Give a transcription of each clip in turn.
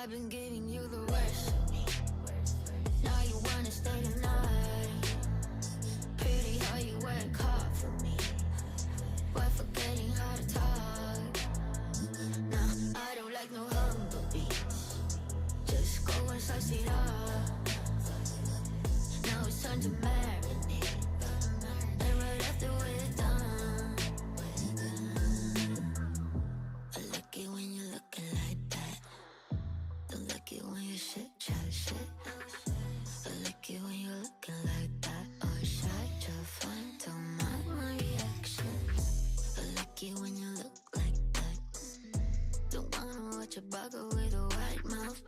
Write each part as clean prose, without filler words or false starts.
I've been giving you the worst of me. Now you wanna stay the night. Pretty how you work hard for me, while forgetting how to talk. Nah, I don't like no humble beats. Just go and slice it up. Now it's time to marinate. And right after we're done, I like it when you're looking like that. Don't like it when you shit, chat shit. I like it when you're looking like that. Oh, shy, just fine, don't mind my reaction. I like it when you look like that. Don't wanna watch a bugger with a white mouth.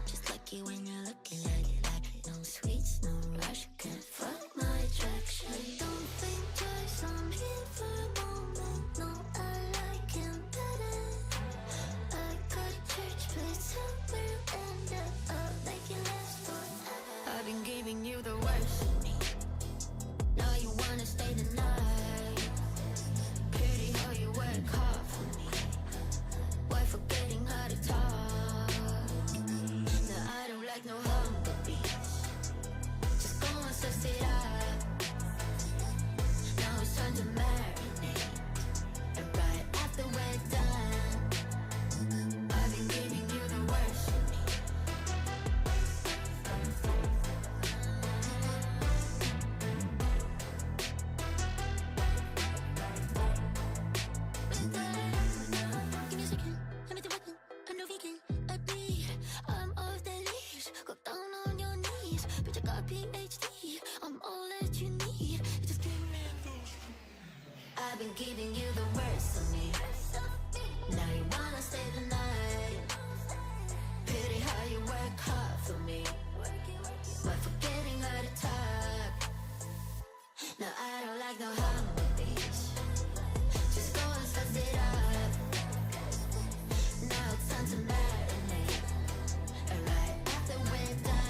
Just like it when you're looking like that. No sweets, no rush, can't fuck my attraction. Don't think twice, I'm here for a moment. No, I like him better. I got a church place somewhere you end up making last forever. I've been giving you the worst of me. Now you wanna stay the night. Pretty how you work hard for me, why forgetting how to talk. No, I don't like no humble beats. Just go and suss it up. Now it's time to marinate. And right after we're done, I've been giving you the worst of me. Give me a second, I'm at the weapon, I'm no vegan, a beat. I'm off the leash, go down on your knees. Bitch, I got PhD, I'm all that you need. Just give me. I've been giving you the worst of me. Now you wanna stay the night. Pretty how you work hard for me, while forgetting how to talk. No, I don't like no humble beats. Just go and suss it up. Now it's time to marinate. And right after we're done,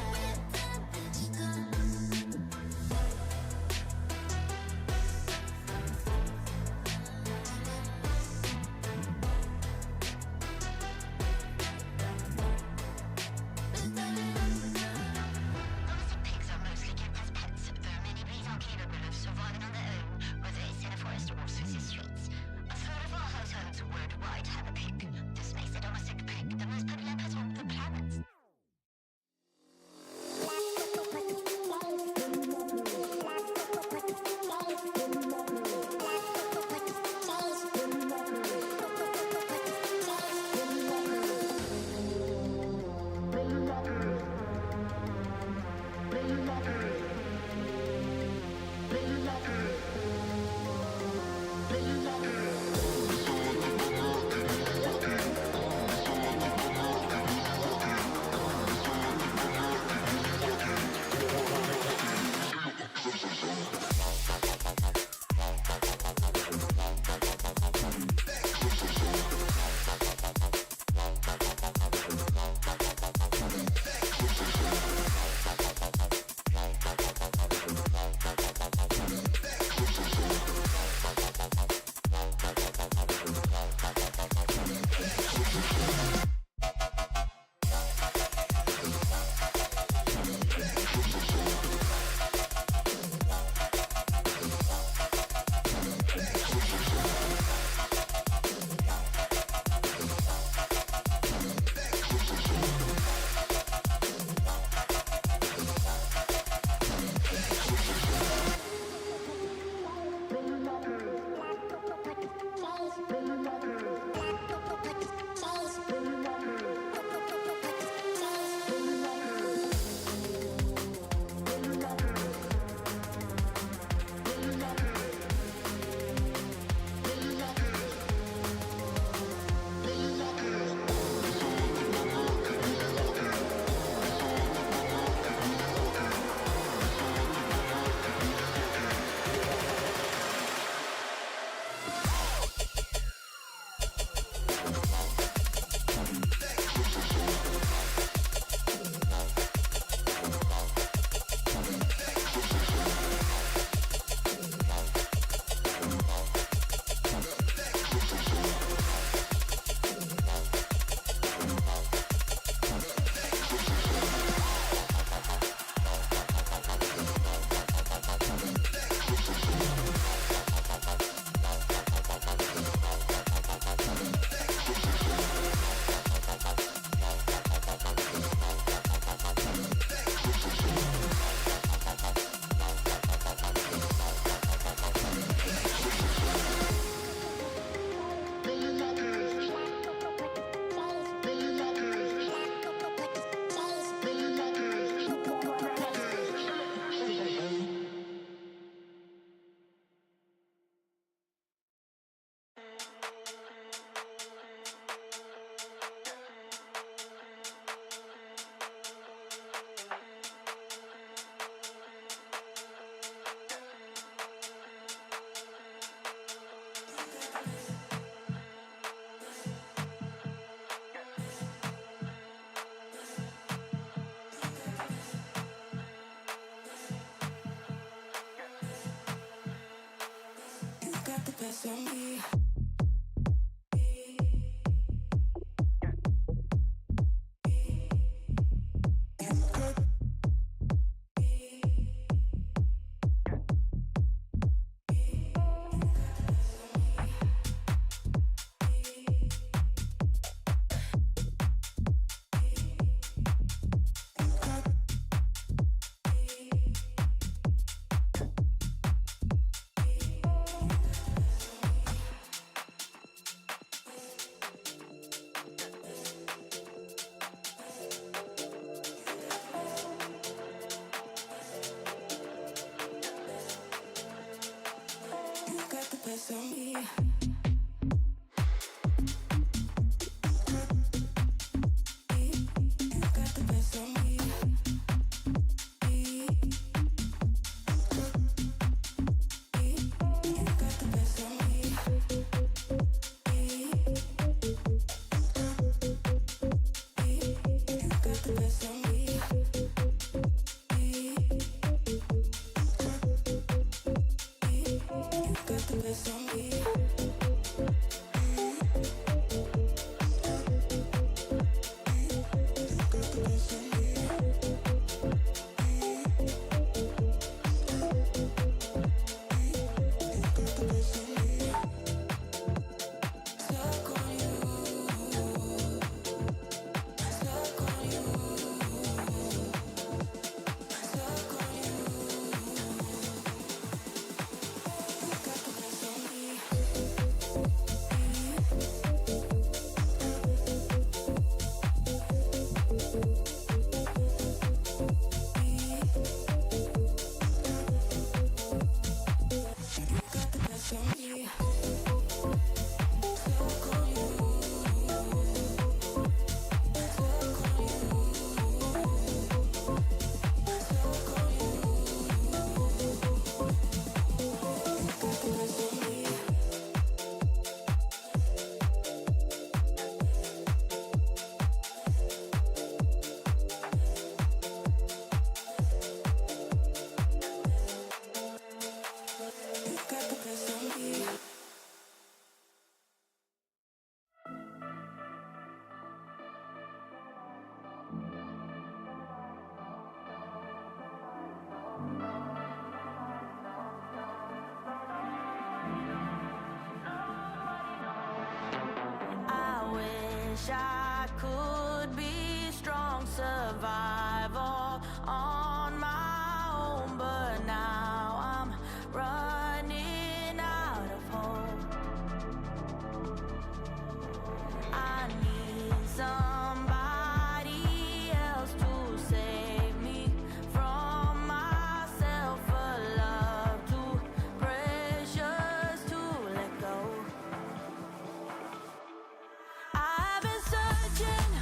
I've been searching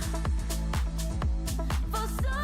for some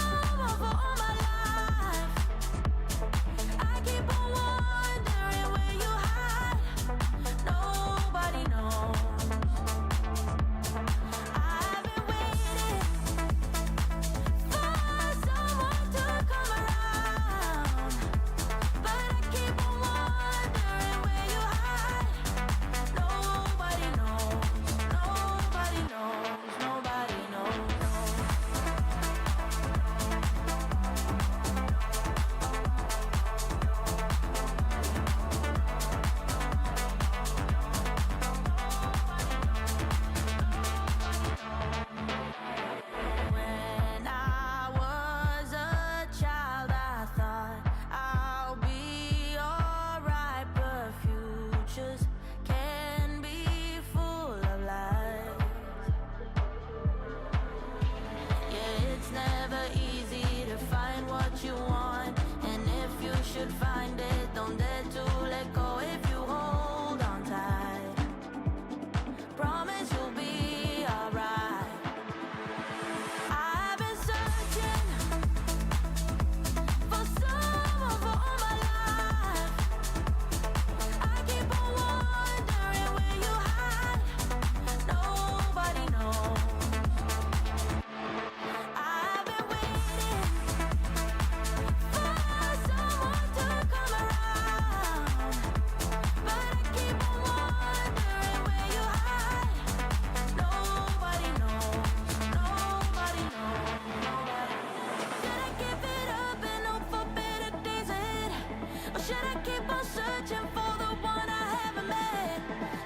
Should I keep on searching for the one I haven't met?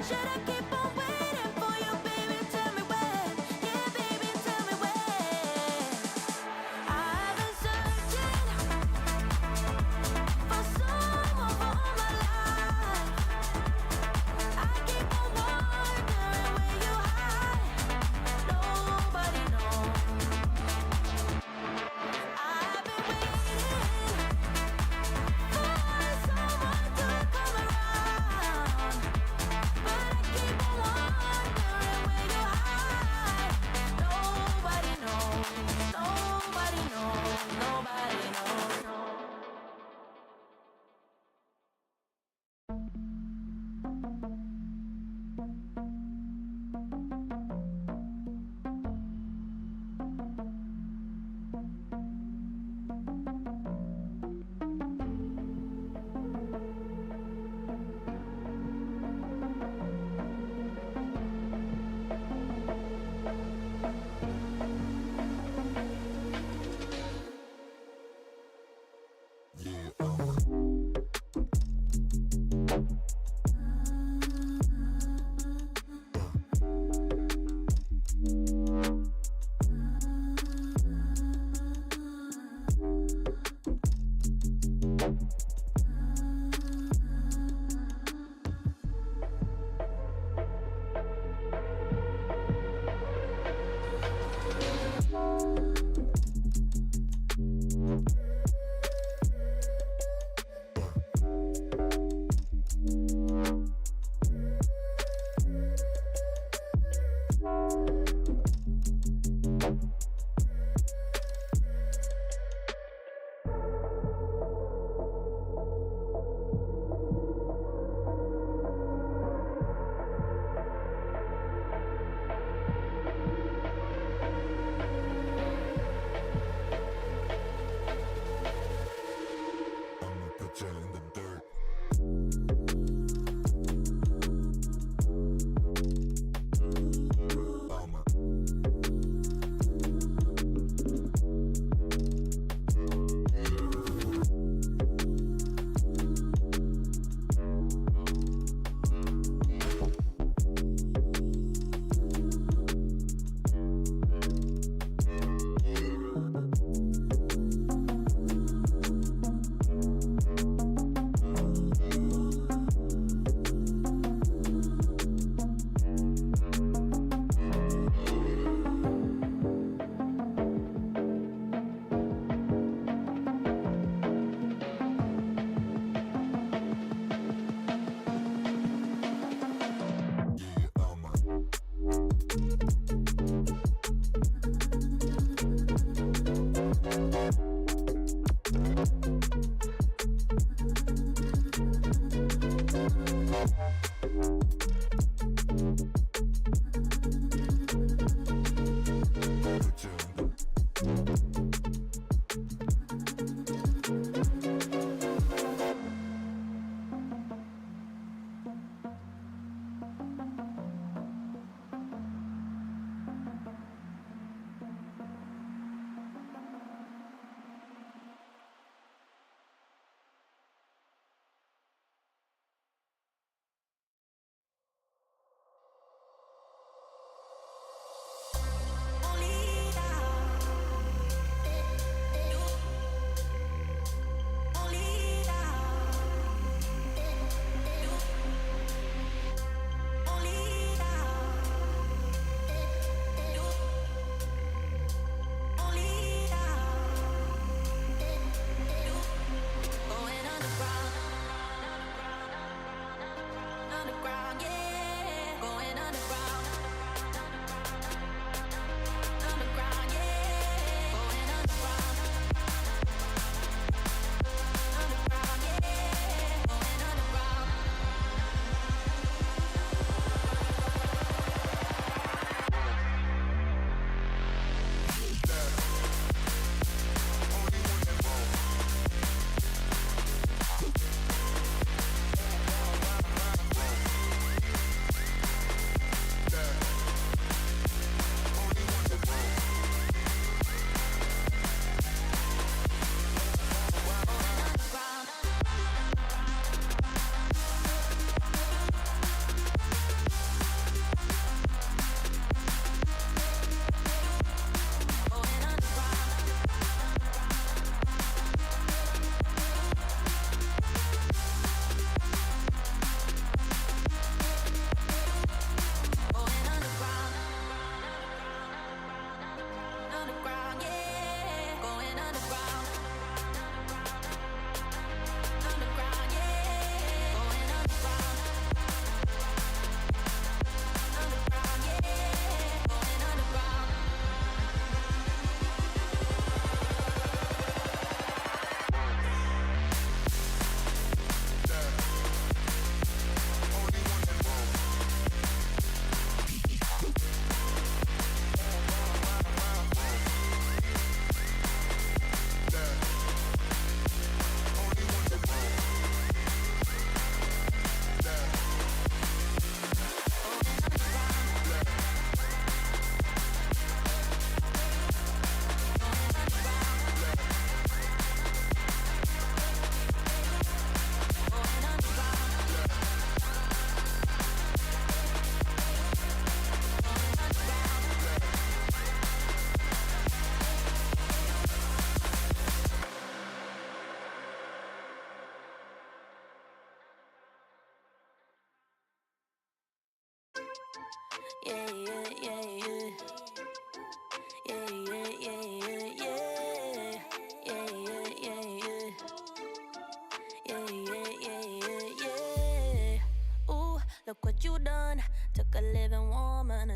Should I keep on waiting for you, baby? Tell me when. Yeah, baby, tell me when. I've been searching for someone for all my life. I keep on wondering where you hide. Nobody knows. I've been waiting for someone to come around.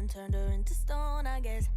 and turned her into stone. I guess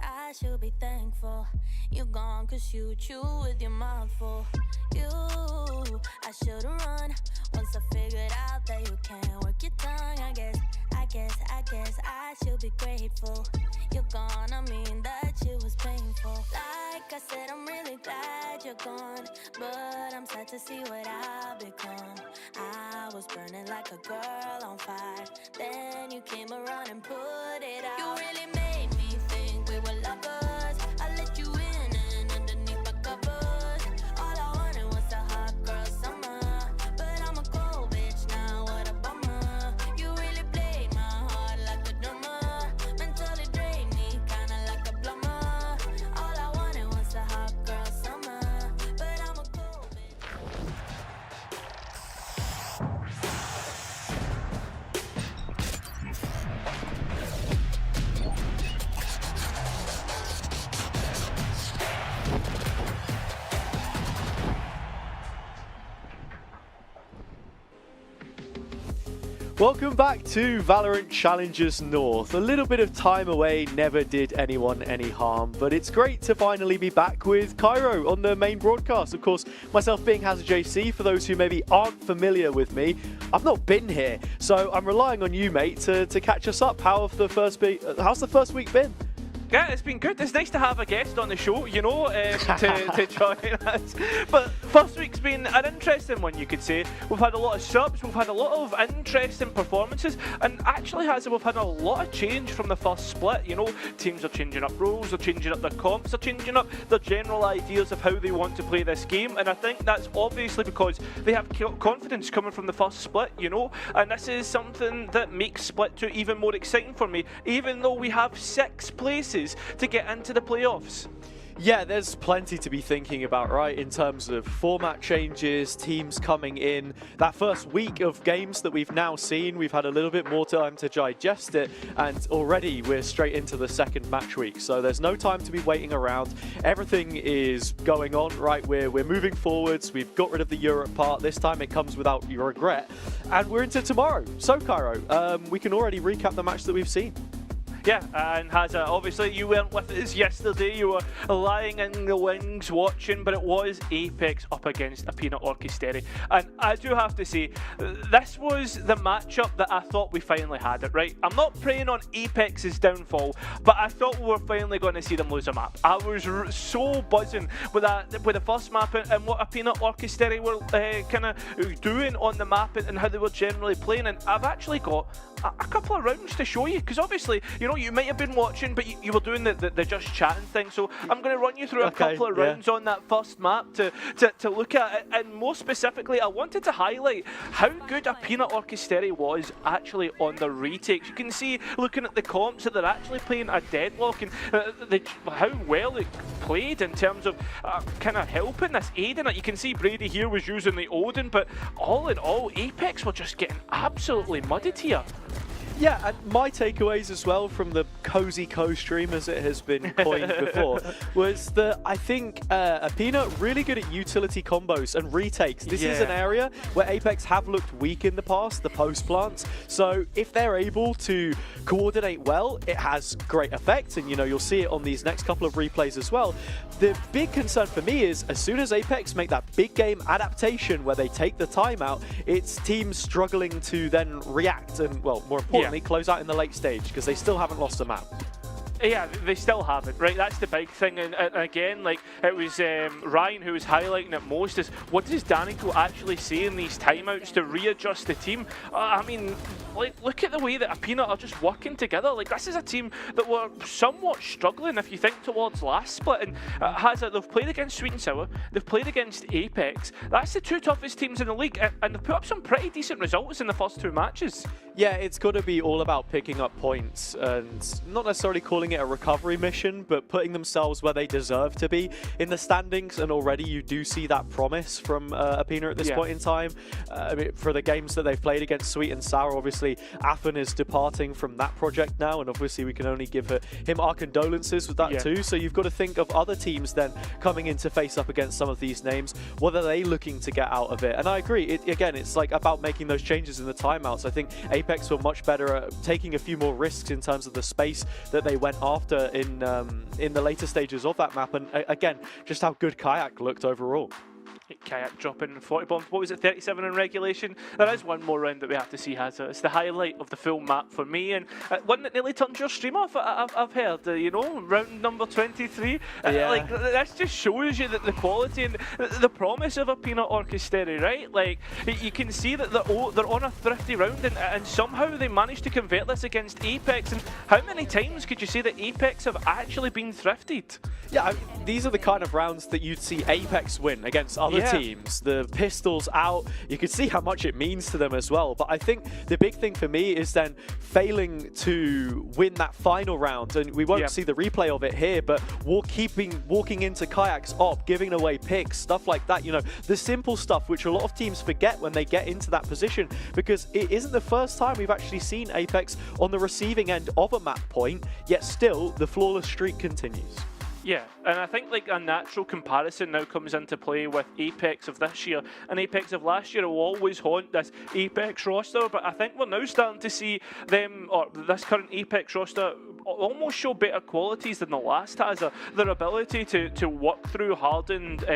I should be thankful. You gone cause you chew with your mouth full. You, I should've run once I figured out that you can't work your tongue. I guess I should be grateful. You're gone, I mean that shit was painful. Like I said, I'm really glad you're gone, but I'm sad to see what I've become. I was burning like a girl on fire, then you came around and put it out. You really made me think we were lovers. I let you in and underneath my covers. All I wanted was a hot girl summer, but I'm a cold bitch now, what a bummer. You really played my heart like a drummer, mentally drained me kinda like a plumber. All I wanted was a hot girl summer, but I'm a cold bitch. Welcome back to Valorant Challengers North. A little bit of time away never did anyone any harm, but it's great to finally be back with Cairo on the main broadcast. Of course, myself being Hazard JC, for those who maybe aren't familiar with me, I've not been here, so I'm relying on you, mate, to catch us up. How's the first week been? Yeah, it's been good. It's nice to have a guest on the show, you know, to join us. But first week's been an interesting one, you could say. We've had a lot of subs, we've had a lot of interesting performances, and actually we've had a lot of change from the first split. You know, teams are changing up roles, they're changing up their comps, they're changing up their general ideas of how they want to play this game, and I think that's obviously because they have confidence coming from the first split, you know, and this is something that makes Split 2 even more exciting for me, even though we have 6 places to get into the playoffs. Yeah, there's plenty to be thinking about, right, in terms of format changes, teams coming in. That first week of games that we've now seen, we've had a little bit more time to digest it, and already we're straight into the second match week, so there's no time to be waiting around. Everything is going on, right? We're moving forwards. We've got rid of the Europe part. This time it comes without regret, and we're into tomorrow. So, Cairo, we can already recap the match that we've seen. Yeah, and Hazza, obviously you weren't with us yesterday, you were lying in the wings watching, but it was Apex up against a Peanut Orchestra. And I do have to say, this was the matchup that I thought we finally had it, right? I'm not preying on Apex's downfall, but I thought we were finally going to see them lose a map. I was so buzzing with the first map and what a Peanut Orchestra were kind of doing on the map and how they were generally playing. And I've actually got a couple of rounds to show you, because obviously, you know, you might have been watching, but you were doing the just chatting thing. So I'm going to run you through a couple of rounds on that first map to look at it. And more specifically, I wanted to highlight how good a Peanut Orchestra was actually on the retakes. You can see, looking at the comps, that they're actually playing a deadlock, and how well it played in terms of kind of helping this, aiding it. You can see Brady here was using the Odin, but all in all, Apex were just getting absolutely mudded here. Yeah, and my takeaways as well from the Cozy Co-stream, as it has been coined before, was that I think Peanut really good at utility combos and retakes. This is an area where Apex have looked weak in the past, the post plants. So if they're able to coordinate well, it has great effect, and you know, you'll see it on these next couple of replays as well. The big concern for me is as soon as Apex make that big game adaptation where they take the time out, it's teams struggling to then react and, well, more importantly, close out in the late stage, because they still haven't lost a map. Yeah, they still haven't, right? That's the big thing. And again, like, it was Ryan who was highlighting it most, is what does Danico actually say in these timeouts to readjust the team? I mean, like, look at the way that a Peanut are just working together. Like, this is a team that were somewhat struggling if you think towards last split. And they've played against Sweet and Sour, they've played against Apex. That's the 2 toughest teams in the league, and they've put up some pretty decent results in the first 2 matches. Yeah, it's got to be all about picking up points and not necessarily calling it a recovery mission, but putting themselves where they deserve to be in the standings. And already you do see that promise from Apina at this point in time. I mean, for the games that they've played against Sweet and Sour, obviously Affan is departing from that project now, and obviously we can only give him our condolences with that too. So you've got to think of other teams then coming in to face up against some of these names. What are they looking to get out of it? And I agree, again, it's like about making those changes in the timeouts. I think Apex were much better at taking a few more risks in terms of the space that they went after in the later stages of that map, and again, just how good Kayak looked overall. Kayak dropping 40 bombs. What was it, 37 in regulation? There is one more round that we have to see, Hazza. It's the highlight of the full map for me, and one that nearly turned your stream off, I've heard, you know, round number 23. Yeah. Like, that just shows you that the quality and the promise of a Peanut Orchestra, right? Like, you can see that they're on a thrifty round, and somehow they managed to convert this against Apex. And how many times could you say that Apex have actually been thrifted? Yeah, I mean, these are the kind of rounds that you'd see Apex win against other teams. The pistols out, you can see how much it means to them as well. But I think the big thing for me is then failing to win that final round. And we won't see the replay of it here, but walking into Kayak's op, giving away picks, stuff like that. You know, the simple stuff which a lot of teams forget when they get into that position, because it isn't the first time we've actually seen Apex on the receiving end of a map point, yet still the flawless streak continues. Yeah, and I think like a natural comparison now comes into play with Apex of this year and Apex of last year. Will always haunt this Apex roster, but I think we're now starting to see them, or this current Apex roster, almost show better qualities than the last has. Their ability to work through hardened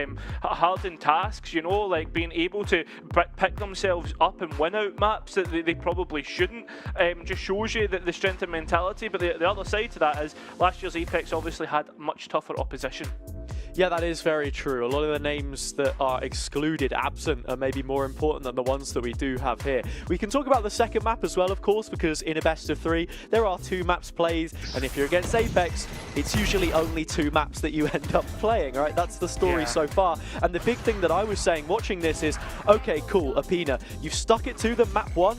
tasks, you know, like being able to pick themselves up and win out maps that they probably shouldn't, just shows you that the strength and mentality. But the other side to that is last year's Apex obviously had much tougher opposition. Yeah, that is very true. A lot of the names that are excluded, absent, are maybe more important than the ones that we do have here. We can talk about the second map as well, of course, because in a best of 3, there are 2 maps played, and if you're against Apex, it's usually only 2 maps that you end up playing, right? That's the story so far. And the big thing that I was saying watching this is, okay, cool, Apina, you've stuck it to them map 1,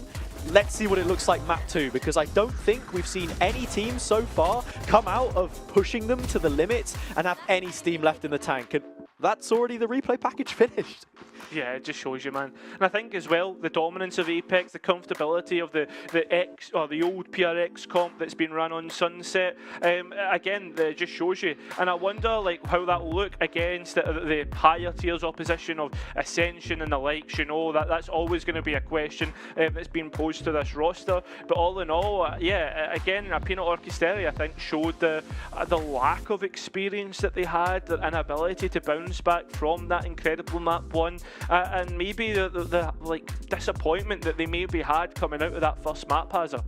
let's see what it looks like map 2, because I don't think we've seen any team so far come out of pushing them to the limits and have any steam left in the tank. And that's already the replay package finished. Yeah, it just shows you, man. And I think as well, the dominance of Apex, the comfortability of the X or the old PRX comp that's been run on Sunset, again, it just shows you. And I wonder like how that will look against the higher tiers opposition of Ascension and the likes. You know, that's always going to be a question that's been posed to this roster. But all in all, yeah, again, a Peanut Orchestra, I think, showed the lack of experience that they had, the inability to bounce back from that incredible map 1. And maybe the like disappointment that they maybe had coming out of that first map, Hazza.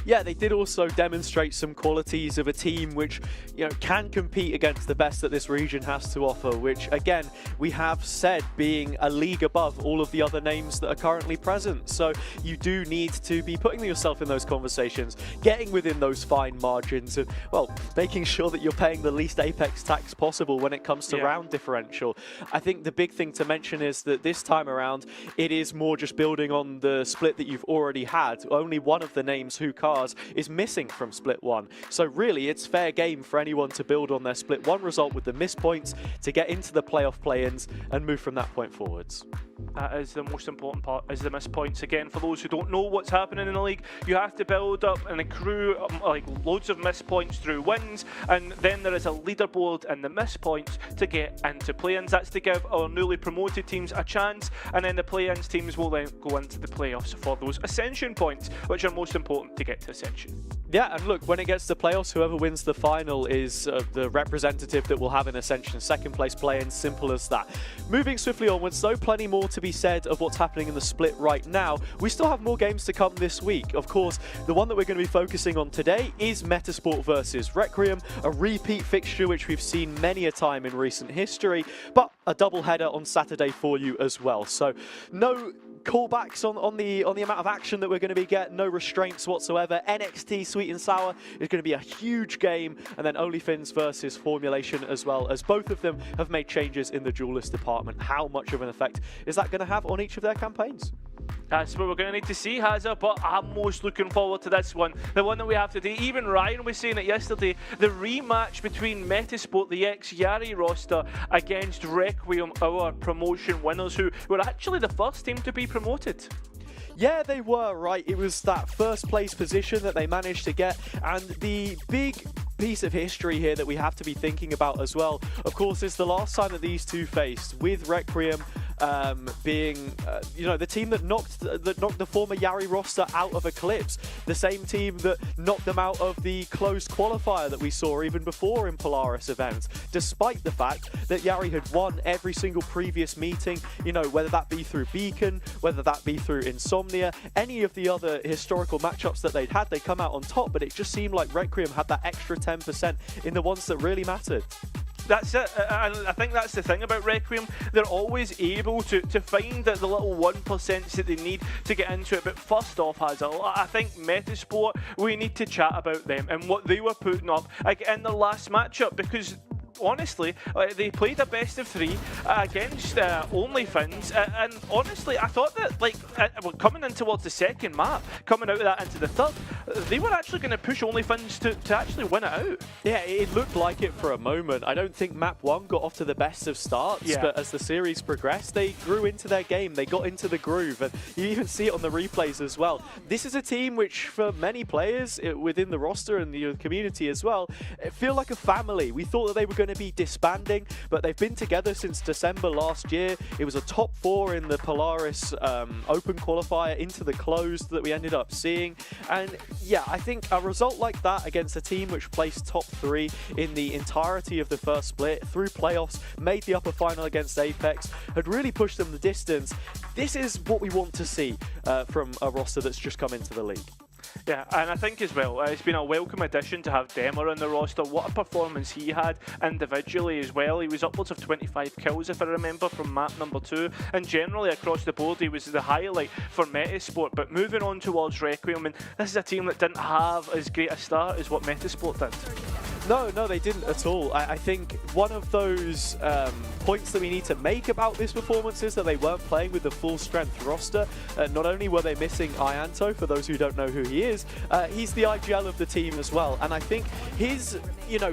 Yeah, they did also demonstrate some qualities of a team which, you know, can compete against the best that this region has to offer, which again we have said being a league above all of the other names that are currently present. So you do need to be putting yourself in those conversations, getting within those fine margins, and well, making sure that you're paying the least Apex tax possible when it comes to round differential. I think the big thing to mention is that this time around it is more just building on the split that you've already had. Only one of the names, who Cars, is missing from split 1. So really it's fair game for anyone to build on their split 1 result with the miss points to get into the playoff play-ins and move from that point forwards. That is the most important part, is the miss points. Again, for those who don't know what's happening in the league, you have to build up and accrue like loads of miss points through wins, and then there is a leaderboard and the miss points to get into play-ins. That's to give our newly promoted teams a chance, and then the play-ins teams will then go into the playoffs for those Ascension points, which are most important to get to Ascension. Yeah, and look, when it gets to playoffs, whoever wins the final is the representative that will have an Ascension second place play-in. Simple as that. Moving swiftly onwards, though, plenty more to be said of what's happening in the split right now. We still have more games to come this week. Of course, the one that we're going to be focusing on today is Metasport versus Requiem, a repeat fixture which we've seen many a time in recent history, but a double header on Saturday for you as well. So no callbacks on the amount of action that we're going to be getting, no restraints whatsoever. NXT Sweet and Sour is going to be a huge game, and then OnlyFins versus Formulation as well, as both of them have made changes in the duelist department. How much of an effect is that going to have on each of their campaigns? That's what we're going to need to see, Hazza, but I'm most looking forward to this one. The one that we have today. Even Ryan was saying it yesterday. The rematch between Metasport, the ex-Yari roster, against Requiem, our promotion winners, who were actually the first team to be promoted. Yeah, they were, right. It was that first place position that they managed to get, and the big piece of history here that we have to be thinking about as well, of course, is the last time that these two faced, with Requiem being the team that knocked the former Yari roster out of Eclipse, the same team that knocked them out of the closed qualifier that we saw even before in Polaris events, despite the fact that Yari had won every single previous meeting, whether that be through Beacon, whether that be through Insomnia, any of the other historical matchups that they'd had, they come out on top, but it just seemed like Requiem had that extra 10% in the ones that really mattered. That's it, and I think that's the thing about Requiem. They're always able to find the little 1% that they need to get into it. But first off, Hazel, I think Metasport, we need to chat about them and what they were putting up in their last matchup, because honestly, they played a best of 3 against OnlyFins, and honestly, I thought that coming in towards the second map, coming out of that into the third, they were actually going to push OnlyFins to actually win it out. Yeah, it looked like it for a moment. I don't think map 1 got off to the best of starts, but as the series progressed, they grew into their game, they got into the groove, and you even see it on the replays as well. This is a team which, for many players within the roster and the community as well, feel like a family. We thought that they were going to be disbanding, but they've been together since December last year. It was a top 4 in the Polaris open qualifier into the closed that we ended up seeing, and yeah, I think a result like that against a team which placed top 3 in the entirety of the first split through playoffs, made the upper final against Apex, had really pushed them the distance. This is what we want to see from a roster that's just come into the league. Yeah, and I think as well, it's been a welcome addition to have Demer on the roster. What a performance he had individually as well. He was upwards of 25 kills, if I remember, from map number 2. And generally across the board, he was the highlight for Metasport. But moving on towards Requiem, and this is a team that didn't have as great a start as what Metasport did. No, they didn't at all. I think one of those points that we need to make about this performance is that they weren't playing with the full strength roster. Not only were they missing Ianto, for those who don't know who he is, he's the IGL of the team as well. And I think his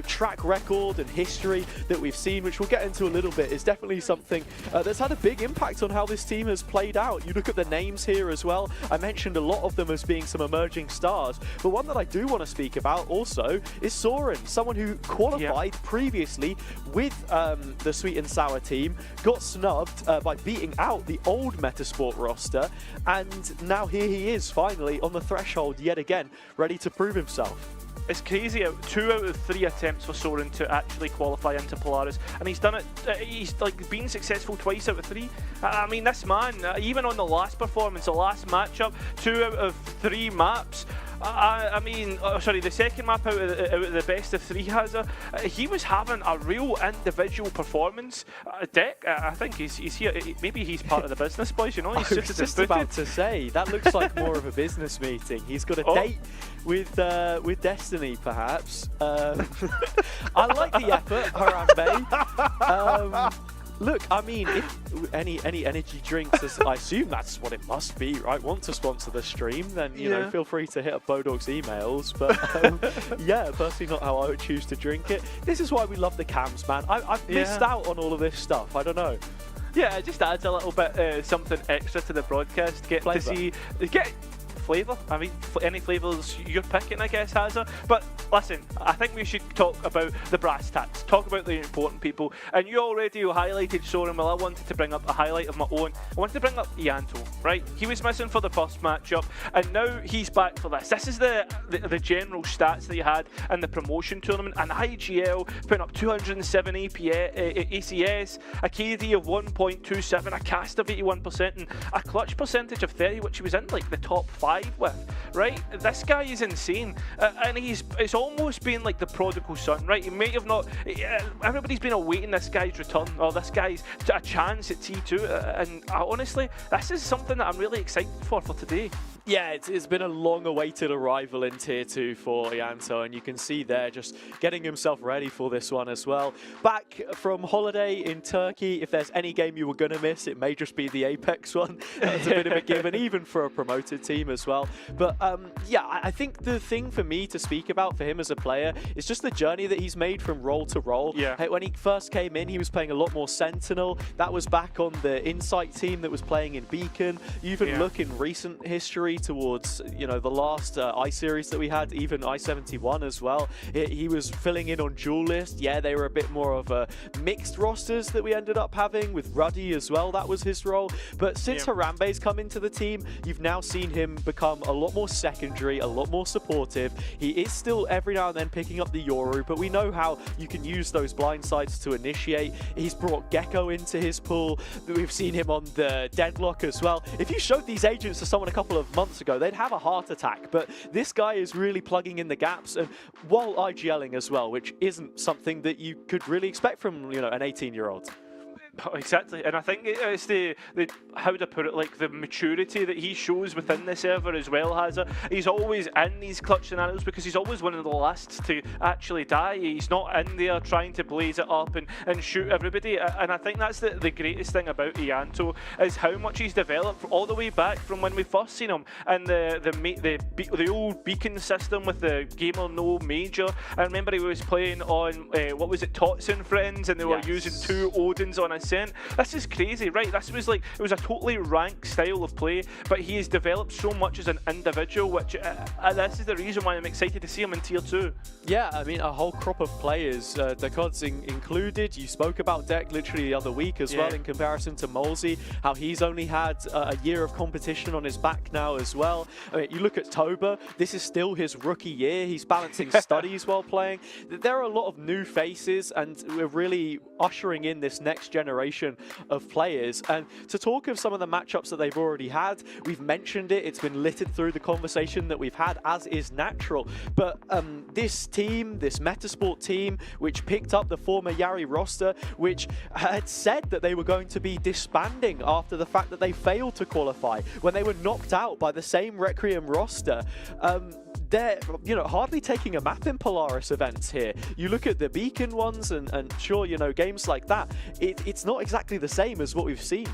track record and history that we've seen, which we'll get into a little bit, is definitely something that's had a big impact on how this team has played out. You look at the names here as well. I mentioned a lot of them as being some emerging stars, but one that I do want to speak about also is Soren, someone who qualified previously with the Sweet and Sour team, got snubbed by beating out the old Metasport roster, and now here he is finally on the threshold yet again, ready to prove himself. It's crazy, 2 out of 3 attempts for Soren to actually qualify into Polaris, and he's done it, he's been successful twice out of 3. I mean, this man, even on the last performance, the last matchup, 2 out of 3 maps, I mean, the second map out of the best of 3 he was having a real individual performance. Deck, I think he's here, maybe he's part of the business, boys, he's I was just about to say, that looks like more of a business meeting. He's got a date with Destiny, perhaps. I like the effort, Harambe. Look, I mean, if any energy drinks, I assume that's what it must be, right? Want to sponsor the stream, then, you know, feel free to hit up Bodog's emails. But, yeah, personally not how I would choose to drink it. This is why we love the cams, man. I've missed out on all of this stuff. I don't know. Yeah, it just adds a little bit something extra to the broadcast. Get flavour. I mean, any flavours you're picking, I guess, Hazza. But listen, I think we should talk about the brass tacks, talk about the important people. And you already highlighted Soren. Well, I wanted to bring up a highlight of my own. I wanted to bring up Ianto, right? He was missing for the first matchup, and now he's back for this. This is the general stats that he had in the promotion tournament. An IGL putting up 207 ACS, a KD of 1.27, a cast of 81%, and a clutch percentage of 30, which he was in like the top 5 with, right? This guy is insane, and it's almost been like the prodigal son, right? He may have not, everybody's been awaiting this guy's return, or this guy's a chance at T2, and honestly, this is something that I'm really excited for today. Yeah, it's been a long-awaited arrival in Tier 2 for Ianto, and you can see there just getting himself ready for this one as well. Back from holiday in Turkey, if there's any game you were going to miss, it may just be the Apex one. That's a bit of a given, even for a promoted team as well. But yeah, I think the thing for me to speak about for him as a player is just the journey that he's made from role to role. Yeah. When he first came in, he was playing a lot more Sentinel. That was back on the Insight team that was playing in Beacon. You even look in recent history, trajectory towards, you know, the last I-Series that we had, even I-71 as well. He was filling in on dual list. Yeah, they were a bit more of a mixed rosters that we ended up having with Ruddy as well. That was his role. But since Harambe's come into the team, you've now seen him become a lot more secondary, a lot more supportive. He is still every now and then picking up the Yoru, but we know how you can use those blind sides to initiate. He's brought Gecko into his pool. We've seen him on the Deadlock as well. If you showed these agents to someone a couple of months ago, they'd have a heart attack. But this guy is really plugging in the gaps, and while IGLing as well, which isn't something that you could really expect from, you know, an 18-year-old. Exactly, and I think it's the how to put it, like the maturity that he shows within the server as well. He's always in these clutch scenarios because he's always one of the last to actually die. He's not in there trying to blaze it up and shoot everybody, and I think that's the greatest thing about Ianto, is how much he's developed all the way back from when we first seen him and the old beacon system with the Gamer No Major. I remember he was playing on what was it, Tots and Friends, and they were using 2 Odins on a Ascent. This is crazy, right? This was like, it was a totally ranked style of play, but he has developed so much as an individual, which this is the reason why I'm excited to see him in Tier 2. Yeah, I mean, a whole crop of players, Dekod's included. You spoke about Deck literally the other week as well, in comparison to Molesy, how he's only had a year of competition on his back now as well. I mean, you look at Toba, this is still his rookie year. He's balancing studies while playing. There are a lot of new faces, and we're really ushering in this next generation of players. And to talk of some of the matchups that they've already had, we've mentioned it, it's been littered through the conversation that we've had, as is natural. But this team, this Metasport team, which picked up the former Yari roster, which had said that they were going to be disbanding after the fact that they failed to qualify when they were knocked out by the same Requiem roster. They're, you know, hardly taking a map in Polaris events here. You look at the Beacon ones and sure, you know, games like that, it's not exactly the same as what we've seen.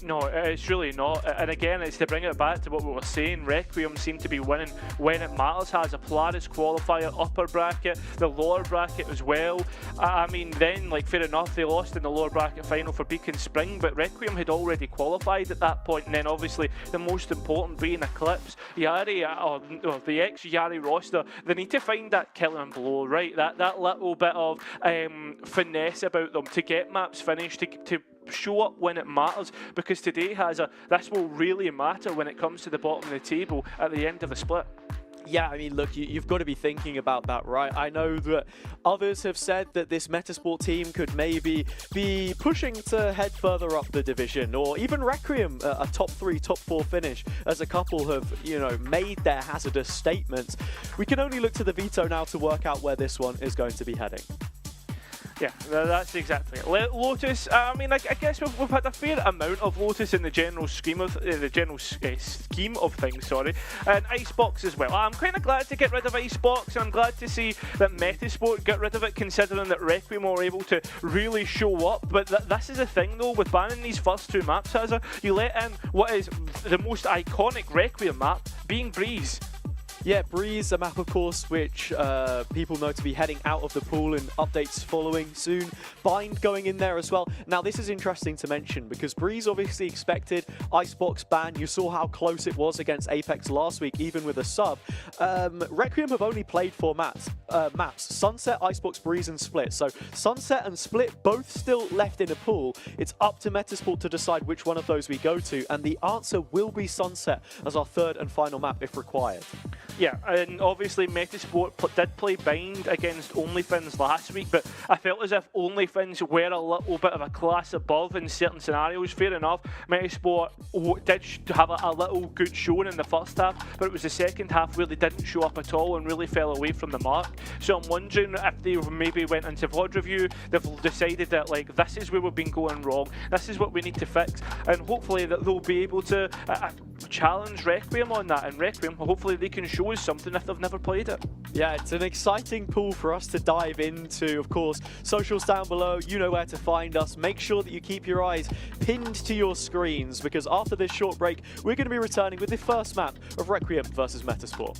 No, it's really not. And again, it's to bring it back to what we were saying. Requiem seem to be winning when it matters. Has a Polaris qualifier, upper bracket, the lower bracket as well. I mean, then, like, fair enough, they lost in the lower bracket final for Beacon Spring, but Requiem had already qualified at that point. And then, obviously, the most important being Eclipse. Yari, or the ex-Yari roster, they need to find that killing blow, right? That little bit of finesse about them to get maps finished, to show up when it matters, because today this will really matter when it comes to the bottom of the table at the end of the split. Yeah, I mean, look, you've got to be thinking about that, right? I know that others have said that this Metasport team could maybe be pushing to head further up the division, or even Requiem a top 3, top 4 finish, as a couple have, you know, made their hazardous statements. We can only look to the veto now to work out where this one is going to be heading. Yeah, that's exactly it. Lotus, I mean, I guess we've had a fair amount of Lotus in the general scheme of things, sorry, and Icebox as well. I'm kind of glad to get rid of Icebox, and I'm glad to see that Metasport get rid of it, considering that Requiem were able to really show up. But this is the thing, though, with banning these first 2 maps, you let in what is the most iconic Requiem map, being Breeze. Yeah, Breeze, a map, of course, which people know to be heading out of the pool, and updates following soon. Bind going in there as well. Now, this is interesting to mention because Breeze obviously expected Icebox ban. You saw how close it was against Apex last week, even with a sub. Requiem have only played 4 maps. Sunset, Icebox, Breeze, and Split. So Sunset and Split both still left in a pool. It's up to Metasport to decide which one of those we go to, and the answer will be Sunset as our 3rd and final map if required. Yeah, and obviously Metasport did play Bind against OnlyFins last week, but I felt as if OnlyFins were a little bit of a class above in certain scenarios. Fair enough, Metasport did have a little good showing in the first half, but it was the second half where they didn't show up at all and really fell away from the mark. So I'm wondering if they maybe went into VOD review, they've decided that, like, this is where we've been going wrong, this is what we need to fix, and hopefully that they'll be able to challenge Requiem on that, and Requiem, hopefully they can show us something if they've never played it. Yeah, it's an exciting pool for us to dive into. Of course, socials down below, you know where to find us. Make sure that you keep your eyes pinned to your screens, because after this short break, we're going to be returning with the first map of Requiem versus Metasport.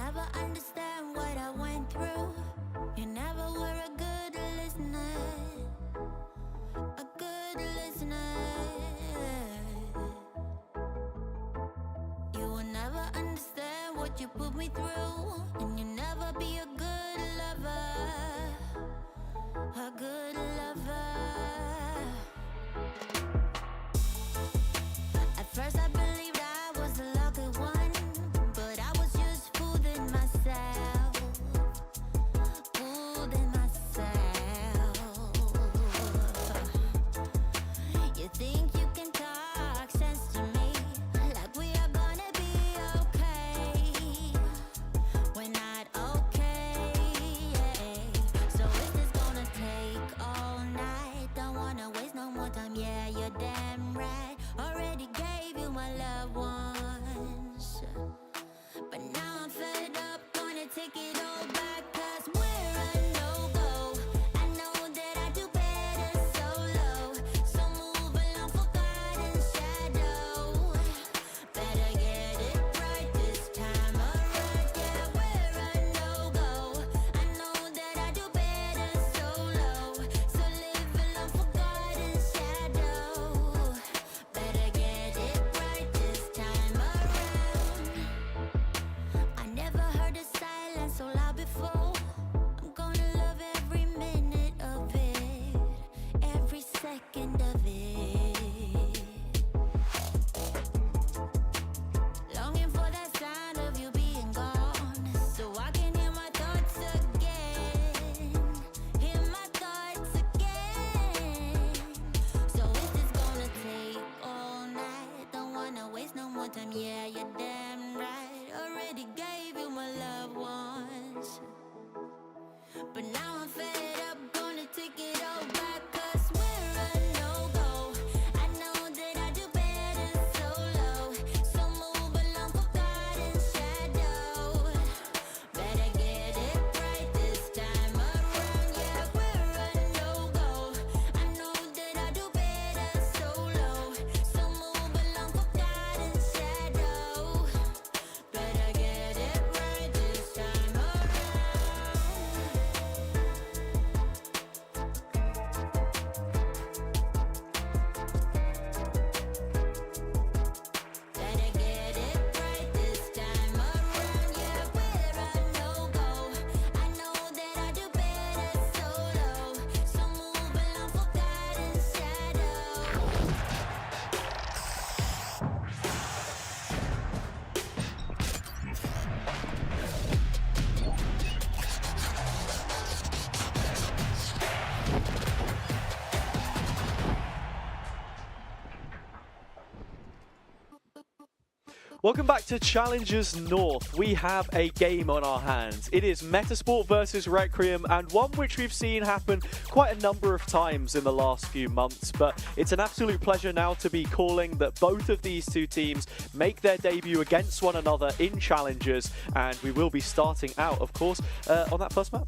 never understand what I went through. You never were a good listener. A good listener. You will never understand what you put me through. And you never be a good lover. A good lover. At first I believed I was the lucky one, but I was just fooling myself. Fooling myself. You think you can talk sense to me, like we are gonna be okay. We're not okay. So is this gonna take all night? Don't wanna waste no more time. Yeah, you're damn right. Already gave you my love once, but now I'm fed up. Gonna take it all back, 'cause we're a no-go. I know that I do better solo, so move along for God and shadow. Better get it right this time around. Yeah, we're a no-go. I know that I do better solo, so live along for God and shadow. Better get it right this time around. I never heard a silence so loud before. I'm gonna love every minute of it, every second of it. Longing for that sound of you being gone, so I can hear my thoughts again. Hear my thoughts again. So is this gonna take all night? Don't wanna waste no more time. Yeah, you're damn right. Already gave you my love once, but now I'm fed up. Gonna take it all back, 'cause we're a no-go. I know that I do better solo, so move along for God and shadow. Better get it right this time around. Yeah, we're a no-go. I know that I do better solo, so move along for God and shadow. Better get it right this time around. Better get it right this time around. Yeah, we're a no-go. I know that I do better solo, so move along for God and shadow. Welcome back to Challengers North. We have a game on our hands. It is Metasport versus Requiem, and one which we've seen happen quite a number of times in the last few months, but it's an absolute pleasure now to be calling that both of these two teams make their debut against one another in Challengers, and we will be starting out, of course, on that first map.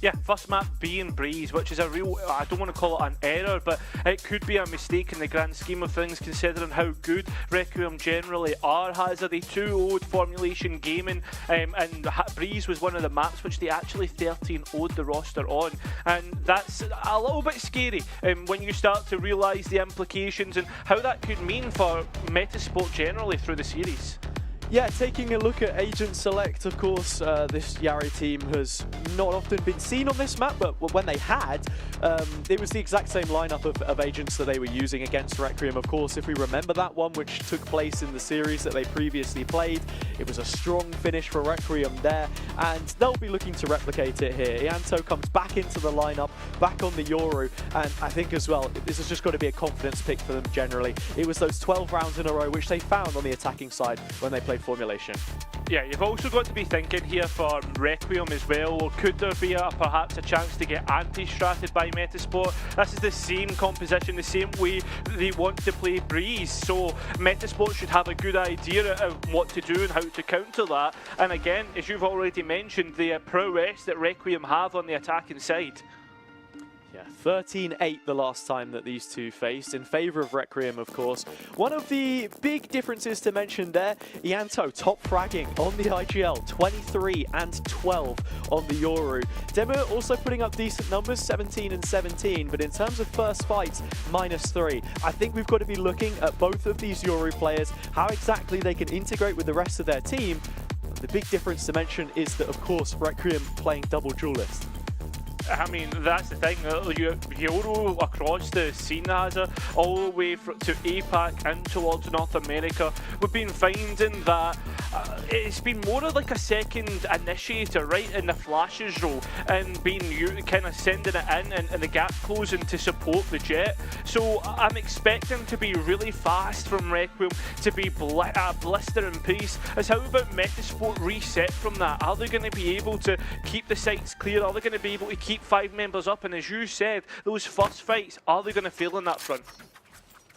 Yeah, first map being Breeze, which is a real, I don't want to call it an error, but it could be a mistake in the grand scheme of things, considering how good Requiem generally are. Hazard, they too owed formulation gaming, and Breeze was one of the maps which they actually 13 owed the roster on, and that's a little bit scary when you start to realise the implications and how that could mean for Metasport generally through the series. Yeah, taking a look at Agent Select, of course, this Yari team has not often been seen on this map, but when they had, it was the exact same lineup of agents that they were using against Requiem. Of course, if we remember that one, which took place in the series that they previously played, it was a strong finish for Requiem there, and they'll be looking to replicate it here. Ianto comes back into the lineup, back on the Yoru, and I think as well, this has just got to be a confidence pick for them generally. It was those 12 rounds in a row which they found on the attacking side when they played formulation. Yeah, you've also got to be thinking here for Requiem as well. Could there be perhaps a chance to get anti-stratted by Metasport? This is the same composition, the same way they want to play Breeze. So Metasport should have a good idea of what to do and how to counter that. And again, as you've already mentioned, the prowess that Requiem have on the attacking side. Yeah, Yeah, 13-8 the last time that these two faced, in favor of Requiem, of course. One of the big differences to mention there, Ianto top fragging on the IGL, 23 and 12 on the Yoru. Demir also putting up decent numbers, 17 and 17, but in terms of first fights, -3. I think we've got to be looking at both of these Yoru players, how exactly they can integrate with the rest of their team. The big difference to mention is that, of course, Requiem playing double duelist. I mean, that's the thing. Yoru across the scene has all the way to APAC and towards North America. We've been finding that it's been more of like a second initiator, right, in the flashes role, and being kind of sending it in and the gap closing to support the Jet. So I'm expecting to be really fast from Requiem, to be a blistering pace. How about Metasport reset from that? Are they going to be able to keep the sights clear? Are they going to be able to keep 5 members up? And as you said, those first fights, are they going to fail in that front?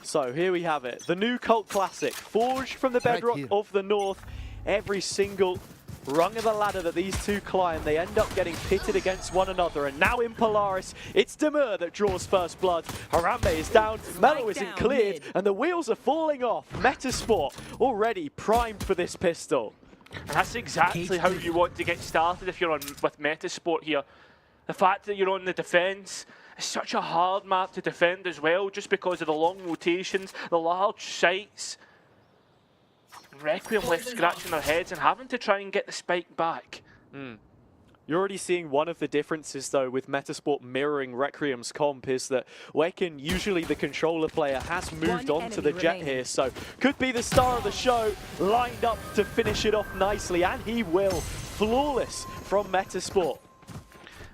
So here we have it, the new cult classic, forged from the bedrock of the North. Every single rung of the ladder that these two climb, they end up getting pitted against one another. And now in Polaris, it's Demir that draws first blood. Harambe is down, Melo isn't cleared, and the wheels are falling off. Metasport already primed for this pistol. And that's exactly how you want to get started if you're on with Metasport here. The fact that you're on the defense is such a hard map to defend as well, just because of the long rotations, the large sights. Requiem left scratching their heads and having to try and get the spike back. You're already seeing one of the differences, though, with Metasport mirroring Requiem's comp, is that Waken, usually the controller player, has moved on to the Jet here, so could be the star of the show, lined up to finish it off nicely, and he will. Flawless from Metasport.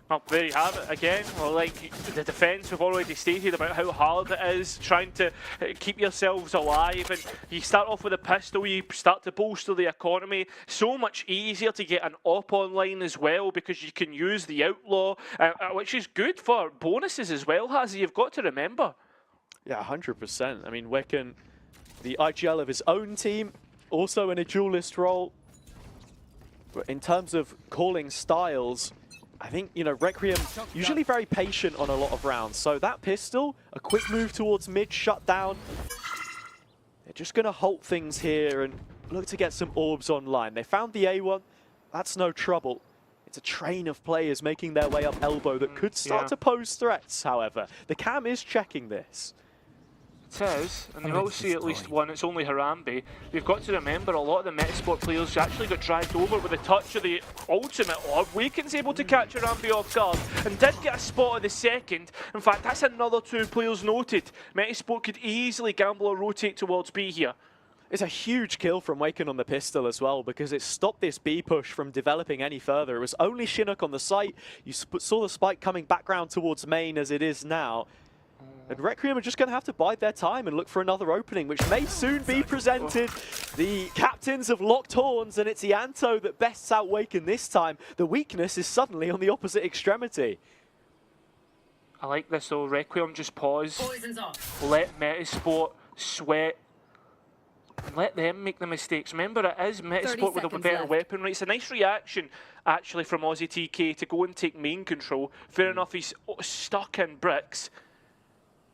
Well, there you have it again. Well, like the defence, we've already stated about how hard it is trying to keep yourselves alive. And you start off with a pistol, you start to bolster the economy. So much easier to get an op online as well, because you can use the outlaw, which is good for bonuses as well, Hazzy. You've got to remember. Yeah, 100%. I mean, Waken, the IGL of his own team, also in a duelist role. But in terms of calling styles, I think, you know, Requiem usually very patient on a lot of rounds. So that pistol, a quick move towards mid, shut down. They're just going to halt things here and look to get some orbs online. They found the A1. That's no trouble. It's a train of players making their way up elbow that could start to pose threats, however. The cam is checking this. It is, and you will see at least one. It's only Harambe. You've got to remember, a lot of the Metasport players actually got dragged over with a touch of the ultimate orb. Waken's able to catch Harambe off guard and did get a spot of the second. In fact, that's another 2 players noted. Metasport could easily gamble or rotate towards B here. It's a huge kill from Waken on the pistol as well, because it stopped this B push from developing any further. It was only Chinook on the site. You saw the spike coming back round towards main as it is now. And Requiem are just going to have to bide their time and look for another opening, which may soon be presented. The captains have locked horns, and it's Ianto that bests out Waken this time. The weakness is suddenly on the opposite extremity. I like this though. Requiem just pause. Let Metasport sweat. Let them make the mistakes. Remember, it is Metasport with a better weaponry. It's a nice reaction, actually, from Aussie TK to go and take main control. Fair enough, he's stuck in bricks.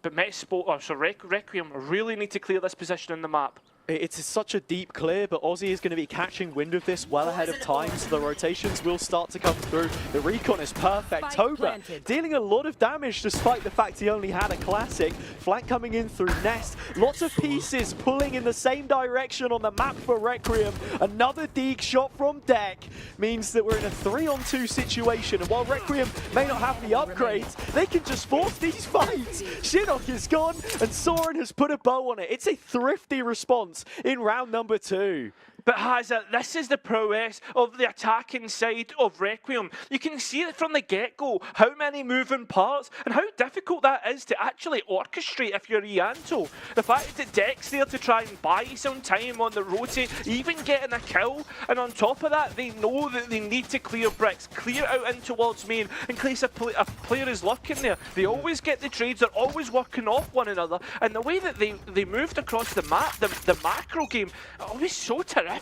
But Metasport, Requiem really need to clear this position in the map. It's such a deep clear, but Aussie is going to be catching wind of this well ahead of time, so the rotations will start to come through. The recon is perfect. Toba dealing a lot of damage despite the fact he only had a classic. Flank coming in through Nest. Lots of pieces pulling in the same direction on the map for Requiem. Another Deke shot from Deck means that we're in a 3-on-2 situation, and while Requiem may not have the upgrades, they can just force these fights. Chinook is gone, and Soren has put a bow on it. It's a thrifty response in round number 2. But Hazza, this is the prowess of the attacking side of Requiem. You can see it from the get-go, how many moving parts and how difficult that is to actually orchestrate if you're Ianto. The fact that Deck's there to try and buy some time on the rotate, even getting a kill, and on top of that, they know that they need to clear bricks, clear out in towards main in case a player is lurking there. They always get the trades, they're always working off one another, and the way that they moved across the map, the macro game, always so terrific.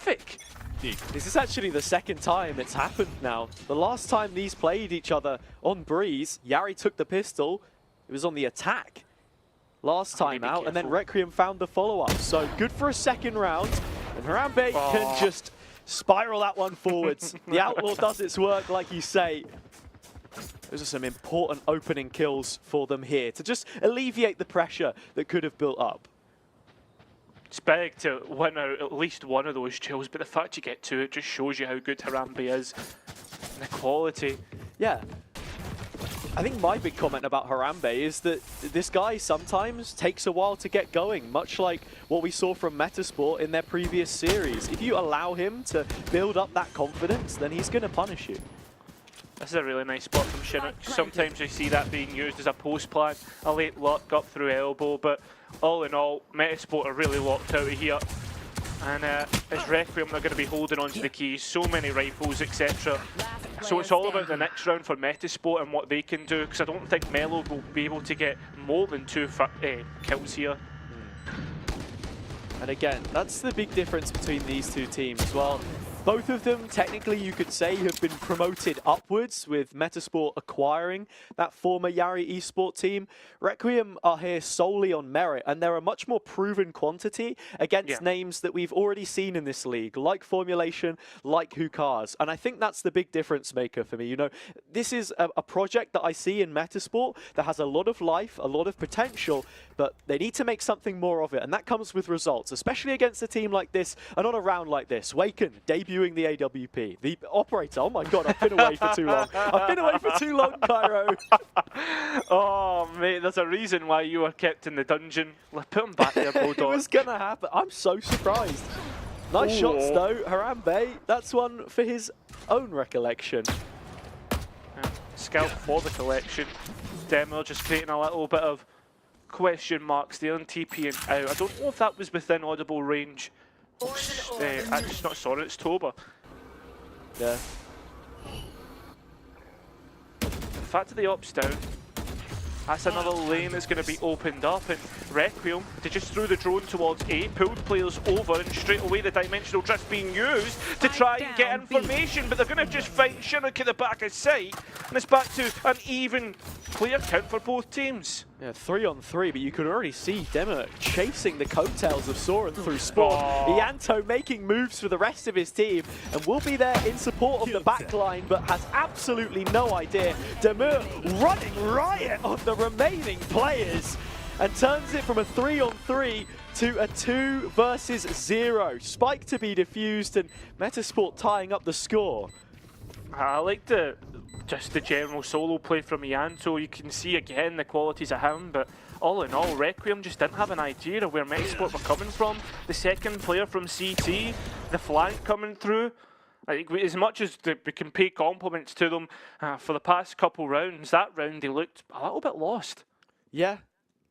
This is actually the second time it's happened now. The last time these played each other on Breeze, Yari took the pistol, It was on the attack last time out, careful. and then Requiem found the follow-up. So good for a second round, and Harambe can just spiral that one forwards. The Outlaw does its work, like you say. Those are some important opening kills for them here to just alleviate the pressure that could have built up. It's big to win out at least one of those kills, but the fact you get two, it just shows you how good Harambe is. And the quality. Yeah. I think my big comment about Harambe is that this guy sometimes takes a while to get going, much like what we saw from Metasport in their previous series. If you allow him to build up that confidence, then he's going to punish you. This is a really nice spot from Chinook. Sometimes you see that being used as a post plan, a late lock up through elbow, but all in all, Metasport are really locked out of here. And as Requiem, they're going to be holding on to the keys, so many rifles, etc. So it's all about the next round for Metasport and what they can do, because I don't think Melo will be able to get more than 2 kills here. And again, that's the big difference between these two teams. Well, both of them, technically, you could say, have been promoted upwards, with Metasport acquiring that former Yari eSport team. Requiem are here solely on merit, and they're a much more proven quantity against names that we've already seen in this league, like Formulation, like Hukars. And I think that's the big difference maker for me. You know, this is a project that I see in Metasport that has a lot of life, a lot of potential, but they need to make something more of it, and that comes with results, especially against a team like this and on a round like this. Waken debuting the AWP. The operator, oh my god, I've been away for too long. I've been away for too long, Cairo. Oh, mate, there's a reason why you were kept in the dungeon. Put him back there, Bulldog. It was going to happen. I'm so surprised. Nice shots, though. Harambe, that's one for his own recollection. Scout for the collection. Demo just creating a little bit of question marks there and TPing out. I don't know if that was within audible range. It's not Sora, it's Toba. Yeah. The fact that the op's down, that's another lane that's going to be opened up, and Requiem, they just threw the drone towards A, pulled players over, and straight away the dimensional drift being used to try and get information, but they're going to just fight Chinook at the back of sight, and it's back to an even player count for both teams. Yeah, 3-on-3, but you can already see Dema chasing the coattails of Soren through Spawn. Ianto making moves for the rest of his team and will be there in support of the backline, but has absolutely no idea. Demir running riot on the remaining players and turns it from a 3-on-3 to a 2 versus 0. Spike to be defused and Metasport tying up the score. I like just the general solo play from Ianto. You can see again the qualities of him, but all in all, Requiem just didn't have an idea of where Metasport were coming from. The second player from CT, the flank coming through. I think as much as we can pay compliments to them for the past couple rounds, that round they looked a little bit lost. Yeah,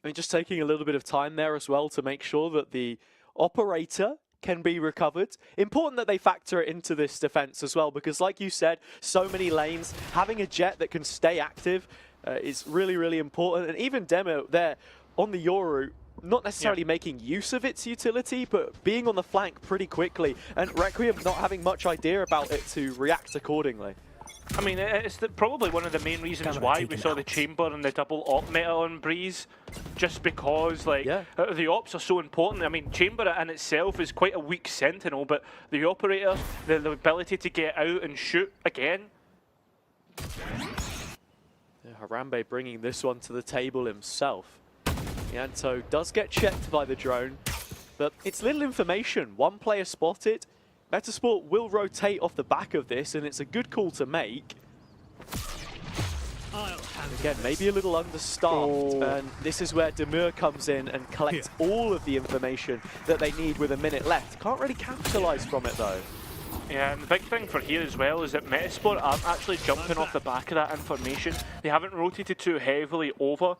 I mean, just taking a little bit of time there as well to make sure that the operator can be recovered. Important that they factor it into this defense as well, because like you said, so many lanes, having a jet that can stay active is really, really important. And even Demo there on the Yoru, not necessarily making use of its utility, but being on the flank pretty quickly, and Requiem not having much idea about it to react accordingly. I mean, it's probably one of the main reasons why we saw the Chamber and the double op meta on Breeze, just because like the ops are so important. I mean, Chamber in itself is quite a weak sentinel, but the operator, the ability to get out and shoot again. Harambe bringing this one to the table himself. Ianto does get checked by the drone, but it's little information. One player spotted. Metasport will rotate off the back of this, and it's a good call to make. Again, maybe a little understaffed, and this is where Demir comes in and collects all of the information that they need with a minute left. Can't really capitalize from it, though. Yeah, and the big thing for here as well is that Metasport aren't actually jumping off the back of that information. They haven't rotated too heavily over.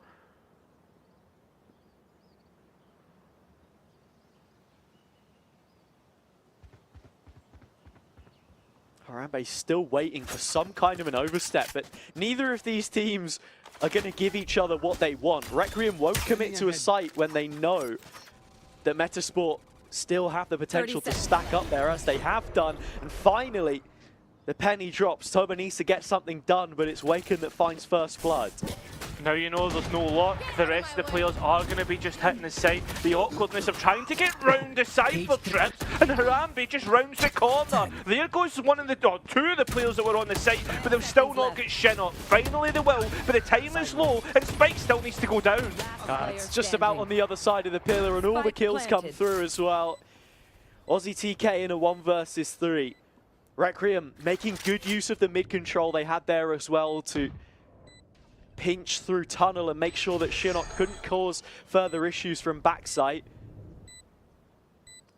Harambe still waiting for some kind of an overstep, but neither of these teams are going to give each other what they want. Requiem won't commit to a site when they know that Metasport still have the potential to stack up there, as they have done. And finally, The penny drops. Toba needs to get something done, but it's Waken that finds first blood. Now you know there's no luck. The rest of the players are going to be just hitting the side. The awkwardness of trying to get round the side for trips, and Harambe just rounds the corner. There goes one of the, two of the players that were on the side, but they'll still not get Shinnok. Finally they will, but the time is low, and Spike still needs to go down. It's just about on the other side of the pillar, and all the kills come through as well. Aussie TK in a 1 versus 3. Requiem making good use of the mid control they had there as well to pinch through tunnel and make sure that Shinnok couldn't cause further issues from backside.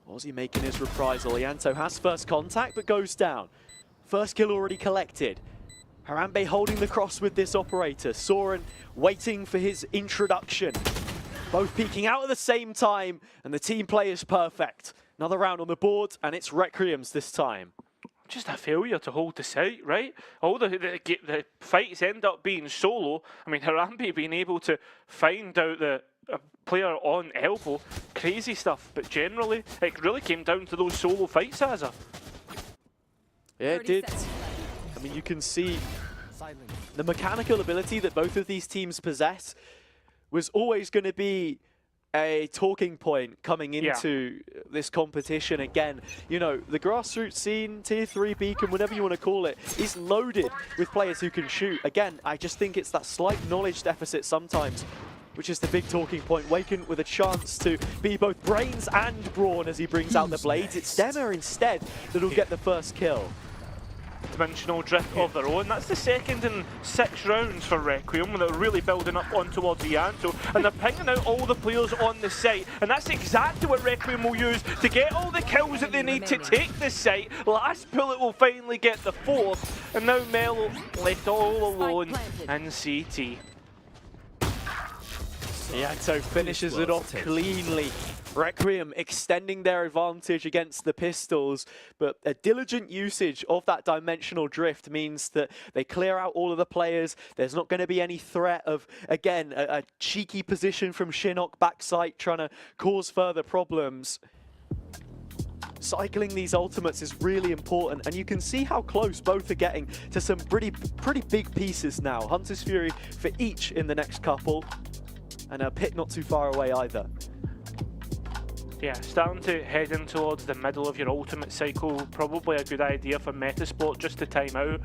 Aussie making his reprisal. Ianto has first contact but goes down. First kill already collected. Harambe holding the cross with this operator. Soren waiting for his introduction. Both peeking out at the same time, and the team play is perfect. Another round on the board, and it's Requiem's this time. Just a failure to hold the site, right? All the fights end up being solo. I mean, Harambe being able to find out the player on elbow, crazy stuff. But generally, it really came down to those solo fights, Azza. Yeah, it did. I mean, you can see the mechanical ability that both of these teams possess was always going to be a talking point coming into this competition. Again, you know, the grassroots scene, tier 3 beacon, whatever you want to call it, is loaded with players who can shoot. Again, I just think it's that slight knowledge deficit sometimes, which is the big talking point. Waken with a chance to be both brains and brawn as he brings out the blades. It's Dema instead that'll get the first kill. Dimensional drift of their own. That's the second in 6 rounds for Requiem, when they're really building up on towards Ianto, and they're pinging out all the players on the site, and that's exactly what Requiem will use to get all the kills that they need to take the site. Last bullet will finally get the 4th, and now Melo left all alone in CT. Ianto finishes it off cleanly. Requiem extending their advantage against the pistols, but a diligent usage of that dimensional drift means that they clear out all of the players. There's not going to be any threat of, again, a cheeky position from Shinnok backside trying to cause further problems. Cycling these ultimates is really important, and you can see how close both are getting to some pretty big pieces now. Hunter's Fury for each in the next couple, and a pick not too far away either. Yeah, starting to head in towards the middle of your ultimate cycle, probably a good idea for Metasport just to time out,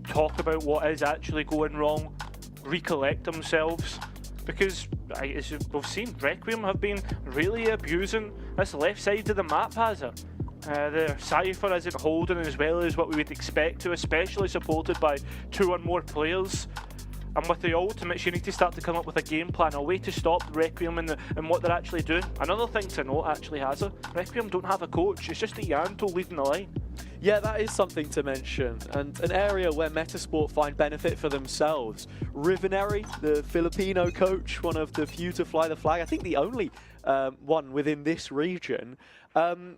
talk about what is actually going wrong, recollect themselves, because as we've seen, Requiem have been really abusing this left side of the map, has it? Their Cypher isn't holding as well as what we would expect to, especially supported by 2 or more players. And with the ultimates, you need to start to come up with a game plan, a way to stop Requiem and what they're actually doing. Another thing to note, actually, Hazza, Requiem don't have a coach. It's just Ianto leading the line. Yeah, that is something to mention, and an area where Metasport find benefit for themselves. Rivenary, the Filipino coach, one of the few to fly the flag, I think the only one within this region,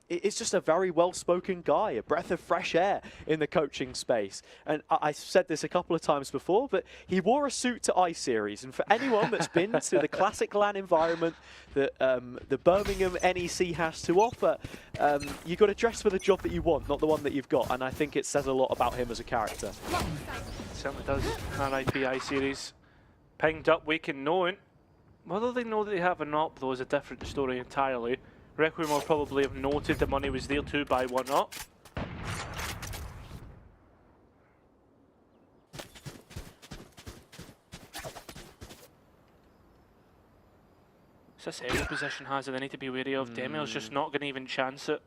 it's just a very well-spoken guy, a breath of fresh air in the coaching space. And I've said this a couple of times before, but he wore a suit to I-Series, and for anyone that's been to the classic LAN environment that the Birmingham NEC has to offer, you've got to dress for the job that you want, not the one that you've got, and I think it says a lot about him as a character. It certainly does. RIP I-Series. Pinged up, Waken knowing. Whether they know that they have an up, though, is a different story entirely. Requiem will probably have noted the money was there to buy one up. It's this area position has it they need to be wary of. Demiel's just not going to even chance it.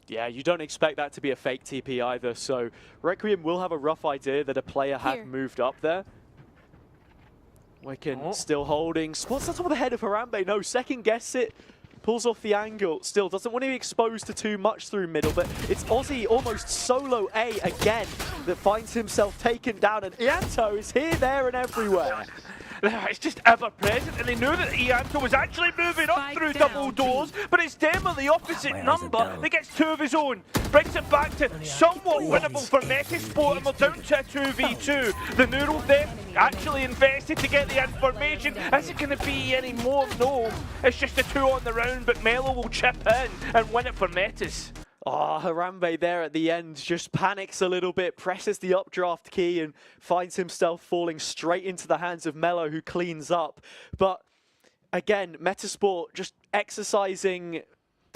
Yeah, you don't expect that to be a fake TP either, so Requiem will have a rough idea that a player had moved up there. Waken still holding. Spots on top of the head of Harambe. No, second guess it. Pulls off the angle. Still doesn't want to be exposed to too much through middle, but it's Aussie almost solo A again that finds himself taken down, and Ianto is here, there, and everywhere. It's just ever present, and they knew that Ianto was actually moving up through double doors, but it's Dema, the opposite number, that gets 2 of his own. Brings it back to somewhat winnable for Metasport, and we're down to a 2v2. The neural depth actually invested to get the information. Is it going to be any more? No. It's just a 2 on the round, but Melo will chip in and win it for Metas. Oh, Harambe there at the end just panics a little bit, presses the updraft key and finds himself falling straight into the hands of Mello, who cleans up. But again, Metasport just exercising,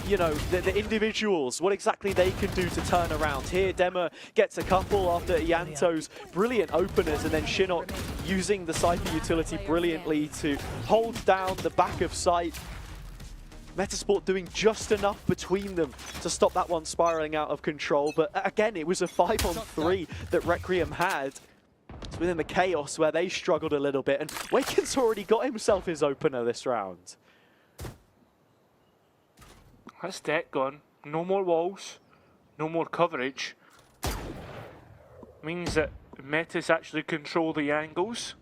you know, the individuals, what exactly they can do to turn around. Here, Dema gets a couple after Ianto's brilliant openers, and then Shinnok using the Cypher utility brilliantly to hold down the back of site. Metasport doing just enough between them to stop that one spiraling out of control. But again, it was a 5-on-3 that Requiem had. It's within the chaos where they struggled a little bit. And Waken's already got himself his opener this round. That's deck gone. No more walls. No more coverage. Means that Metas actually control the angles.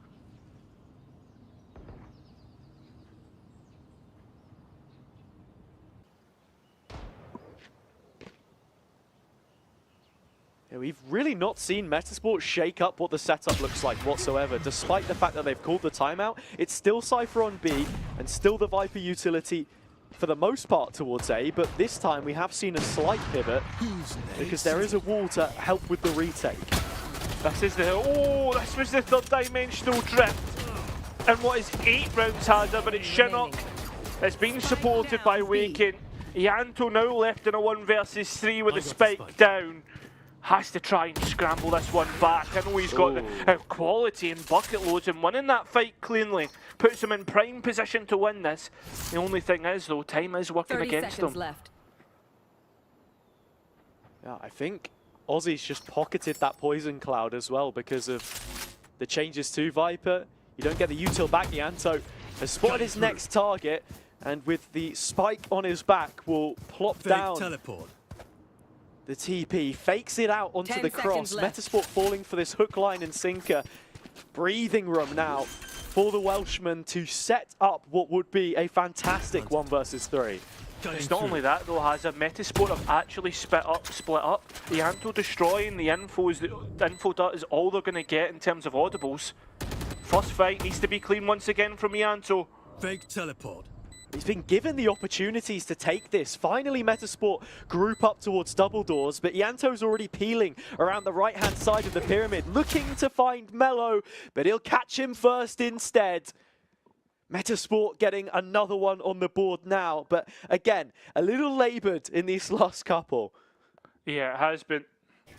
Yeah, we've really not seen Metasport shake up what the setup looks like whatsoever. Despite the fact that they've called the timeout, it's still Cypher on B and still the Viper utility for the most part towards A, but this time we have seen a slight pivot because there is a wall to help with the retake. This was the third dimensional drift. And what is 8 rounds harder, but it's Shinnok. It's being supported by Waken. Ianto now left in a 1 versus 3 with a spike down. Has to try and scramble this one back. I know he's got the quality and bucket loads and winning that fight cleanly. Puts him in prime position to win this. The only thing is, though, time is working against him. Left. Yeah, I think Aussie's just pocketed that poison cloud as well because of the changes to Viper. You don't get the util back. Ianto has spotted his next target, and with the spike on his back, will plop down. Teleport. The TP fakes it out onto 10 the cross. Metasport falling for this hook, line, and sinker. Breathing room now for the Welshman to set up what would be a fantastic 1 versus 3. It's not only that though, Hazard. Metasport have actually split up. Ianto destroying the info dot is all they're going to get in terms of audibles. First fight needs to be clean once again from Ianto. Fake teleport. He's been given the opportunities to take this. Finally, Metasport group up towards double doors, but Ianto's already peeling around the right-hand side of the pyramid, looking to find Mello, but he'll catch him first instead. Metasport getting another one on the board now, but again, a little laboured in these last couple. Yeah, it has been.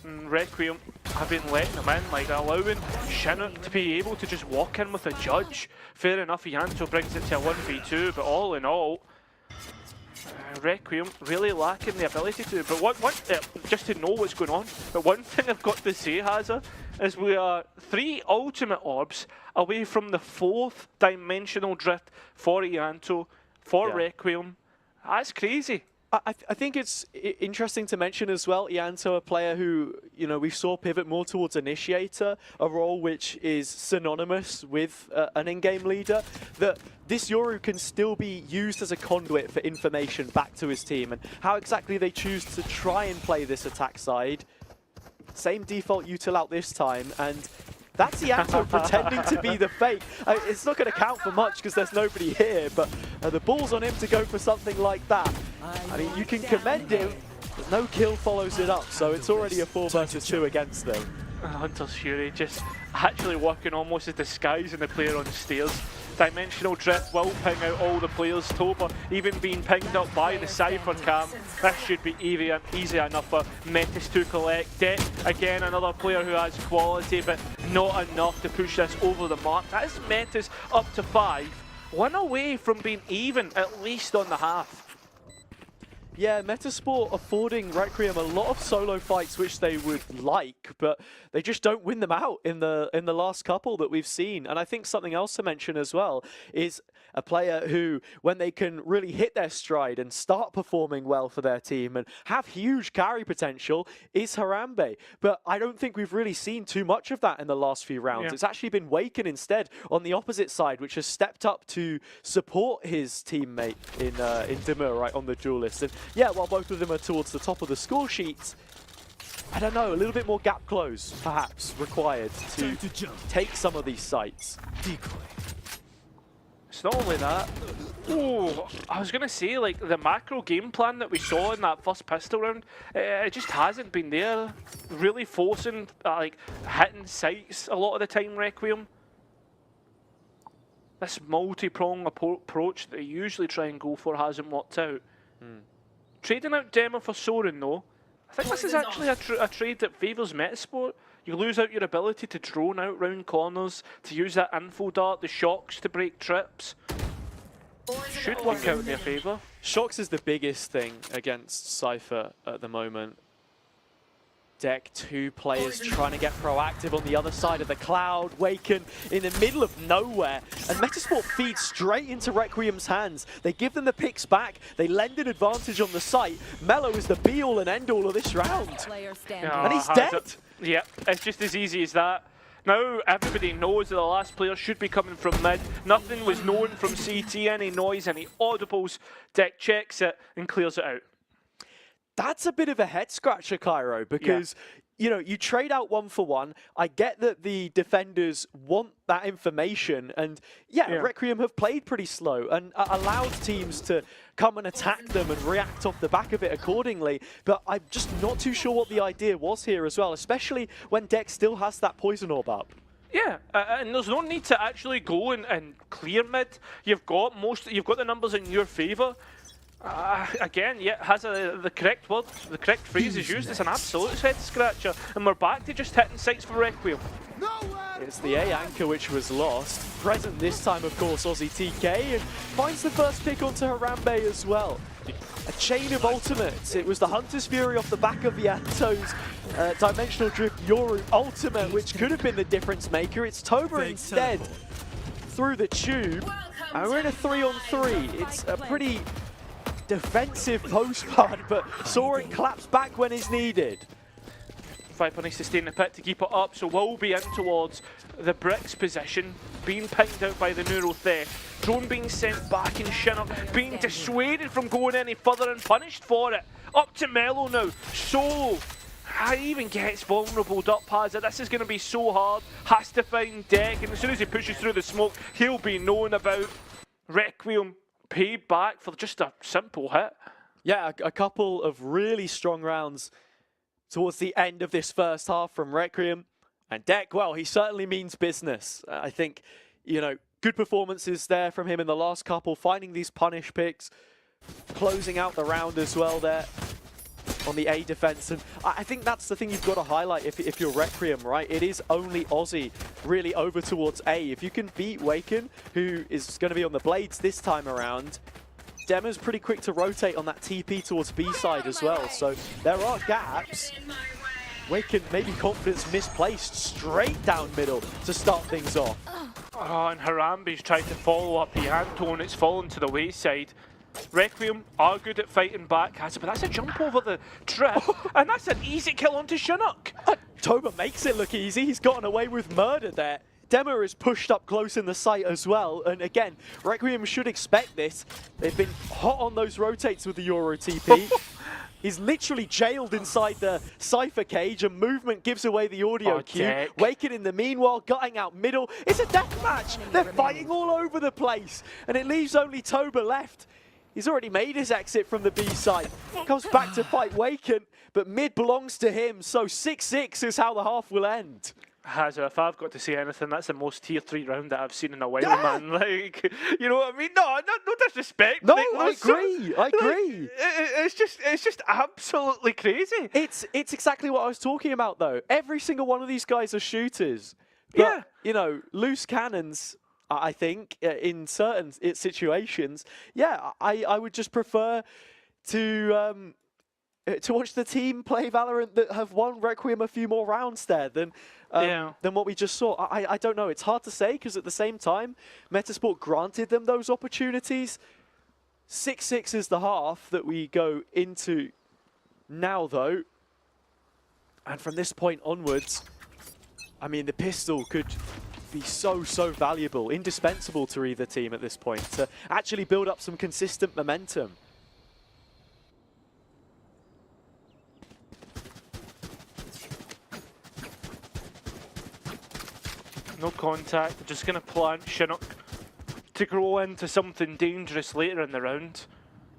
Requiem have been letting him in, like allowing Shinnok to be able to just walk in with a judge. Fair enough, Ianto brings it to a 1v2, but all in all, Requiem really lacking the ability to. But just to know what's going on, but one thing I've got to say, Hazza, is we are 3 ultimate orbs away from the 4th dimensional drift for Ianto, for Requiem. That's crazy. I think it's interesting to mention as well, Ianto, a player who, you know, we saw pivot more towards initiator, a role which is synonymous with an in-game leader, that this Yoru can still be used as a conduit for information back to his team, and how exactly they choose to try and play this attack side. Same default util out this time, and that's Ianto pretending to be the fake. It's not going to count for much because there's nobody here, but the ball's on him to go for something like that. I mean, you can commend him, but no kill follows it up, so it's already a 4 versus 2 against them. Hunter's Fury just actually working almost as disguising the player on the stairs. Dimensional drift will ping out all the players. Toba even being pinged up by the Cypher cam. This should be easy enough for Metis to collect. Det, again, another player who has quality, but not enough to push this over the mark. That is Metis up to 5. 1 away from being even, at least on the half. Yeah, Metasport affording Requiem a lot of solo fights which they would like, but they just don't win them out in the last couple that we've seen. And I think something else to mention as well is a player who, when they can really hit their stride and start performing well for their team and have huge carry potential, is Harambe. But I don't think we've really seen too much of that in the last few rounds. Yeah. It's actually been Waken instead on the opposite side, which has stepped up to support his teammate in Dimur, right, on the duelist. And yeah, while both of them are towards the top of the score sheet, I don't know, a little bit more gap close, perhaps, required to take some of these sites. Decoy. It's not only that. Oh, I was going to say, like, the macro game plan that we saw in that first pistol round, it just hasn't been there. Really forcing, like, hitting sights a lot of the time, Requiem. This multi-prong approach that they usually try and go for hasn't worked out. Trading out Demo for Soren, though, I think this is actually a trade that favours Metasport. You lose out your ability to drone out round corners, to use that info dart, the shocks to break trips. Should work out in their favour. Shocks is the biggest thing against Cypher at the moment. Deck, 2 players trying to get proactive on the other side of the cloud. Waken in the middle of nowhere. And Metasport feeds straight into Requiem's hands. They give them the picks back. They lend an advantage on the site. Mello is the be-all and end-all of this round. And he's dead. Yeah, it's just as easy as that. Now everybody knows that the last player should be coming from mid. Nothing was known from CT, any noise, any audibles. Deck checks it and clears it out. That's a bit of a head scratcher, Cairo, because you know, you trade out 1 for 1. I get that the defenders want that information, and Requiem have played pretty slow and allowed teams to come and attack them and react off the back of it accordingly. But I'm just not too sure what the idea was here as well, especially when Deck still has that poison orb up. Yeah, and there's no need to actually go and clear mid. You've got the numbers in your favour. Again, has the correct word, the correct phrase is used. It's an absolute head scratcher, and we're back to just hitting sights for Requiem. It's the A anchor which was lost. Present this time, of course, Aussie TK, and finds the first pick onto Harambe as well. A chain of ultimates. It was the Hunter's Fury off the back of Vianto's Dimensional Drift Yoru ultimate, which could have been the difference maker. It's Toba instead through the tube, and we're in a 3-on-3. It's a pretty defensive postcard, but Soren claps back when is needed. Viper needs to stay in the pit to keep it up, so we'll be in towards the bricks position, being pinged out by the Neuro Theft. Drone being sent back in Chinook, being dissuaded from going any further and punished for it. Up to Mello now, Solo. He even gets vulnerable up hazard. This is going to be so hard. Has to find Deck, and as soon as he pushes through the smoke, he'll be known about. Requiem paid back for just a simple hit. Yeah, a couple of really strong rounds towards the end of this first half from Requiem. And Deck, well, he certainly means business. I think, you know, good performances there from him in the last couple, finding these punish picks, closing out the round as well there on the A defense. And I think that's the thing you've got to highlight if you're Requiem, right? It is only Aussie really over towards A. If you can beat Waken, who is going to be on the blades this time around, Dema's pretty quick to rotate on that TP towards B side as well. So there are gaps. Waken, maybe confidence misplaced, straight down middle to start things off. Oh, and Harambe's tried to follow up Ianto, and it's fallen to the wayside. Requiem are good at fighting back, but that's a jump over the trip, and that's an easy kill onto Chinook. Toba makes it look easy. He's gotten away with murder there. Dema is pushed up close in the site as well, and again, Requiem should expect this. They've been hot on those rotates with the Euro TP. He's literally jailed inside the Cypher cage, and movement gives away the audio cue. Deck. Waken in the meanwhile, gutting out middle. It's a death match. They're fighting all over the place, and it leaves only Toba left. He's already made his exit from the B side. Comes back to fight Waken, but mid belongs to him, so 6-6 is how the half will end. Hazard, if I've got to say anything, that's the most tier 3 round that I've seen in a while, man. Like, you know what I mean? No disrespect. No, like, I agree. I agree. It's just absolutely crazy. It's exactly what I was talking about, though. Every single one of these guys are shooters. But, you know, loose cannons, I think, in certain situations, I would just prefer to watch the team play Valorant that have won Requiem a few more rounds there than what we just saw. I don't know. It's hard to say because at the same time, Metasport granted them those opportunities. 6-6 is the half that we go into now, though. And from this point onwards, I mean, the pistol could be so valuable, indispensable to either team at this point to actually build up some consistent momentum. No contact, just going to plant Chinook to grow into something dangerous later in the round.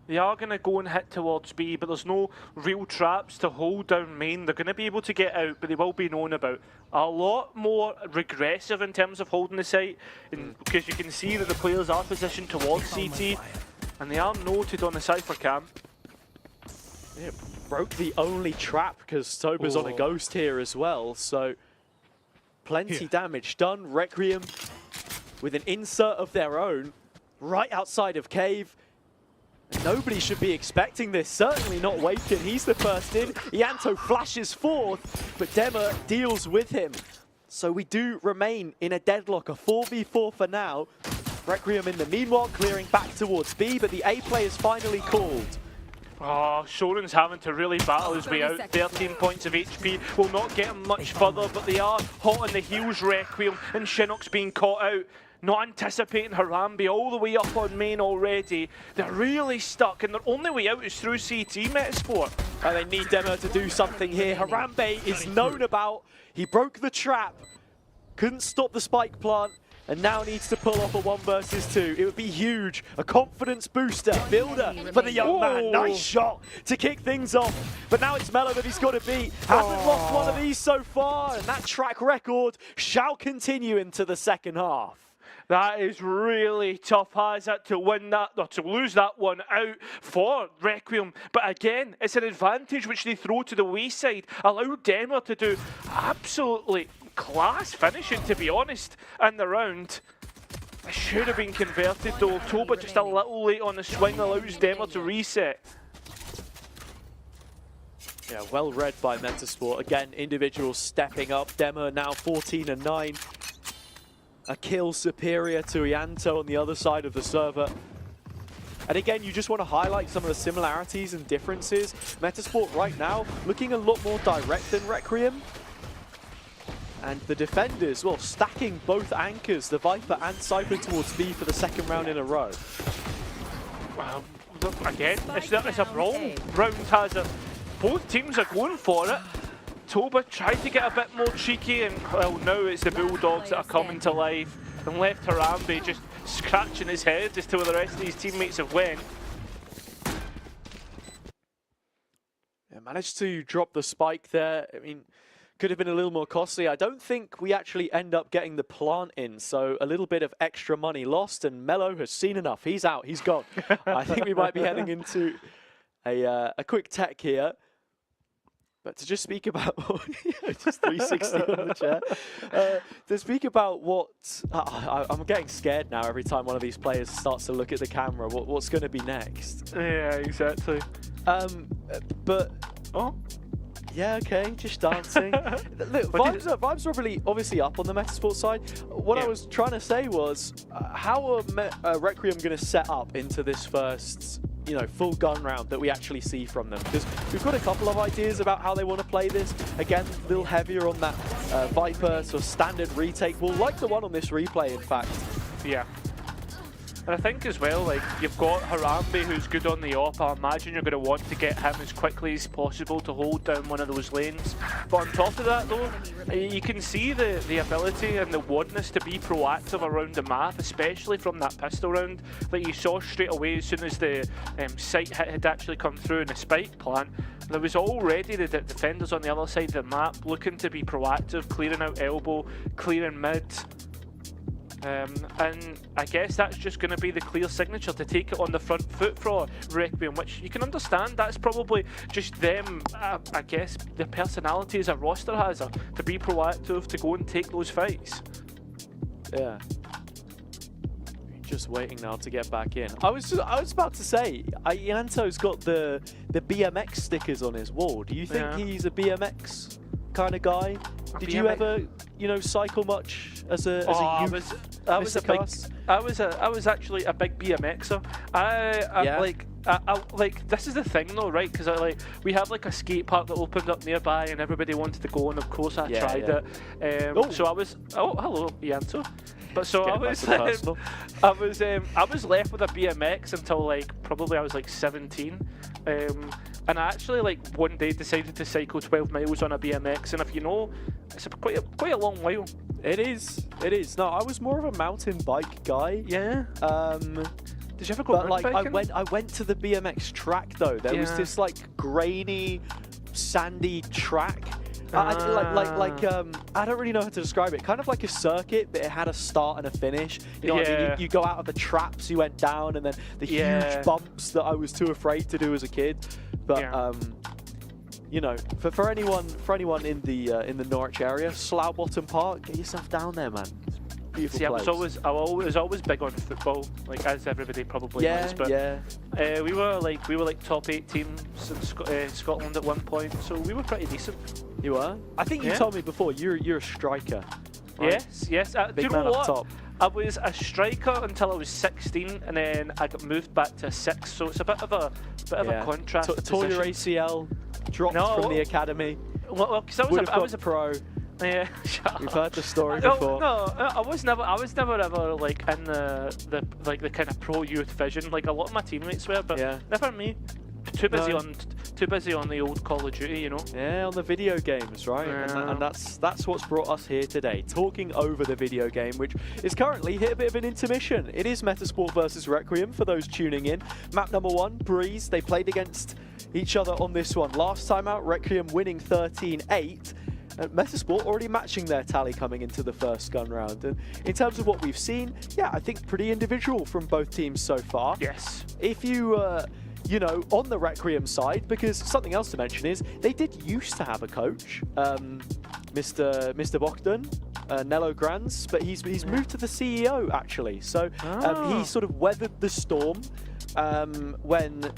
They are going to go and hit towards B, but there's no real traps to hold down main. They're going to be able to get out, but they will be known about. A lot more regressive in terms of holding the site, because you can see that the players are positioned towards CT, and they are noted on the Cypher cam. Yeah, broke the only trap because Toba's on a ghost here as well, so plenty damage done. Requiem with an insert of their own right outside of Cave. Nobody should be expecting this, certainly not Waken. He's the first in. Ianto flashes forth, but Dema deals with him. So we do remain in a deadlock, a 4v4 for now. Requiem in the meanwhile clearing back towards B, but the A play is finally called. Oh, Shoren's having to really battle his way out. 13 points of HP will not get him much further, but they are hot on the heels, Requiem, and Shinnok's being caught out. Not anticipating Harambe all the way up on main already. They're really stuck, and their only way out is through CT Metasport. And they need Demo to do something here. Harambe is known about. He broke the trap, couldn't stop the spike plant, and now needs to pull off a 1 versus 2. It would be huge. A confidence booster, builder for the young man. Nice shot to kick things off. But now it's Mello that he's got to beat. Hasn't lost one of these so far, and that track record shall continue into the second half. That is really tough, Hazard, to win that, or to lose that one out for Requiem. But again, it's an advantage which they throw to the wayside. Allow Denver to do absolutely class finishing, to be honest, in the round. It should have been converted though. Toba just a little late on the swing, allows Denver to reset. Yeah, well read by Metasport. Again, individuals stepping up. Demo now 14 and 9. A kill superior to Ianto on the other side of the server. And again, you just want to highlight some of the similarities and differences. Metasport right now looking a lot more direct than Requiem. And the defenders, well, stacking both anchors, the Viper and Cypher towards B for the second round in a row. Well, again, it's a brawl round, Hazard. Both teams are going for it. Toba tried to get a bit more cheeky, and well, now it's the Bulldogs that are coming to life, and left Harambe just scratching his head as to where the rest of his teammates have went. Yeah, managed to drop the spike there. I mean, could have been a little more costly. I don't think we actually end up getting the plant in, so a little bit of extra money lost, and Mello has seen enough. He's out, he's gone. I think we might be heading into a quick tech here. But to just speak about, just 360 on the chair, to speak about what, I'm getting scared now every time one of these players starts to look at the camera, what's going to be next. Yeah, exactly. But, yeah, okay, just dancing. Look, vibes are really obviously up on the Metasport side. What I was trying to say was, how are Requiem going to set up into this first, full gun round that we actually see from them? Because we've got a couple of ideas about how they want to play this. Again, a little heavier on that Viper sort of standard retake. Well, like the one on this replay, in fact. Yeah. And I think as well, like, you've got Harambe who's good on the op. I imagine you're going to want to get him as quickly as possible to hold down one of those lanes. But on top of that though, you can see the ability and the wantness to be proactive around the map, especially from that pistol round that you saw straight away as soon as the sight hit had actually come through in the spike plant. There was already the defenders on the other side of the map looking to be proactive, clearing out elbow, clearing mid. And I guess that's just going to be the clear signature to take it on the front foot for Requiem, which you can understand. That's probably just them, I guess, the personality as a roster has to be proactive, to go and take those fights. Yeah. Just waiting now to get back in. I was about to say, Ianto's got the BMX stickers on his wall. Do you think he's a BMX kind of guy? Did you ever, cycle much as a youth? I was actually a big BMXer. Like this is the thing though, right? Because we have like a skate park that opened up nearby, and everybody wanted to go, and of course I tried it. So I was hello Ianto. But so I was left with a BMX until probably I was 17. And I actually one day decided to cycle 12 miles on a BMX, and if you know, it's quite a long while. It is. It is. No, I was more of a mountain bike guy. Yeah. Did you ever go But like mountain I went to the BMX track though. There was this like grainy, sandy track. I don't really know how to describe it. Kind of like a circuit, but it had a start and a finish. You know what I mean? You go out of the traps, you went down, and then the huge bumps that I was too afraid to do as a kid. But you know, for anyone in the Norwich area, Slough Bottom Park, get yourself down there, man. Beautiful place. I was always big on football, like as everybody probably was. But we were like top 8 teams in Scotland at one point, so we were pretty decent. You were? I think you told me before you're a striker. Right? Yes. Big do you man know up what? top. I was a striker until I was 16, and then I got moved back to 6. So it's a bit of a contrast. Tore your ACL, dropped from the academy. Well, because I was a pro. Yeah, we've heard the story before. No, I was never ever like in the kind of pro youth vision like a lot of my teammates were, but never me. Too busy on the old Call of Duty, you know. Yeah, on the video games, right? And that's what's brought us here today, talking over the video game, which is currently hit a bit of an intermission. It is Metasport versus Requiem for those tuning in. Map number 1, Breeze. They played against each other on this one. Last time out, Requiem winning 13-8. Metasport already matching their tally coming into the first gun round. And in terms of what we've seen, I think pretty individual from both teams so far. Yes. If you, you know, on the Requiem side, because something else to mention is they did used to have a coach, Mr. Bogdan, Nello Granz, but he's moved to the CEO actually. So he sort of weathered the storm when,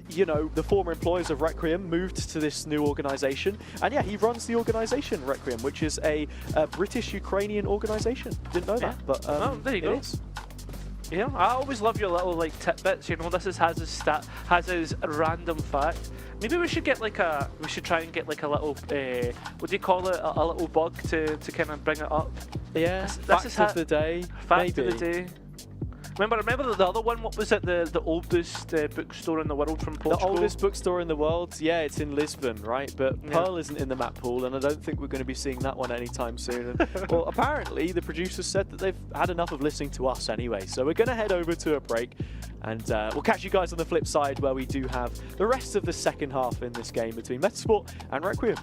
you know, the former employees of Requiem moved to this new organization. And he runs the organization Requiem, which is a British-Ukrainian organization. Didn't know that, but there you go. Is. Yeah, I always love your little like tidbits. You know, this is Haz's random fact. Maybe we should try and get like a little what do you call it? A little bug to kind of bring it up. Yeah, fact of the day. Fact of the day. Remember the other one? What was it? The oldest bookstore in the world from Portugal? The oldest bookstore in the world? Yeah, it's in Lisbon, right? But Pearl isn't in the map pool, and I don't think we're going to be seeing that one anytime soon. And, well, apparently the producers said that they've had enough of listening to us anyway. So we're going to head over to a break, and we'll catch you guys on the flip side, where we do have the rest of the second half in this game between Metasport and Requiem.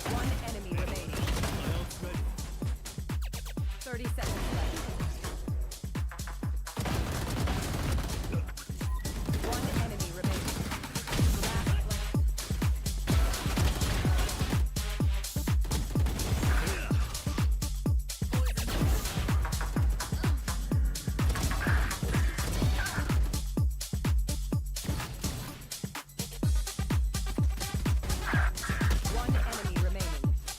One enemy remaining. 30 seconds left. One enemy remaining. One enemy remaining.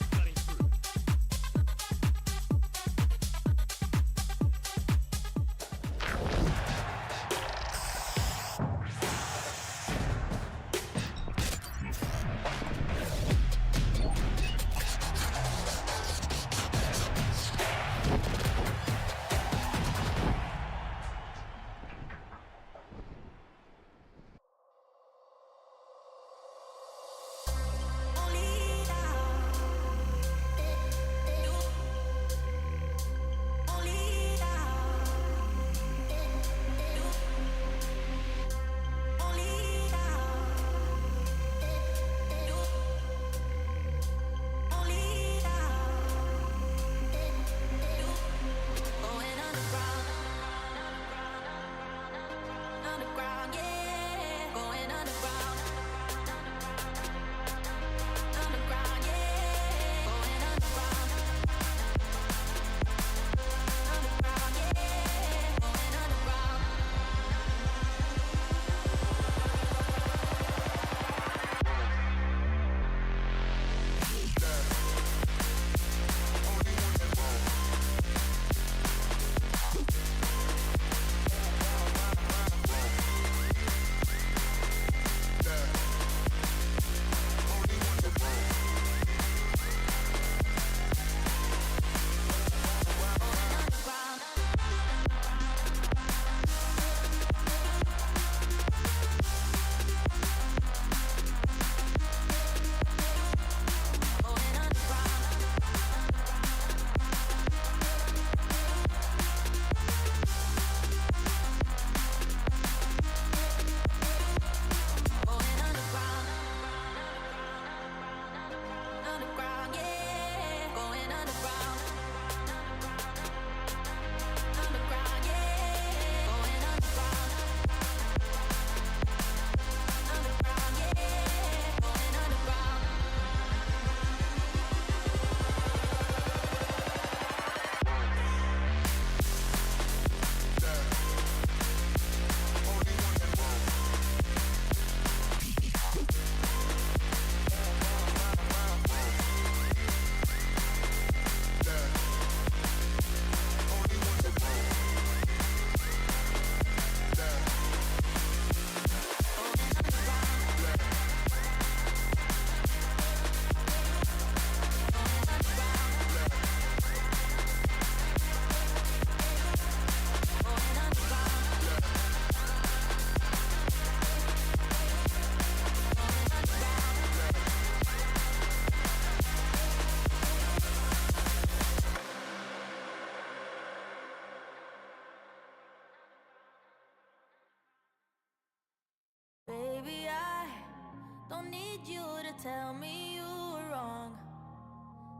need you to tell me you were wrong.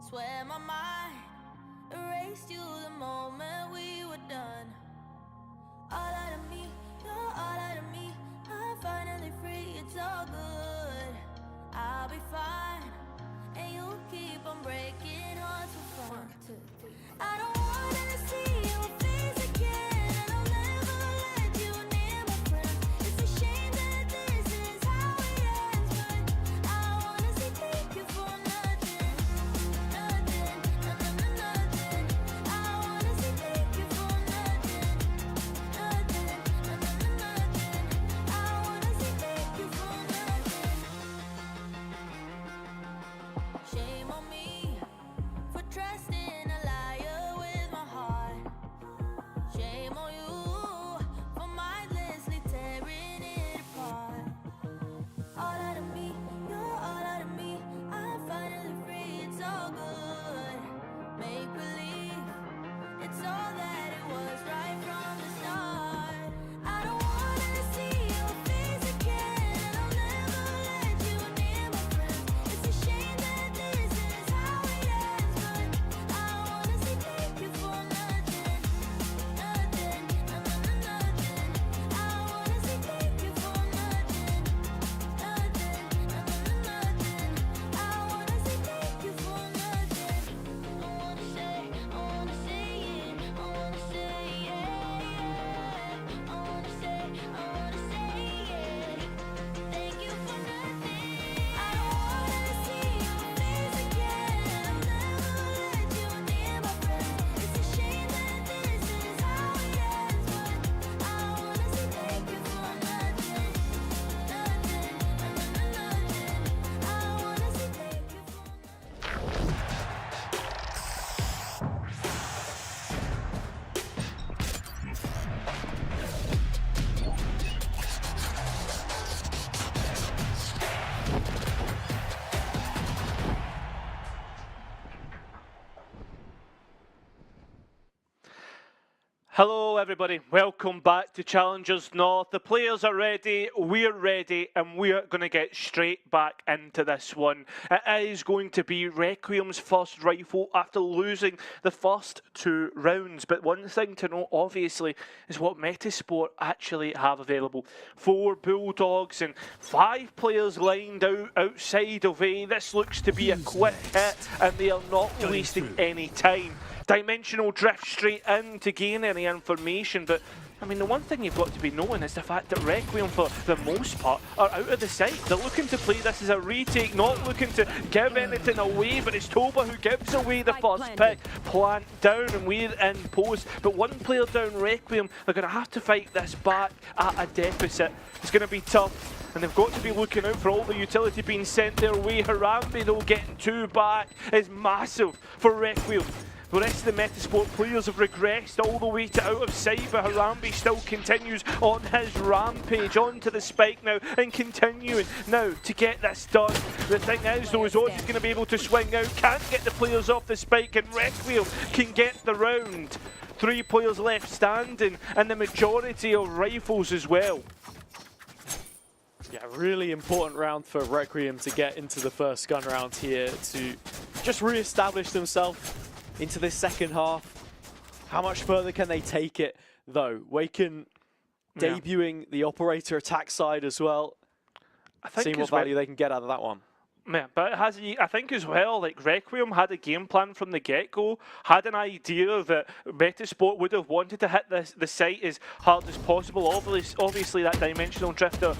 Swear my mind erased you the moment we were done. All out of me, you're all out of me. I'm finally free, it's all good. I'll be fine, and you'll keep on breaking hearts for fun. 1, 2, 3. I don't wanna see your face again, and I'll never let you near my friend. It's a shame that this is how it ends, but I wanna say thank you for nothing, nothing, nothing, nothing. I wanna say thank you for nothing, nothing, nothing, nothing. I wanna say thank you for nothing. Shame on me for trusting a liar with my heart. Shame on you for mindlessly tearing it apart. All out of me, you're all out of me. I'm finally free, it's all good. Make believe, it's all that it was right from the start. I don't wanna see your face again, and I'll never let you near my friends. It's a shame that this is how it ends, but I wanna say thank you for nothing, nothing, nothing, nothing. I wanna say thank you for nothing, nothing, nothing, nothing. I wanna say thank you for nothing. I wanna say it, I wanna say it, yeah. I wanna say it. Thank you for nothing. I don't wanna see your face again, and I'll never let you near my friends. It's a shame that this is how it ends, but I wanna say thank you for nothing, nothing, nothing, nothing. I wanna say thank you for nothing. Hello everybody, welcome back to Challengers North. The players are ready, we're ready, and we're going to get straight back into this one. It is going to be Requiem's first rifle after losing the first 2 rounds. But one thing to note, obviously, is what Metasport actually have available. 4 Bulldogs and 5 players lined out outside of A. This looks to be a quick hit, and they are not wasting any time. Dimensional drift straight in to gain any information, but I mean the one thing you've got to be knowing is the fact that Requiem for the most part are out of the site. They're looking to play this as a retake, not looking to give anything away, but it's Toba who gives away the first pick. Plant down and we're in post, but 1 player down Requiem. They're going to have to fight this back at a deficit. It's going to be tough, and they've got to be looking out for all the utility being sent their way. Harambe though getting 2 back is massive for Requiem. The rest of the Metasport players have regressed all the way to out of sight, but Harambe still continues on his rampage onto the spike now and continuing now to get this done. The thing is though, is Oz is going to be able to swing out, can't get the players off the spike, and Requiem can get the round. 3 players left standing and the majority of rifles as well. Yeah, really important round for Requiem to get into the first gun round here to just re-establish themselves into this second half. How much further can they take it, though? Waken debuting the operator attack side as well. I think seeing what value they can get out of that one. Yeah, but I think as well, like Requiem had a game plan from the get-go, had an idea that Metasport would have wanted to hit the site as hard as possible. Obviously that dimensional drifter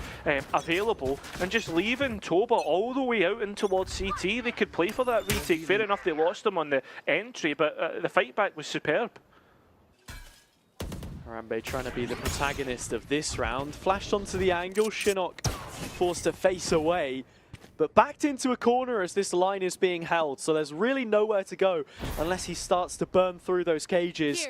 available, and just leaving Toba all the way out in towards CT. They could play for that retake. Fair enough, they lost him on the entry, but the fight back was superb. Harambe trying to be the protagonist of this round. Flashed onto the angle, Shinnok forced to face away, but backed into a corner as this line is being held, so there's really nowhere to go unless he starts to burn through those cages.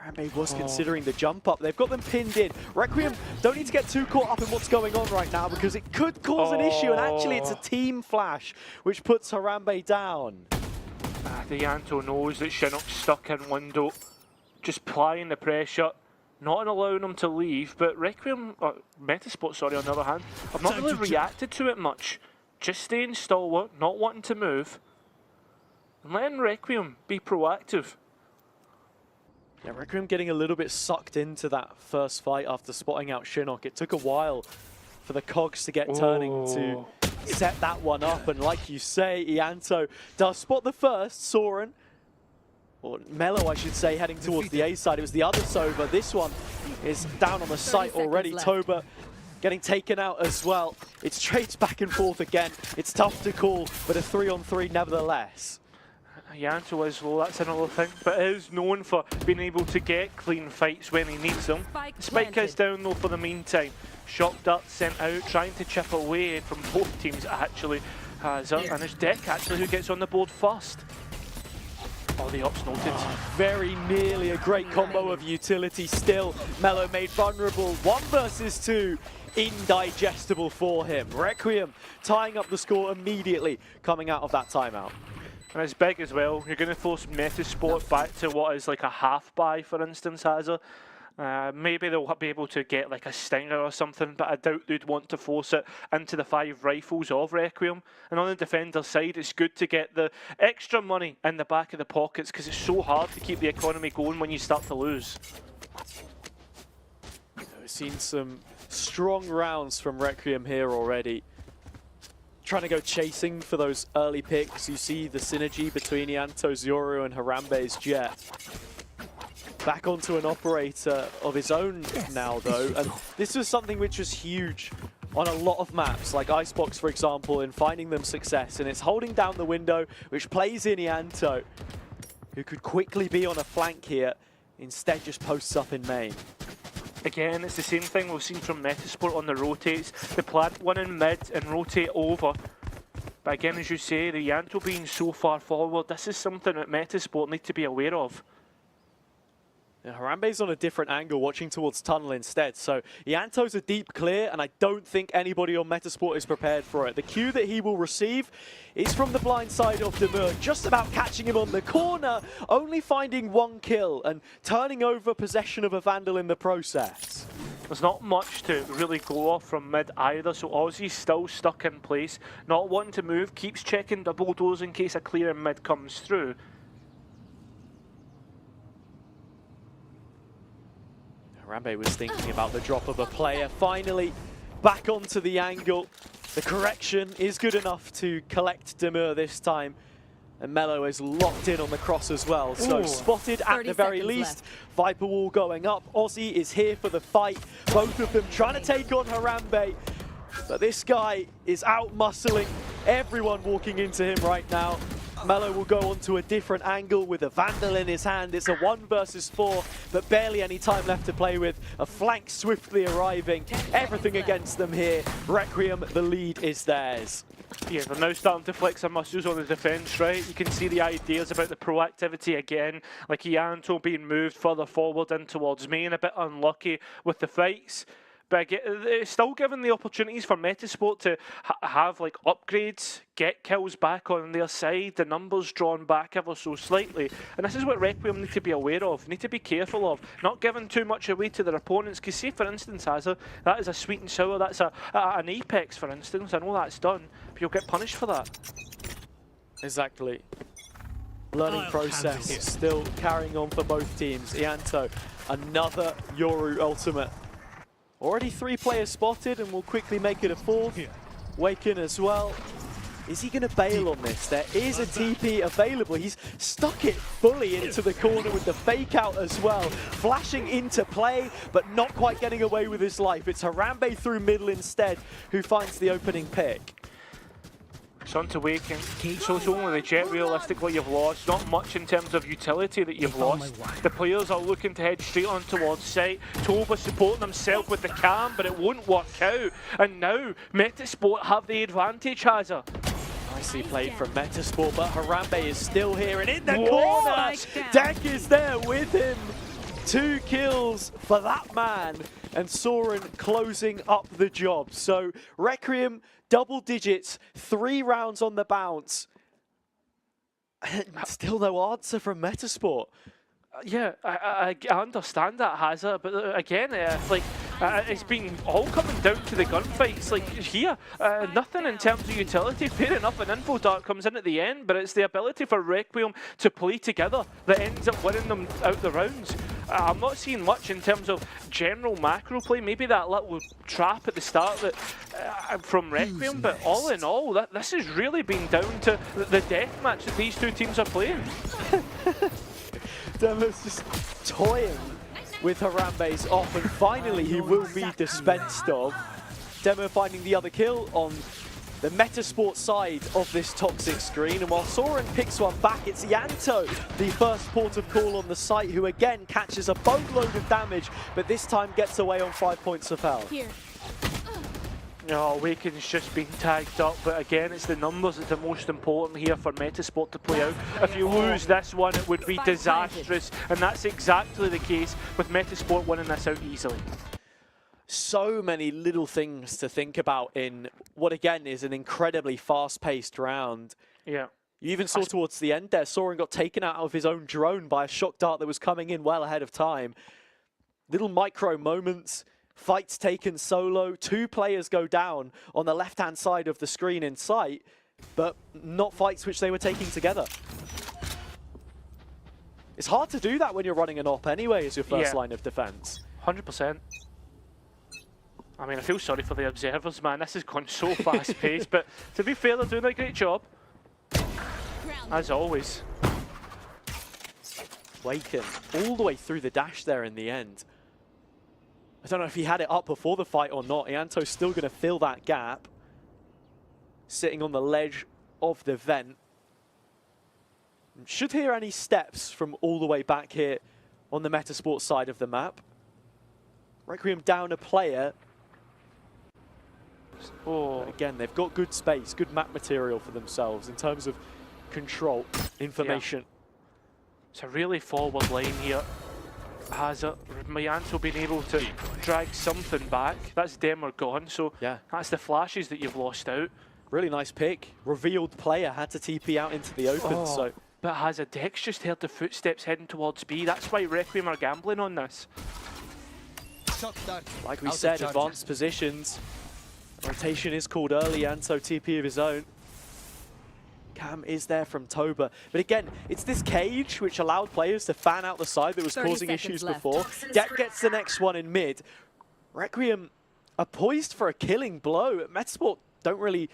Harambe was considering the jump up. They've got them pinned in. Requiem don't need to get too caught up in what's going on right now because it could cause an issue, and actually it's a team flash which puts Harambe down. The Yanto knows that Shinnok's stuck in window, just applying the pressure. not allowing him to leave, but Requiem, Metasport, sorry, on the other hand, have not really reacted to it much. Just staying stalwart, not wanting to move, and letting Requiem be proactive. Yeah, Requiem getting a little bit sucked into that first fight after spotting out Shinnok. It took a while for the cogs to get turning to set that one up, and like you say, Ianto does spot the first, Soren, or Mello I should say, heading towards the A side. It was the other Sova. This one is down on the site already. Toba getting taken out as well. It's trades back and forth again. It's tough to call, but a 3-on-3 nevertheless. Ianto is low, that's another thing, but is known for being able to get clean fights when he needs them. Spike is down though for the meantime. Shock dart sent out, trying to chip away from both teams actually. And it's Deck actually who gets on the board first. Oh, the ops noted. Very nearly a great combo of utility still. Mello made vulnerable. 1 versus 2. Indigestible for him. Requiem tying up the score immediately coming out of that timeout. And it's big as well. You're going to force Metasport back to what is like a half buy, for instance, Hazard. Maybe they'll be able to get like a stinger or something, but I doubt they'd want to force it into the 5 rifles of Requiem. And on the defender side, it's good to get the extra money in the back of the pockets because it's so hard to keep the economy going when you start to lose. We've seen some strong rounds from Requiem here already. Trying to go chasing for those early picks. You see the synergy between Ianto's Yoru and Harambe's Jet. Back onto an operator of his own now though, and this was something which was huge on a lot of maps, like Icebox for example, in finding them success, and it's holding down the window, which plays in Ianto, who could quickly be on a flank here, instead just posts up in main. Again, it's the same thing we've seen from Metasport on the rotates. They plant one in mid and rotate over. But again, as you say, the Ianto being so far forward, this is something that Metasport need to be aware of. Yeah, Harambe's on a different angle, watching towards tunnel instead. So Ianto's a deep clear, and I don't think anybody on Metasport is prepared for it. The Q that he will receive is from the blind side of Demur, just about catching him on the corner, only finding 1 kill and turning over possession of a Vandal in the process. There's not much to really go off from mid either, so Aussie's still stuck in place, not wanting to move, keeps checking double doors in case a clear in mid comes through. Harambe was thinking about the drop of a player. Finally, back onto the angle. The correction is good enough to collect Demur this time. And Mello is locked in on the cross as well. So spotted at the very least. Viper wall going up. Aussie is here for the fight. Both of them trying to take on Harambe. But this guy is out muscling everyone walking into him right now. Mello will go onto a different angle with a Vandal in his hand. It's a 1 versus 4, but barely any time left to play with. A flank swiftly arriving. Everything against them here. Requiem, the lead is theirs. Yeah, they're now starting to flex their muscles on the defence, right? You can see the ideas about the proactivity again, like Ianto being moved further forward in towards main, a bit unlucky with the fights. But it's still given the opportunities for Metasport to have like upgrades, get kills back on their side, the numbers drawn back ever so slightly. And this is what Requiem need to be aware of, need to be careful of, not giving too much away to their opponents. Because say for instance, Hazard, that is a sweet and sour, that's an Apex for instance, I know that's done, but you'll get punished for that. Exactly. Learning process still carrying on for both teams. Ianto, another Yoru ultimate. Already 3 players spotted, and we'll quickly make it a 4th. Waken as well. Is he going to bail on this? There is a TP available. He's stuck it fully into the corner with the fake out as well. Flashing into play, but not quite getting away with his life. It's Harambe through middle instead, who finds the opening pick. It's on to Waken. So it's only the Jet realistically you've lost. Not much in terms of utility that you've lost. The players are looking to head straight on towards site. Toba supporting himself with the cam, but it won't work out. And now Metasport have the advantage, Hazard. Nicely played from Metasport, but Harambe is still here and in the corner. Deck is there with him. 2 kills for that man, and Soren closing up the job. So Requiem, double digits, 3 rounds on the bounce. Still no answer from Metasport. Yeah, I understand that, Hazard, but again, it's been all coming down to the gunfights. Like here, nothing in terms of utility. Fair enough, an info dart comes in at the end, but it's the ability for Requiem to play together that ends up winning them out the rounds. I'm not seeing much in terms of general macro play. Maybe that little trap at the start that from Requiem, but all in all, this has really been down to the death match that these two teams are playing. Demo's just toying with Harambe's off, and finally he will be dispensed of. Demo finding the other kill on the Metasport side of this toxic screen, and while Soren picks one back, it's Yanto, the first port of call on the site, who again catches a boatload of damage, but this time gets away on 5 points of health. Here. No, Waken's just been tagged up, but again, it's the numbers that's the most important here for Metasport to play out. If you lose this one, it would be disastrous, and that's exactly the case with Metasport winning this out easily. So many little things to think about in what again is an incredibly fast-paced round. Yeah. You even saw towards the end there, Soren got taken out of his own drone by a shock dart that was coming in well ahead of time. Little micro moments. Fights taken solo, 2 players go down on the left-hand side of the screen in sight, but not fights which they were taking together. It's hard to do that when you're running an op anyway as your first line of defense. 100%. I mean, I feel sorry for the observers, man. This has gone so fast-paced, but to be fair, they're doing a great job. As always. Waken all the way through the dash there in the end. I don't know if he had it up before the fight or not. Ianto's still going to fill that gap. Sitting on the ledge of the vent. Should hear any steps from all the way back here on the Metasport side of the map. Requiem down a player. Oh. But again, they've got good space, good map material for themselves in terms of control, information. Yeah. It's a really forward line here. Has Mayanto been able to drag something back? That's Demer gone, so that's the flashes that you've lost out. Really nice pick. Revealed player had to TP out into the open, so. But has a Dex just heard the footsteps heading towards B? That's why Requiem are gambling on this. Like we said, advanced positions. Rotation is called early, and so TP of his own. Cam is there from Toba. But again, it's this cage which allowed players to fan out the side that was causing issues before. Deck gets the next one in mid. Requiem are poised for a killing blow. Metasport don't really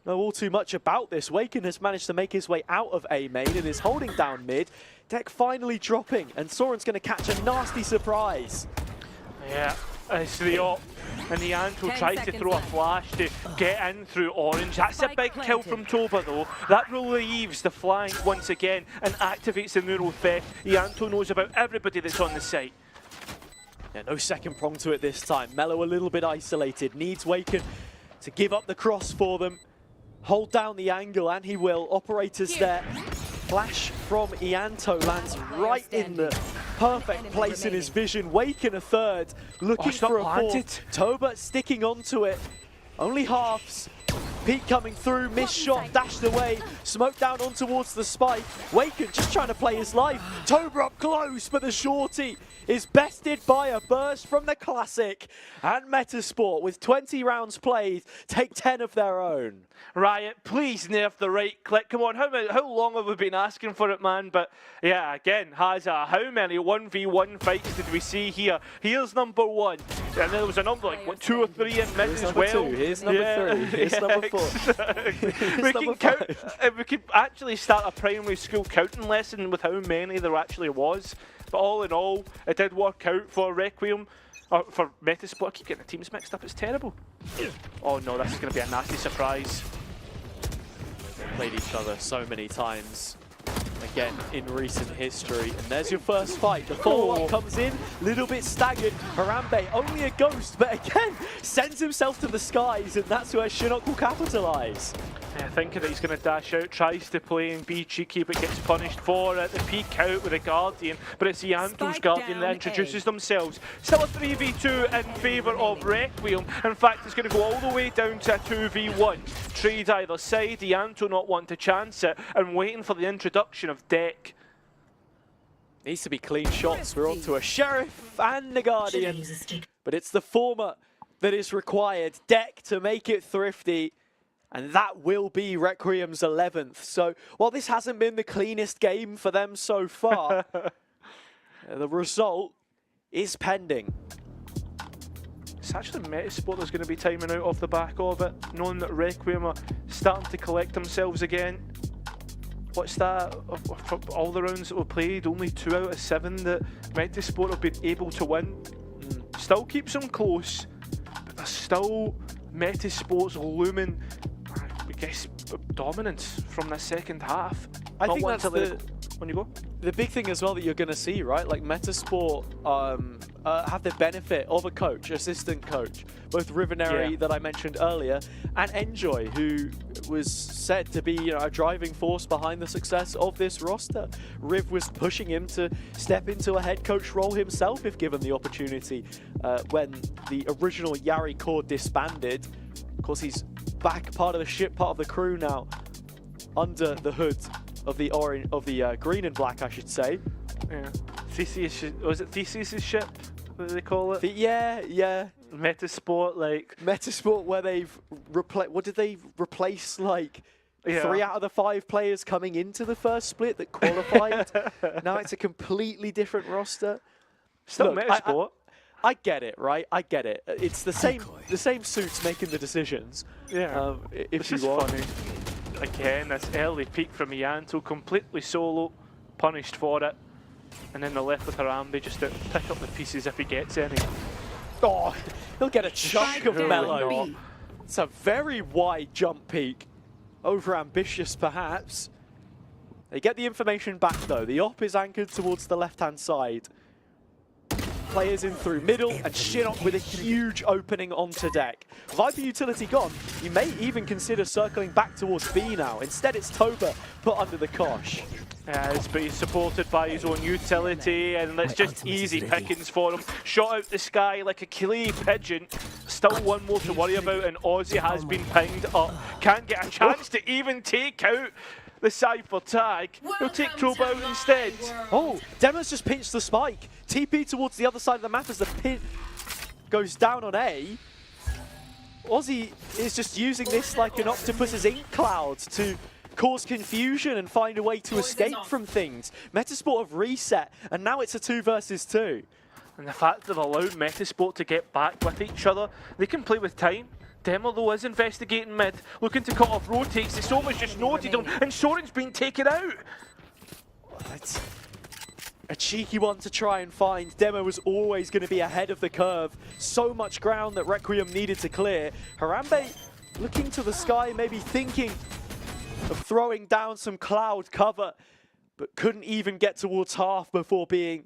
know all too much about this. Waken has managed to make his way out of A main and is holding down mid. Deck finally dropping, and Soren's going to catch a nasty surprise. Yeah, it's the op. And the Anto tries to throw a flash to get in through orange. That's a big kill from Toba though. That relieves the flank once again and activates the neural theft. Ianto knows about everybody that's on the site. Yeah, no second prong to it this time. Mello a little bit isolated. Needs Waken to give up the cross for them. Hold down the angle, and he will. Operators there. Flash from Ianto lands right in the perfect place in his vision. Waken a third, looking for a fourth. Toba sticking onto it. Only halves. Pete coming through, missed shot, dashed away, smoked down on towards the spike. Waken just trying to play his life. Toba up close, but the shorty is bested by a burst from the Classic. And Metasport, with 20 rounds played, take 10 of their own. Riot, please nerf the right click. Come on, how long have we been asking for it, man? But yeah, again, Hazza, how many 1v1 fights did we see here? Here's number 1. And there was a number like, what, 2 or 3 in mid as well. Here's number 3. Here's number 4. We can count, we could actually start a primary school counting lesson with how many there actually was. But all in all, it did work out for Requiem, or for Metasport. I keep getting the teams mixed up, it's terrible. Oh no, this is going to be a nasty surprise. They've played each other so many times, again, in recent history. And there's your first fight. The follow-up comes in, little bit staggered. Harambe, only a ghost, but again, sends himself to the skies, and that's where Shinnok will capitalize. Yeah, thinking that he's going to dash out, tries to play and be cheeky, but gets punished for it. The peek out with a Guardian, but it's Ianto's Guardian that introduces themselves. Still a 3v2 in favour of Requiem. In fact, it's going to go all the way down to a 2v1. Trade either side, Ianto not wanting to chance it and waiting for the introduction of Deck. Needs to be clean shots. We're on to a Sheriff and the Guardian. But it's the former that is required. Deck to make it thrifty. And that will be Requiem's 11th. So while this hasn't been the cleanest game for them so far, the result is pending. It's actually Metasport that's going to be timing out off the back of it, knowing that Requiem are starting to collect themselves again. What's that? Of all the rounds that were played, only 2 out of 7 that Metasport have been able to win. Still keeps them close, but there's still Metasport's looming, I guess, dominance from the second half. I think that's when you go. The big thing as well that you're going to see, right? Like Metasport have the benefit of a coach, assistant coach, both Rivenary that I mentioned earlier, and Enjoy, who was said to be, a driving force behind the success of this roster. Riv was pushing him to step into a head coach role himself if given the opportunity. When the original Yari core disbanded, of course he's back, part of the ship, part of the crew now, under the hood of the green and black, I should say. Yeah. Theseus, was it Theseus' ship? What do they call it? Yeah. Metasport, like Metasport, where they've replaced. What did they replace? Like 3 out of the 5 players coming into the first split that qualified. Now it's a completely different roster. Still Look, Metasport. I get it, right? I get it. It's the same suits making the decisions. Yeah. If This you is want. funny. Again, this early peak from Ianto, completely solo, punished for it. And then they're left with Harambe just to pick up the pieces if he gets any. Oh, he'll get a chunk of Surely mellow. not. It's a very wide jump peak. Over ambitious, perhaps. They get the information back, though. The op is anchored towards the left-hand side. Players in through middle, and Shinnok with a huge opening onto deck. Viper utility gone. You may even consider circling back towards B now. Instead, it's Toba put under the kosh. But he's supported by his own utility, and it's just easy pickings for him. Shot out the sky like a clay pigeon. Still one more to worry about, and Aussie has been pinged up. Can't get a chance to even take out the Cypher tag. He'll take Toba out instead. Oh, Demo's just pinched the spike. TP towards the other side of the map as the pin goes down on A. Aussie is just using this like an octopus's ink cloud to cause confusion and find a way to escape from things. Metasport have reset, and now it's a 2 versus 2. And the fact they've allowed Metasport to get back with each other, they can play with time. Demo, though, is investigating mid, looking to cut off rotates. The Soma's just noted him, and Soren's been taken out. It's a cheeky one to try and find. Demo was always going to be ahead of the curve. So much ground that Requiem needed to clear. Harambe looking to the sky, maybe thinking of throwing down some cloud cover, but couldn't even get towards half before being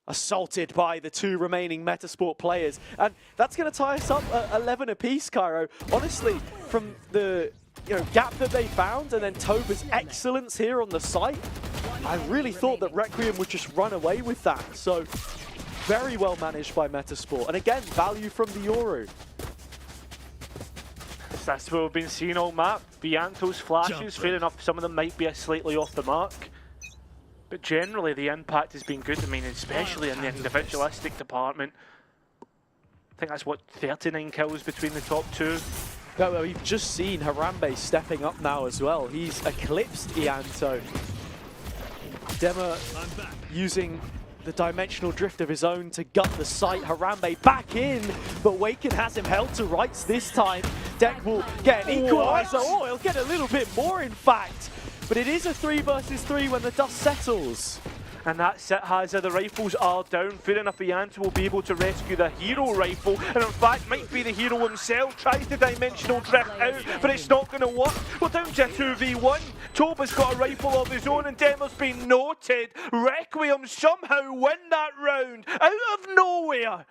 assaulted by the 2 remaining Metasport players. And that's going to tie us up at 11 apiece, Cairo. Honestly, from the gap that they found and then Toba's excellence here on the site, I really thought that Requiem would just run away with that. So very well managed by Metasport. And again, value from the Yoru. That's what we've been seeing all map. Bianto's flashes, fair enough, some of them might be slightly off the mark. But generally the impact has been good, I mean, especially in the individualistic department. I think that's what, 39 kills between the top 2. Well, we've just seen Harambe stepping up now as well. He's eclipsed Ianto. Dema using the dimensional drift of his own to gut the site. Harambe back in, but Waken has him held to rights this time. Deck will get an equalizer. Oh, he'll get a little bit more, in fact. But it is a 3 versus 3 when the dust settles. And that's it, Hazza. The rifles are down. Fair enough, Ianto will be able to rescue the hero rifle. And in fact, might be the hero himself. Tries the dimensional drift out, but it's not going to work. We're down to a 2v1. Toba's got a rifle of his own, and Demo's been noted. Requiem somehow win that round out of nowhere.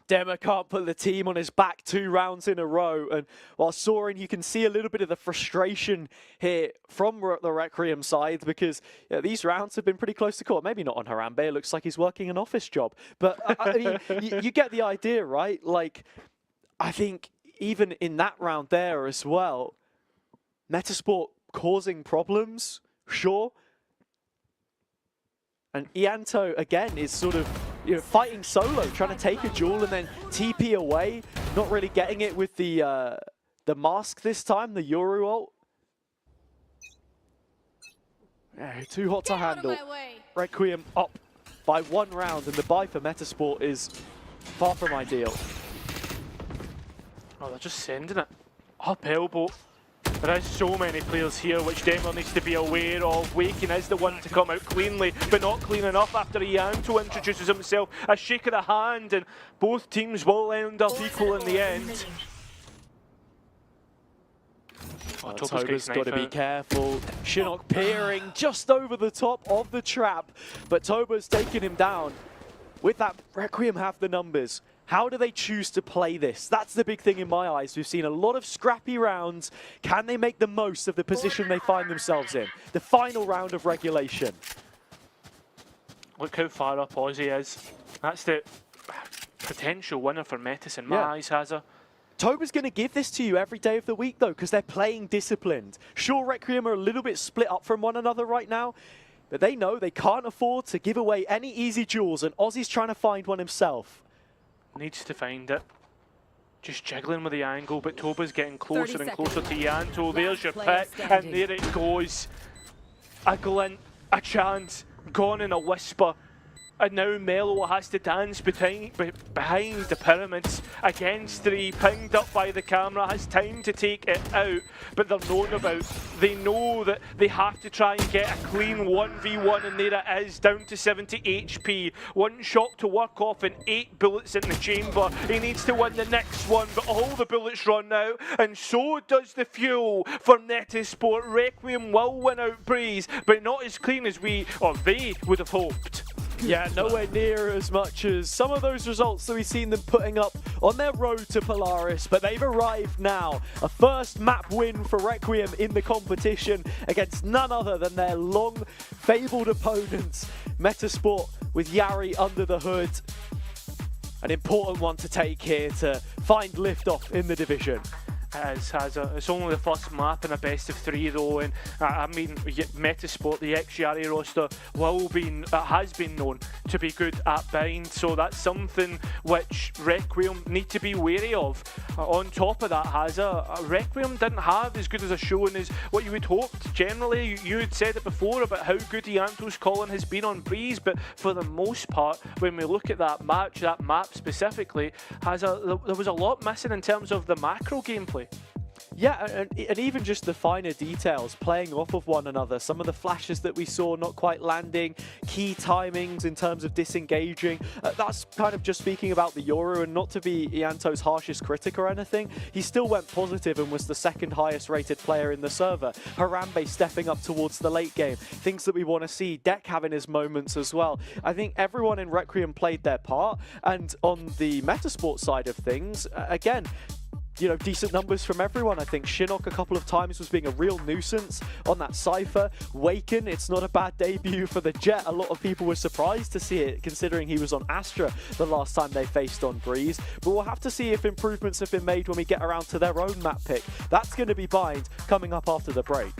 Dema can't put the team on his back 2 rounds in a row, and while Soren, you can see a little bit of the frustration here from the Requiem side, because these rounds have been pretty close to court. Maybe not on Harambe, it looks like he's working an office job, but I mean, you get the idea, right? Like, I think even in that round there as well, Metasport causing problems, sure, And Ianto, again, is sort of fighting solo, trying to take a duel and then TP away, not really getting it with the mask this time, the Yoru ult. Yeah, too hot to handle. Requiem up by 1 round, and the buy for Metasport is far from ideal. Oh, they're just sending it up elbow. There is so many players here which Denver needs to be aware of. Waken is the one to come out cleanly, but not clean enough after Ianto introduces himself. A shake of the hand, and both teams will end up equal in the end. Oh, Toba's got to be careful. Shinnok peering just over the top of the trap, but Toba's taken him down. With that, Requiem have the numbers. How do they choose to play this? That's the big thing in my eyes. We've seen a lot of scrappy rounds. Can they make the most of the position they find themselves in? The final round of regulation. Look how far up Aussie is. That's the potential winner for Metis in my eyes, Hazza. Toba's going to give this to you every day of the week, though, because they're playing disciplined. Sure, Requiem are a little bit split up from one another right now, but they know they can't afford to give away any easy duels, and Aussie's trying to find one himself. Needs to find it. Just jiggling with the angle, but Toba's getting closer and closer to Ianto. There's your pick, and there it goes. A glint, a chance, gone in a whisper. And now Melo has to dance behind the pyramids against 3, pinged up by the camera, has time to take it out, but they're known about. They know that they have to try and get a clean 1v1, and there it is, down to 70 HP. 1 shot to work off and 8 bullets in the chamber. He needs to win the next one, but all the bullets run out, and so does the fuel for Metasport. Requiem will win out Breeze, but not as clean as we, or they, would have hoped. Yeah, nowhere near as much as some of those results that we've seen them putting up on their road to Polaris, but they've arrived now. A first map win for Requiem in the competition against none other than their long fabled opponents, Metasport, with Yari under the hood. An important one to take here to find liftoff in the division. It's only the first map in a best of 3 though, and I mean Metasport, the ex-Yari roster, has been known to be good at bind, so that's something which Requiem need to be wary of. On top of that, Requiem didn't have as good as a showing as what you would hope. Generally, you had said it before about how good Ianto's calling has been on Breeze, but for the most part, when we look at that match, that map specifically, there was a lot missing in terms of the macro gameplay. Yeah, and even just the finer details, playing off of one another. Some of the flashes that we saw not quite landing, key timings in terms of disengaging. That's kind of just speaking about the Yoru, and not to be Ianto's harshest critic or anything. He still went positive and was the 2nd highest rated player in the server. Harambe stepping up towards the late game. Things that we want to see. Deck having his moments as well. I think everyone in Requiem played their part. And on the Metasport side of things, again, decent numbers from everyone. I think Shinnok a couple of times was being a real nuisance on that Cypher. Waken, it's not a bad debut for the Jet. A lot of people were surprised to see it, considering he was on Astra the last time they faced on Breeze. But we'll have to see if improvements have been made when we get around to their own map pick. That's going to be Bind coming up after the break.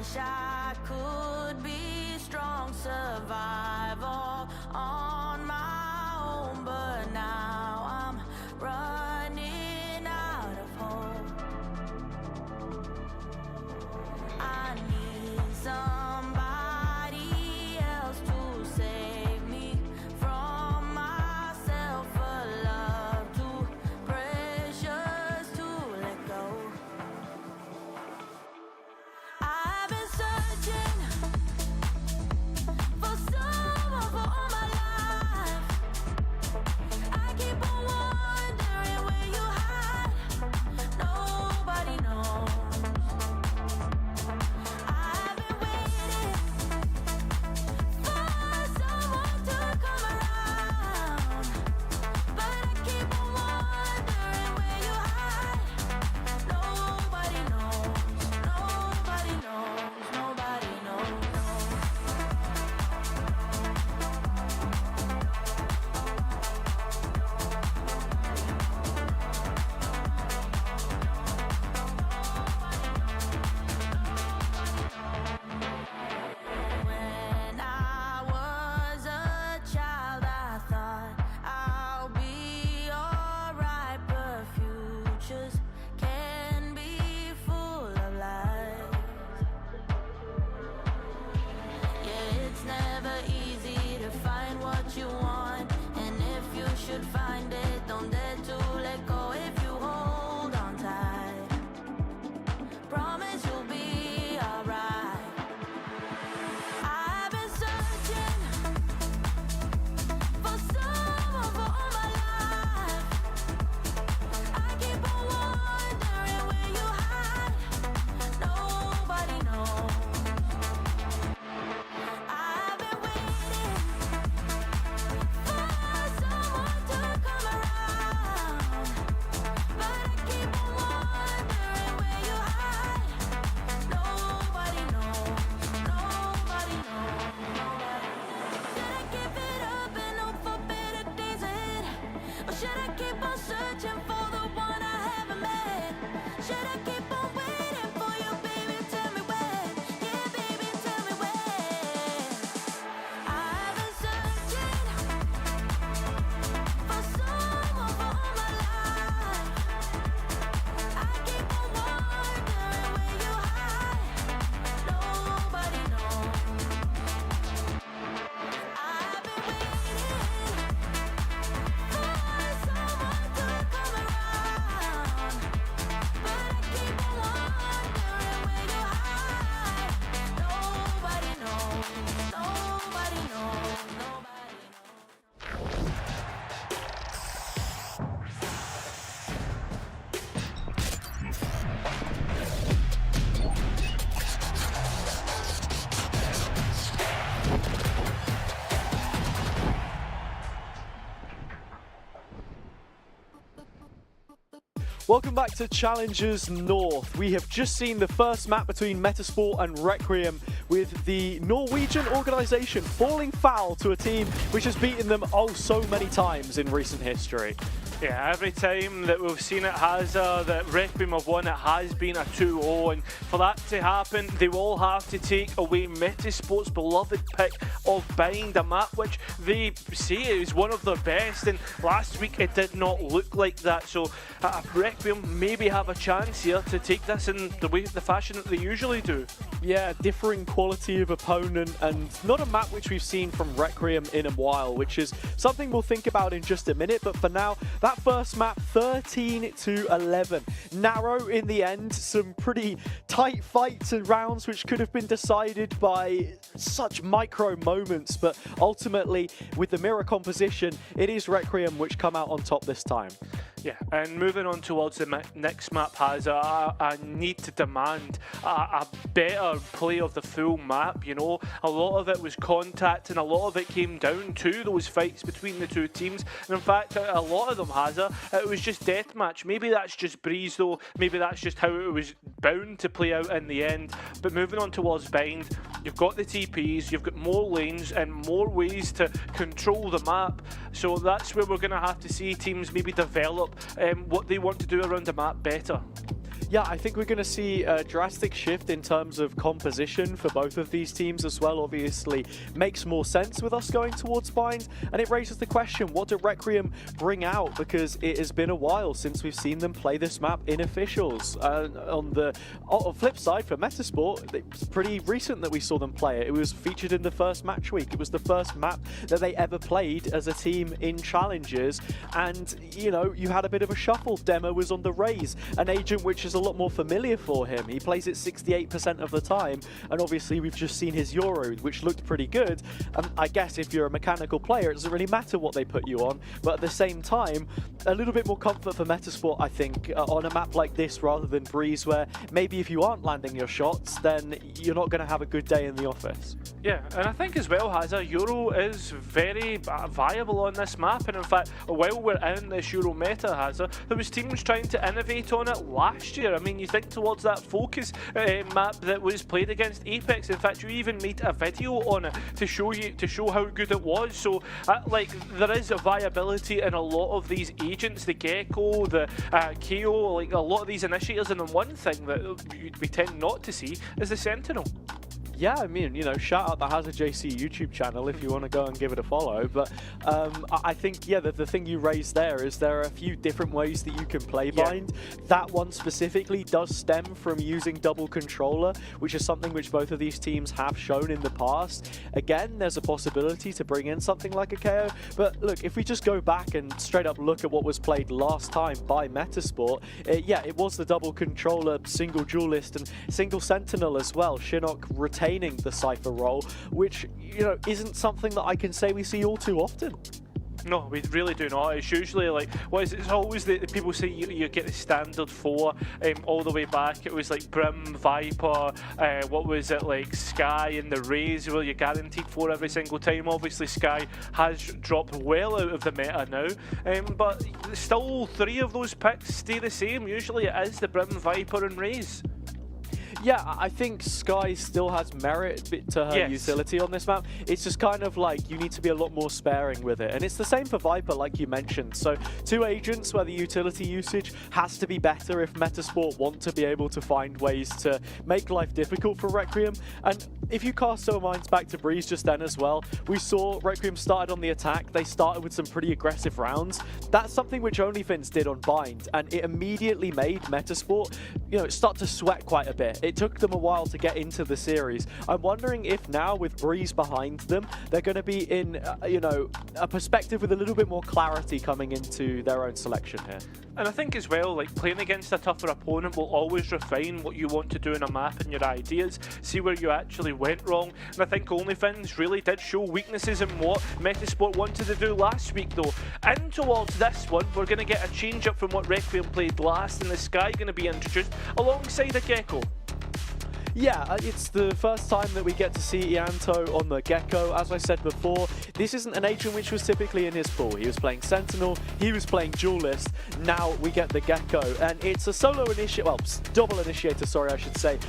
wish I could be strong, survive all on my own, but now I'm running out of hope. I need somebody else to save me from myself, a love too precious to let go. I've been searching for someone for all my life. I keep on wondering where you hide. Nobody knows. I've been waiting for someone to come around, but I keep on wondering where you hide. Nobody knows. Nobody knows. Nobody knows. When I was a child, I thought I'll be alright, but futures can be full of lies. Yeah, it's never easy to find what you want, and if you should find it, don't dare to let go. If you hold on tight, promise you'll be alright. I've been searching for someone for all my life. I keep on wondering where you hide. Nobody knows. I've been waiting for someone to come around, but I keep on wondering where you hide. Nobody knows. Nobody knows. Should I give it up and hope for better days ahead, or should I keep on searching for the one I haven't met? Should I keep on waiting for you, baby? Tell me when. Yeah, baby, tell me when. I've been searching for someone for all my life. I keep on wondering where you hide. Nobody knows. I've been waiting for someone to come around, but I keep on wondering where you hide. Nobody knows. Nobody knows. Nobody knows. Welcome back to Challengers North. We have just seen the first map between Metasport and Requiem, with the Norwegian organisation falling foul to a team which has beaten them oh so many times in recent history. Yeah, every time that we've seen it has that Requiem have won, it has been a 2-0, and for that to happen, they will have to take away Metasport's beloved pick of Bind, a map which they say is one of their best, and last week it did not look like that. So Requiem maybe have a chance here to take this in the fashion that they usually do. Yeah, differing quality of opponent, and not a map which we've seen from Requiem in a while, which is something we'll think about in just a minute. But for now, that first map, 13-11. Narrow in the end, some pretty tight fights and rounds which could have been decided by such micro moments, but ultimately with the mirror composition, it is Requiem which come out on top this time. Yeah, and moving on towards the next map has a need to demand a better play of the full map. You know, a lot of it was contact, and a lot of it came down to those fights between the two teams. And in fact, a lot of them has it was just deathmatch. Maybe that's just Breeze though. Maybe that's just how it was bound to play out in the end. But moving on towards Bind, you've got the TPs, you've got more lanes and more ways to control the map. So that's where we're going to have to see teams maybe develop what they want to do around the map better. Yeah, I think we're going to see a drastic shift in terms of composition for both of these teams as well. Obviously, makes more sense with us going towards Bind, and it raises the question, what do Requiem bring out? Because it has been a while since we've seen them play this map in officials. On the flip side, for Metasport, it's pretty recent that we saw them play it. It was featured in the first match week. It was the first map that they ever played as a team in Challengers, and, you know, you had a bit of a shuffle. Demo was on the Raze, an agent which is a lot more familiar for him. He plays it 68% of the time, and obviously we've just seen his Euro, which looked pretty good. I guess if you're a mechanical player, it doesn't really matter what they put you on, but at the same time, a little bit more comfort for Metasport, I think, on a map like this rather than Breeze, where maybe if you aren't landing your shots, then you're not going to have a good day in the office. Yeah, and I think as well, Hazza, Euro is very viable on this map, and in fact, while we're in this Euro meta, Hazza, there was teams trying to innovate on it last year. I mean, you think towards that Focus map that was played against Apex. In fact, you even made a video on it to show how good it was. So, like, there is a viability in a lot of these agents, the Gecko, the KO, like a lot of these initiators. And then one thing that we tend not to see is the Sentinel. Yeah, I mean, you know, shout out the Hazard JC YouTube channel if you want to go and give it a follow. But I think, yeah, the thing you raised there is there are a few different ways that you can play Bind. That one specifically does stem from using double controller, which is something which both of these teams have shown in the past. Again, there's a possibility to bring in something like a KO. But look, if we just go back and straight up look at what was played last time by Metasport, yeah, it was the double controller, single duelist, and single sentinel as well. Shinnok retaining the Cypher role, which, you know, isn't something that I can say we see all too often. No, we really do not. It's usually like, what is it? It's always the people say you get the standard 4 all the way back. It was like Brim, Viper, what was it, like Sky and the Raze, where you're guaranteed 4 every single time. Obviously Sky has dropped well out of the meta now, but still 3 of those picks stay the same. Usually it is the Brim, Viper and Raze. Yeah, I think Sky still has merit to her utility on this map. It's just kind of like you need to be a lot more sparing with it. And it's the same for Viper, like you mentioned. So 2 agents where the utility usage has to be better if Metasport want to be able to find ways to make life difficult for Requiem. And if you cast our minds back to Breeze just then as well, we saw Requiem started on the attack. They started with some pretty aggressive rounds. That's something which OnlyFins did on Bind, and it immediately made Metasport, you know, start to sweat quite a bit. It took them a while to get into the series. I'm wondering if now with Breeze behind them, they're going to be in, you know, a perspective with a little bit more clarity coming into their own selection here. And I think as well, like, playing against a tougher opponent will always refine what you want to do in a map and your ideas, see where you actually went wrong. And I think OnlyFins really did show weaknesses in what Metasport wanted to do last week though. And towards this one, we're going to get a change up from what Requiem played last, and the Sky going to be introduced alongside a Gecko. Yeah, it's the first time that we get to see Ianto on the Gecko. As I said before, this isn't an agent which was typically in his pool. He was playing Sentinel, he was playing Duelist, now we get the Gecko. And it's a solo initiator, well, double initiator, sorry, I should say,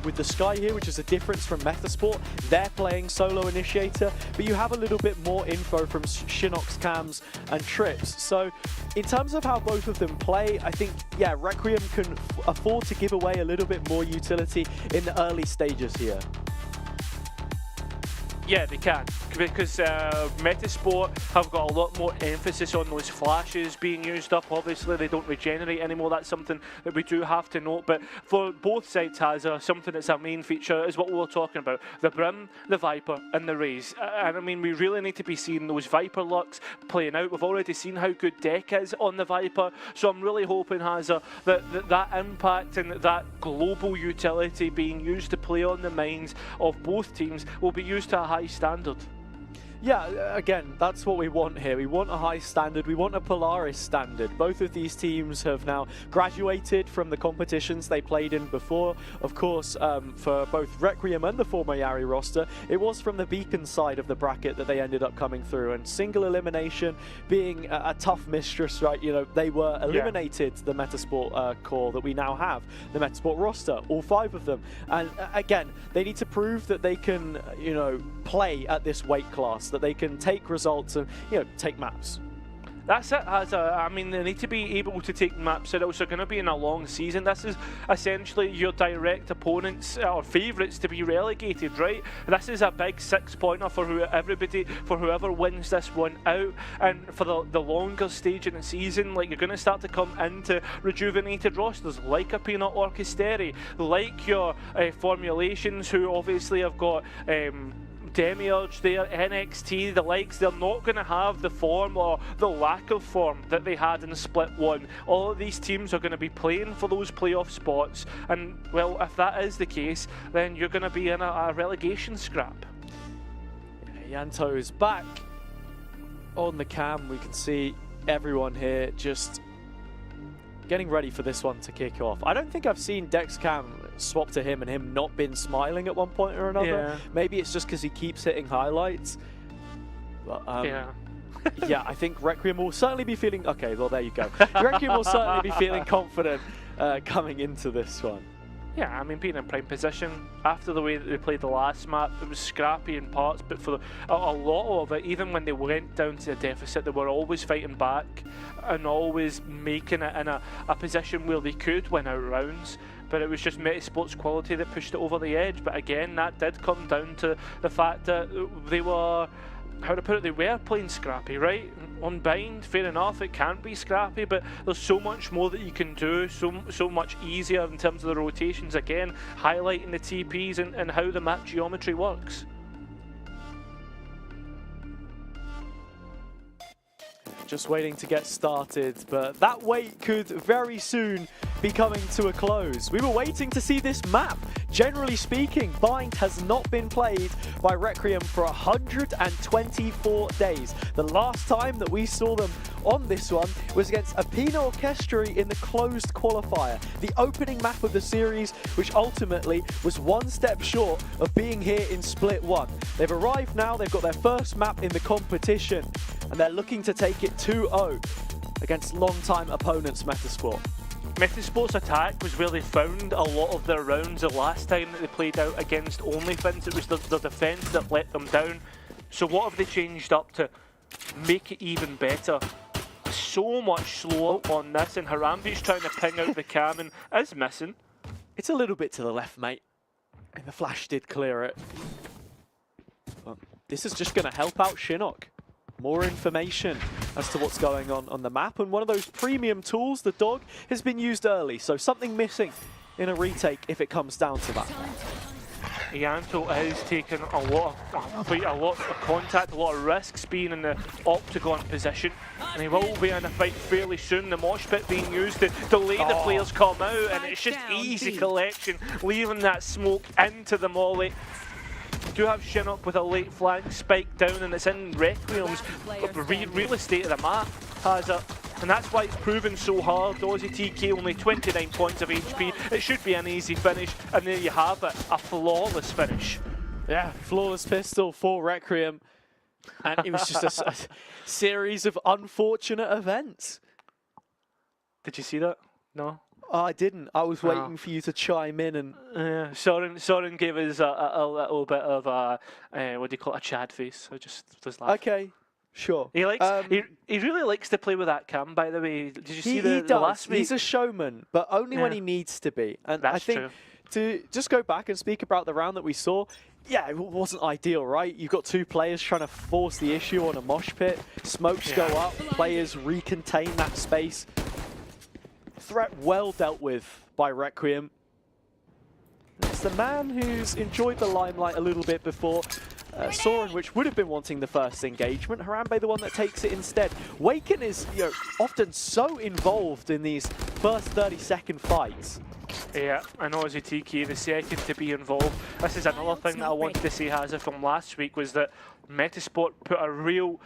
with the Sky here, which is a difference from Metasport. They're playing solo initiator, but you have a little bit more info from Shinnok's cams and trips. So in terms of how both of them play, I think, yeah, Requiem can afford to give away a little bit more utility in the early stages here. Yeah, they can, because Metasport have got a lot more emphasis on those flashes being used up. Obviously, they don't regenerate anymore. That's something that we do have to note. But for both sides, something that's a main feature is what we were talking about: the Brim, the Viper, and the Raze. And I mean, we really need to be seeing those Viper looks playing out. We've already seen how good Deck is on the Viper, so I'm really hoping that impact and that global utility being used to play on the minds of both teams will be used to a high standard. Yeah, again, that's what we want here. We want a high standard. We want a Polaris standard. Both of these teams have now graduated from the competitions they played in before. Of course, for both Requiem and the former Yari roster, it was from the Beacon side of the bracket that they ended up coming through. And single elimination being a tough mistress, right? You know, they were eliminated, the Metasport core that we now have, the Metasport roster, all 5 of them. And again, they need to prove that they can, you know, play at this weight class, that they can take results and, you know, take maps. That's it. I mean, they need to be able to take maps that are also going to be in a long season. This is essentially your direct opponents or favourites to be relegated, right? This is a big 6-pointer for whoever wins this one out. And for the longer stage in the season, like, you're going to start to come into rejuvenated rosters like a Peanut Orchestra, like your Formulations, who obviously have got Demiurge there, NXT, the likes. They're not going to have the form or the lack of form that they had in Split 1. All of these teams are going to be playing for those playoff spots, and well, if that is the case, then you're going to be in a relegation scrap. Yanto is back on the cam. We can see everyone here just getting ready for this one to kick off. I don't think I've seen Dex Cam swap to him and him not been smiling at one point or another. Yeah. Maybe it's just because he keeps hitting highlights. But, yeah, I think Requiem will certainly be feeling... Okay, well, there you go. Requiem will certainly be feeling confident coming into this one. Yeah, I mean, being in prime position, after the way that they played the last map, it was scrappy in parts, but for a lot of it, even when they went down to a deficit, they were always fighting back and always making it in a position where they could win out rounds. But it was just Metasport's quality that pushed it over the edge. But again, that did come down to the fact that they were... How to put it, they were playing scrappy, right? Unbind, fair enough, it can be scrappy, but there's so much more that you can do, so much easier in terms of the rotations, again, highlighting the TPs and how the map geometry works. Just waiting to get started, but that wait could very soon be coming to a close. We were waiting to see this map. Generally speaking, Bind has not been played by Requiem for 124 days. The last time that we saw them on this one was against Apina Orchestra in the closed qualifier, the opening map of the series, which ultimately was one step short of being here in Split 1. They've arrived now, they've got their first map in the competition, and they're looking to take it 2-0 against long-time opponents Metasport. Metasport's attack was where they found a lot of their rounds the last time that they played out against OnlyFins. It was the defence that let them down. So what have they changed up to make it even better? So much slower on this, and Harambe's trying to ping out the cam and is missing. It's a little bit to the left, mate. And the flash did clear it. But this is just going to help out Shinnok. More information as to what's going on the map, and one of those premium tools, the dog, has been used early, so something missing in a retake if it comes down to that. Yanto is taking a lot of contact, a lot of risks being in the octagon position, and he will be in a fight fairly soon. The mosh pit being used to delay the players come out, and it's just easy collection, leaving that smoke into the molly. Do have Shinnok with a late flank spike down, and it's in Requiem's real estate of the map, has it. And that's why it's proven so hard. Aussie TK only 29 points of HP. It should be an easy finish, and there you have it, a flawless finish. Yeah, flawless pistol for Requiem. And it was just a series of unfortunate events. Did you see that? No? Oh, I didn't. I was waiting for you to chime in and... Soren gave us a little bit of a, what do you call it, a Chad face. I just was laughing. Okay, sure. He likes. He really likes to play with that cam, by the way. Did you see the the last week? He's a showman, but only when he needs to be. And That's I think true. to just go back and speak about the round that we saw, yeah, it wasn't ideal, right? You've got two players trying to force the issue on a mosh pit. Smokes go up, players recontain that space. Threat well dealt with by Requiem. It's the man who's enjoyed the limelight a little bit before. Soren, which would have been wanting the first engagement. Harambe the one that takes it instead. Waken is often so involved in these first 30-second fights. Yeah, and Aussie TK, the second to be involved. This is another thing that I wanted to say, Hazza, from last week, was that Metasport put a real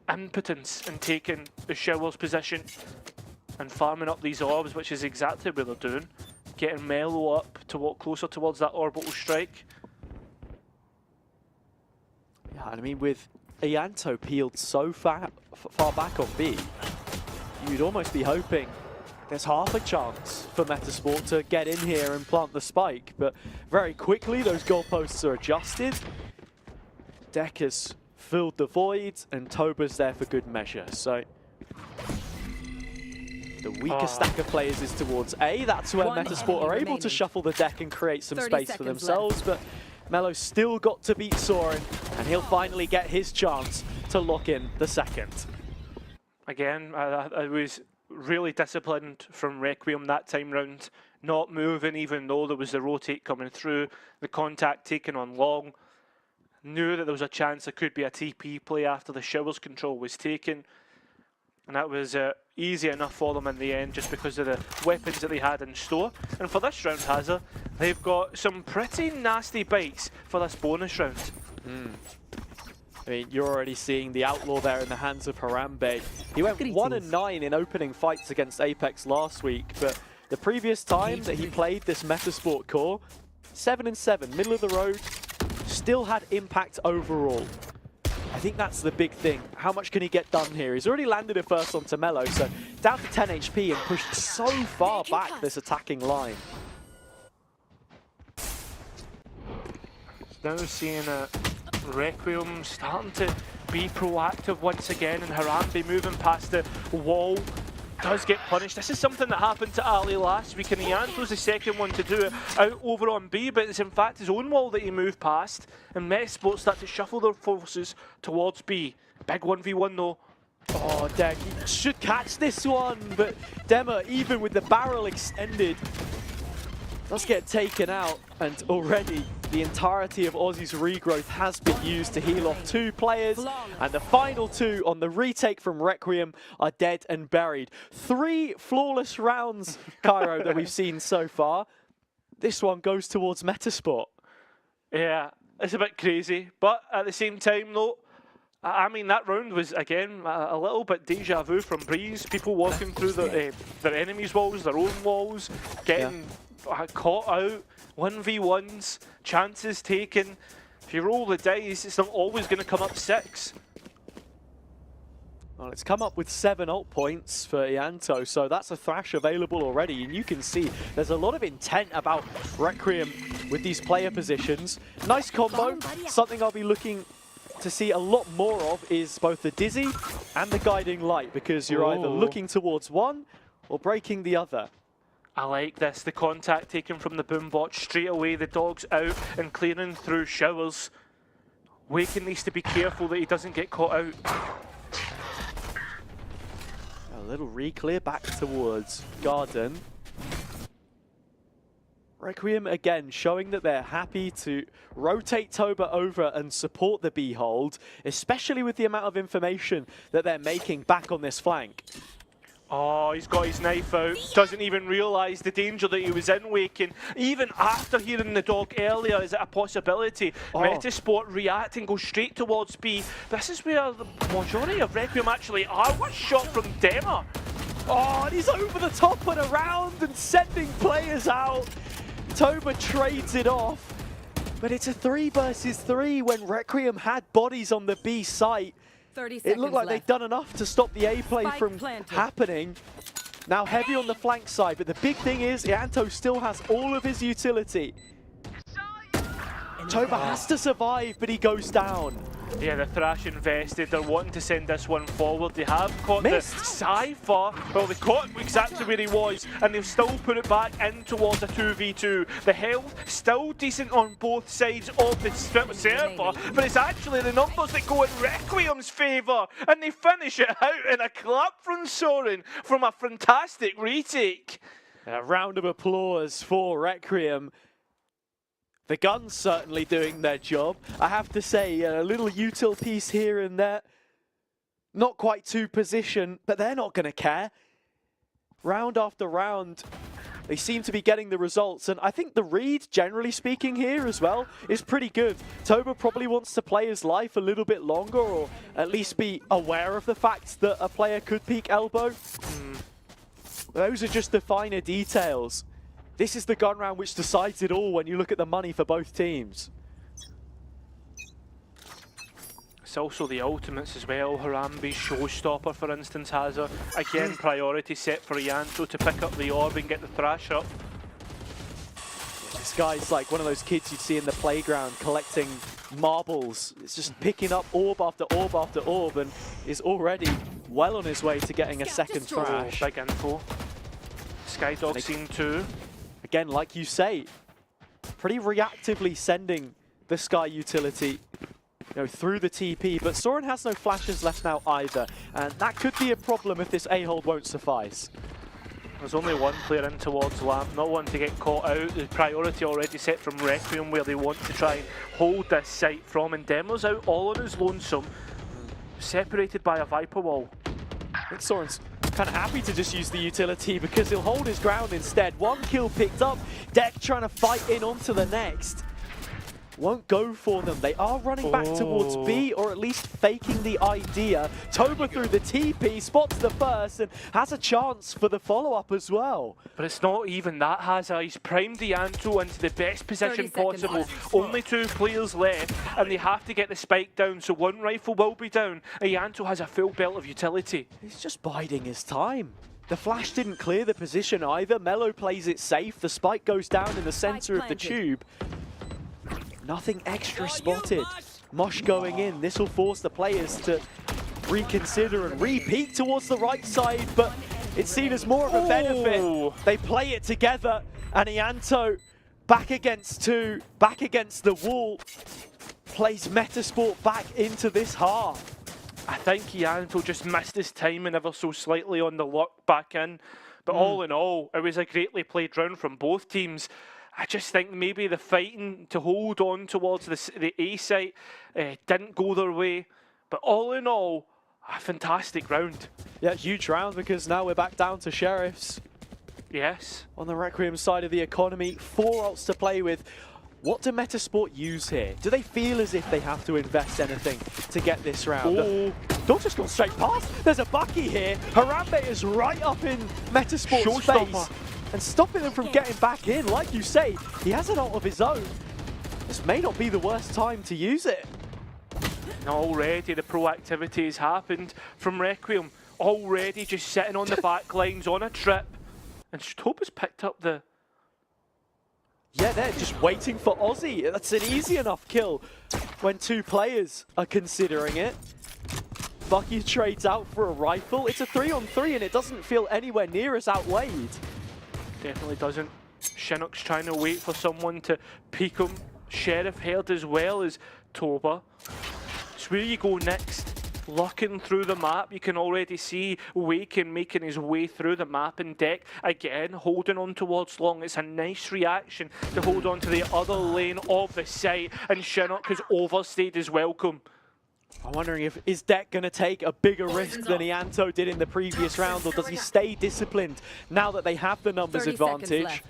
impotence in taking the Shower's position and farming up these orbs, which is exactly what they're doing. Getting Melo up to walk closer towards that orbital strike. Yeah, I mean, with Ianto peeled so far back on B, you'd almost be hoping there's half a chance for Metasport to get in here and plant the spike, but very quickly those goalposts are adjusted. Deck has filled the void, and Toba's there for good measure. So The weaker stack of players is towards A. That's where One Metasport are enemy able to remaining. shuffle the deck and create some 30 space for seconds themselves. But Melo's still got to beat Soren, and he'll finally get his chance to lock in the second. Again, I was really disciplined from Requiem that time round, not moving even though there was the rotate coming through, the contact taken on long. Knew that there was a chance there could be a TP play after the showers control was taken. And that was easy enough for them in the end just because of the weapons that they had in store. And for this round, Hazza, they've got some pretty nasty bites for this bonus round. I mean, you're already seeing the outlaw there in the hands of Harambe. He went 1-9 in opening fights against Apex last week, but the previous time that he played this Metasport core, 7-7, middle of the road, still had impact overall. I think that's the big thing. How much can he get done here? He's already landed it first onto Melo, so down to 10 HP and pushed so far back this attacking line. Now seeing Requiem starting to be proactive once again, and Harambe moving past the wall does get punished. This is something that happened to Ali last week, and Ianto's the second one to do it out over on B, but it's in fact his own wall that he moved past, and Metasport start to shuffle their forces towards B. Big 1v1 though. Oh, Deg, he should catch this one, but Dema, even with the barrel extended, does get taken out, and already the entirety of Aussie's regrowth has been used to heal off 2 players, and the final 2 on the retake from Requiem are dead and buried. 3 flawless rounds, Cairo, that we've seen so far. This one goes towards Metasport. Yeah, it's a bit crazy, but at the same time though, I mean, that round was, again, a little bit deja vu from Breeze. People walking through their enemies' walls, their own walls, getting caught out, 1v1s, chances taken. If you roll the dice, it's not always going to come up 6. Well, it's come up with 7 ult points for Ianto, so that's a thrash available already, and you can see there's a lot of intent about Requiem with these player positions. Nice combo, something I'll be looking to see a lot more of is both the Dizzy and the Guiding Light, because you're either looking towards one or breaking the other. I like this, the contact taken from the boombot, straight away the dog's out and clearing through showers. Waken needs to be careful that he doesn't get caught out. A little re-clear back towards Garden. Requiem again showing that they're happy to rotate Toba over and support the B hold, especially with the amount of information that they're making back on this flank. Oh, he's got his knife out, doesn't even realise the danger that he was in, Waking. Even after hearing the dog earlier, is it a possibility? Metasport react and go straight towards B. This is where the majority of Requiem actually are. What shot from Dema? Oh, and he's over the top and around and sending players out. Toba trades it off, but it's a 3 versus 3 when Requiem had bodies on the B site. 30 It seconds looked like left. they'd done enough to stop the A play Spike from planted. happening. Now heavy on the flank side, but the big thing is Ianto still has all of his utility. Toba has to survive, but he goes down. Yeah, the Thrash invested. They're wanting to send this one forward. They have caught Missed. the Cypher. Well, they caught exactly where he was, and they've still put it back in towards a 2v2. The health still decent on both sides of the server, but it's actually the numbers that go in Requiem's favour, and they finish it out in a clap from Soren from a fantastic retake. A round of applause for Requiem. The guns certainly doing their job. I have to say, a little util piece here and there. Not quite to position, but they're not going to care. Round after round, they seem to be getting the results. And I think the read, generally speaking here as well, is pretty good. Toba probably wants to play his life a little bit longer, or at least be aware of the fact that a player could peek elbow. Those are just the finer details. This is the gun round which decides it all when you look at the money for both teams. It's also the ultimates as well. Harambe's showstopper, for instance, has a, again, priority set for Ianto to pick up the orb and get the Thrash up. This guy's like one of those kids you'd see in the playground collecting marbles. It's just picking up orb after orb after orb and is already well on his way to getting a second thrash. Big info. Skydog seen 2. Again, like you say, pretty reactively sending the Sky utility through the TP, but Soren has no flashes left now either, and that could be a problem if this A-hold won't suffice. There's only one player in towards Lamp, not one to get caught out. The priority already set from Requiem where they want to try and hold this site from, and Demo's out all on his lonesome, separated by a Viper wall. I think Soren's kind of happy to just use the utility because he'll hold his ground instead. 1 kill picked up, Deck trying to fight in onto the next. Won't go for them. They are running back towards B, or at least faking the idea. Toba through the TP, spots the first, and has a chance for the follow-up as well. But it's not even that, Hazza. He's primed the Anto into the best position 30 seconds possible. left. Only 2 players left, and they have to get the spike down, so 1 rifle will be down. Ianto has a full belt of utility. He's just biding his time. The flash didn't clear the position either. Mello plays it safe. The spike goes down in the center of the tube. Nothing extra spotted. Mosh going in. This will force the players to reconsider and re-peek towards the right side, but it's seen as more of a benefit. They play it together, and Ianto back against 2, back against the wall, plays Metasport back into this half. I think Ianto just missed his timing ever so slightly on the lock back in, but all in all, it was a greatly played round from both teams. I just think maybe the fighting to hold on towards the A site didn't go their way. But all in all, a fantastic round. Yeah, huge round because now we're back down to Sheriffs. Yes. On the Requiem side of the economy, 4 ults to play with. What do Metasport use here? Do they feel as if they have to invest anything to get this round? Don't just go straight past. There's a Bucky here. Harambe is right up in Metasport's face and stopping them from getting back in. Like you say, he has an ult of his own. This may not be the worst time to use it. Already the proactivity has happened from Requiem. Already just sitting on the back lines on a trip. And Toba's picked up the... Yeah, they're just waiting for Aussie. That's an easy enough kill when 2 players are considering it. Bucky trades out for a rifle. It's a 3-on-3 and it doesn't feel anywhere near as outweighed. Definitely doesn't. Chinook's trying to wait for someone to peek him. Sheriff held as well as Toba. It's where you go next. Looking through the map, you can already see Waken making his way through the map, and Deck again holding on towards Long. It's a nice reaction to hold on to the other lane of the site, and Chinook has overstayed his welcome. I'm wondering is Deck going to take a bigger risk than Ianto did in the previous round, or does he stay disciplined now that they have the numbers advantage?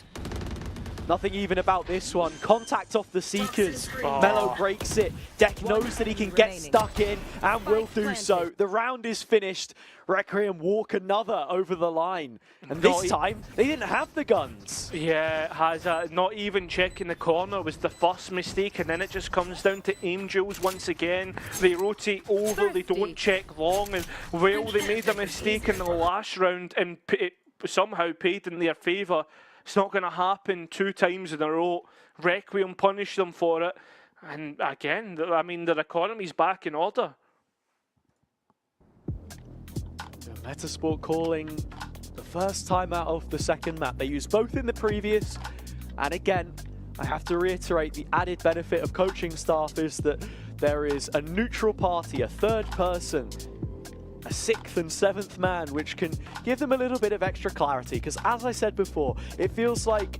Nothing even about this one. Contact off the Seekers. Mello breaks it. Deck knows that he can get stuck in and will do so. The round is finished. Requiem walk another over the line. And this time, they didn't have the guns. Yeah, has not even checking the corner was the first mistake, and then it just comes down to Angels once again. They rotate over, they don't check long, and well, they made a mistake in the last round and it somehow paid in their favour. It's not going to happen 2 times in a row. Requiem punish them for it. And again, I mean, their economy's back in order. Metasport calling the first time out of the second map. They used both in the previous. And again, I have to reiterate, the added benefit of coaching staff is that there is a neutral party, a third person, a 6th and 7th man, which can give them a little bit of extra clarity. Because as I said before, it feels like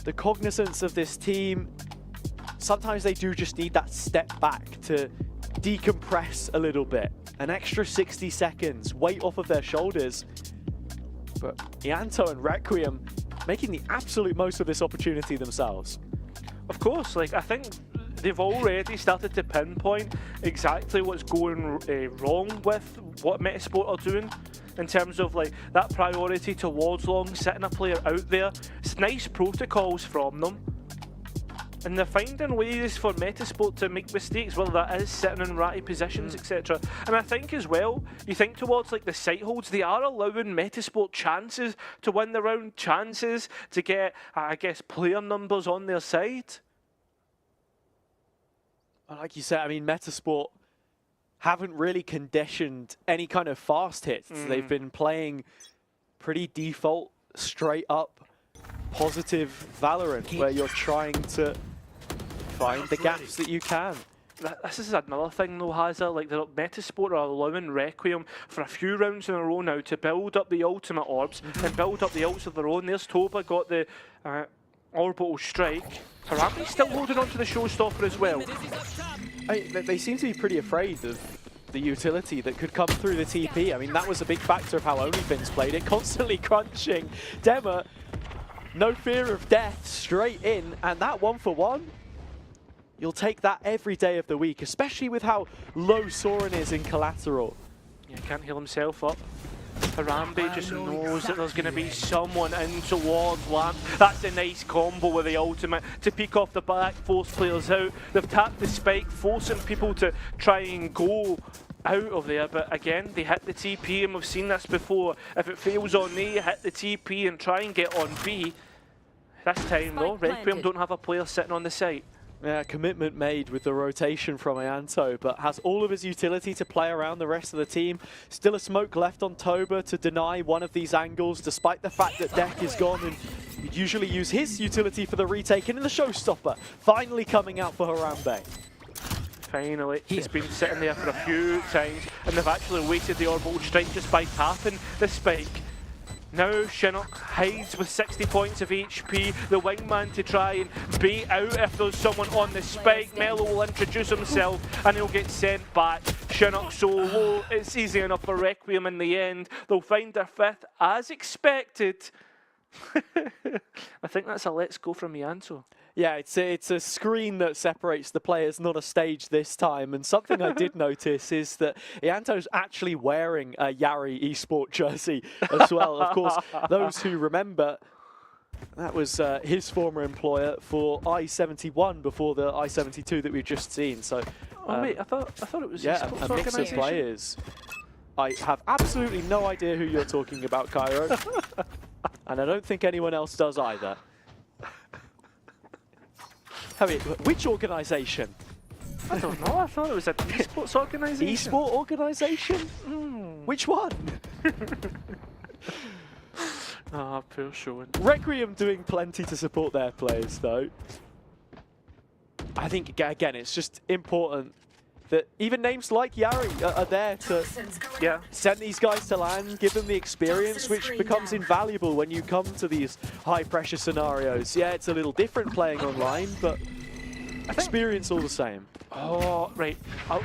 the cognizance of this team, sometimes they do just need that step back to decompress a little bit. An extra 60 seconds, weight off of their shoulders. But Ianto and Requiem making the absolute most of this opportunity themselves. Of course, like I think they've already started to pinpoint exactly what's going wrong with what Metasport are doing in terms of like that priority towards Long, sitting a player out there. It's nice protocols from them, and they're finding ways for Metasport to make mistakes, whether that is sitting in ratty positions, etc. And I think as well, you think towards like the site holds, they are allowing Metasport chances to win the round, chances to get, I guess, player numbers on their side. Like you said, I mean, Metasport haven't really conditioned any kind of fast hits. They've been playing pretty default, straight up, positive Valorant, where you're trying to find the gaps that you can. This is another thing though, Hazza, like the Metasport are allowing Requiem for a few rounds in a row now to build up the ultimate orbs and build up the ults of their own. There's Toba got the orbital strike. Harambe's still holding on to the showstopper as well. They seem to be pretty afraid of the utility that could come through the TP. I mean, that was a big factor of how OnlyFins played it, constantly crunching. Dema, no fear of death, straight in, and that 1-for-1, you'll take that every day of the week, especially with how low Soren is in collateral. Yeah, can't heal himself up. Harambe just knows that there's going to be someone in towards Lamp. That's a nice combo with the ultimate to peek off the back, force players out. They've tapped the spike, forcing people to try and go out of there, but again, they hit the TP, and we've seen this before. If it fails on A, hit the TP and try and get on B. This time though, Requiem don't have a player sitting on the site. Yeah, commitment made with the rotation from Ianto, but has all of his utility to play around the rest of the team. Still a smoke left on Toba to deny one of these angles, despite the fact that Deck is gone, and he'd usually use his utility for the retake, and the showstopper finally coming out for Harambe. Finally, it's been sitting there for a few times, and they've actually wasted the orbital strike just by tapping the spike. Now Chinook hides with 60 points of HP, the wingman to try and bait out if there's someone on the spike. Mello will introduce himself and he'll get sent back. Chinook so low, it's easy enough for Requiem in the end. They'll find their fifth as expected. I think that's a let's go from Ianto. Yeah, it's a screen that separates the players, not a stage this time. And something I did notice is that Ianto's actually wearing a Yari eSport jersey as well. Of course, those who remember, that was his former employer for I-71 before the I-72 that we've just seen. So, oh wait, I thought it was yeah, a mix of players. I have absolutely no idea who you're talking about, Cairo, and I don't think anyone else does either. I mean, which organisation? I don't know, I thought it was an esports organisation. Esport organisation? Which one? Ah, poor Sean. Requiem doing plenty to support their players, though. I think, again, it's just important that even names like Yari are there to send these guys to land, give them the experience, which becomes invaluable when you come to these high-pressure scenarios. Yeah, it's a little different playing online, but experience all the same. Oh, right. I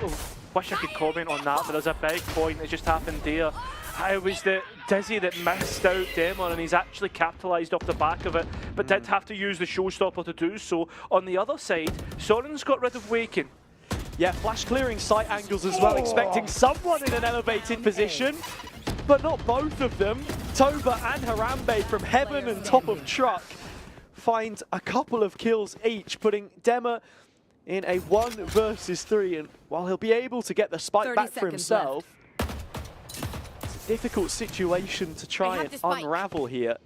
wish I could comment on that, but there's a big point that just happened there. It was the Dizzy that missed out Demon, and he's actually capitalised off the back of it, but did have to use the showstopper to do so. On the other side, Soren's got rid of Waken. Yeah, flash clearing sight angles as well, expecting someone in an elevated position, but not both of them. Toba and Harambe from heaven and top of truck find a couple of kills each, putting Dema in a 1 versus 3, and while he'll be able to get the spike back for himself, it's a difficult situation to try and unravel here.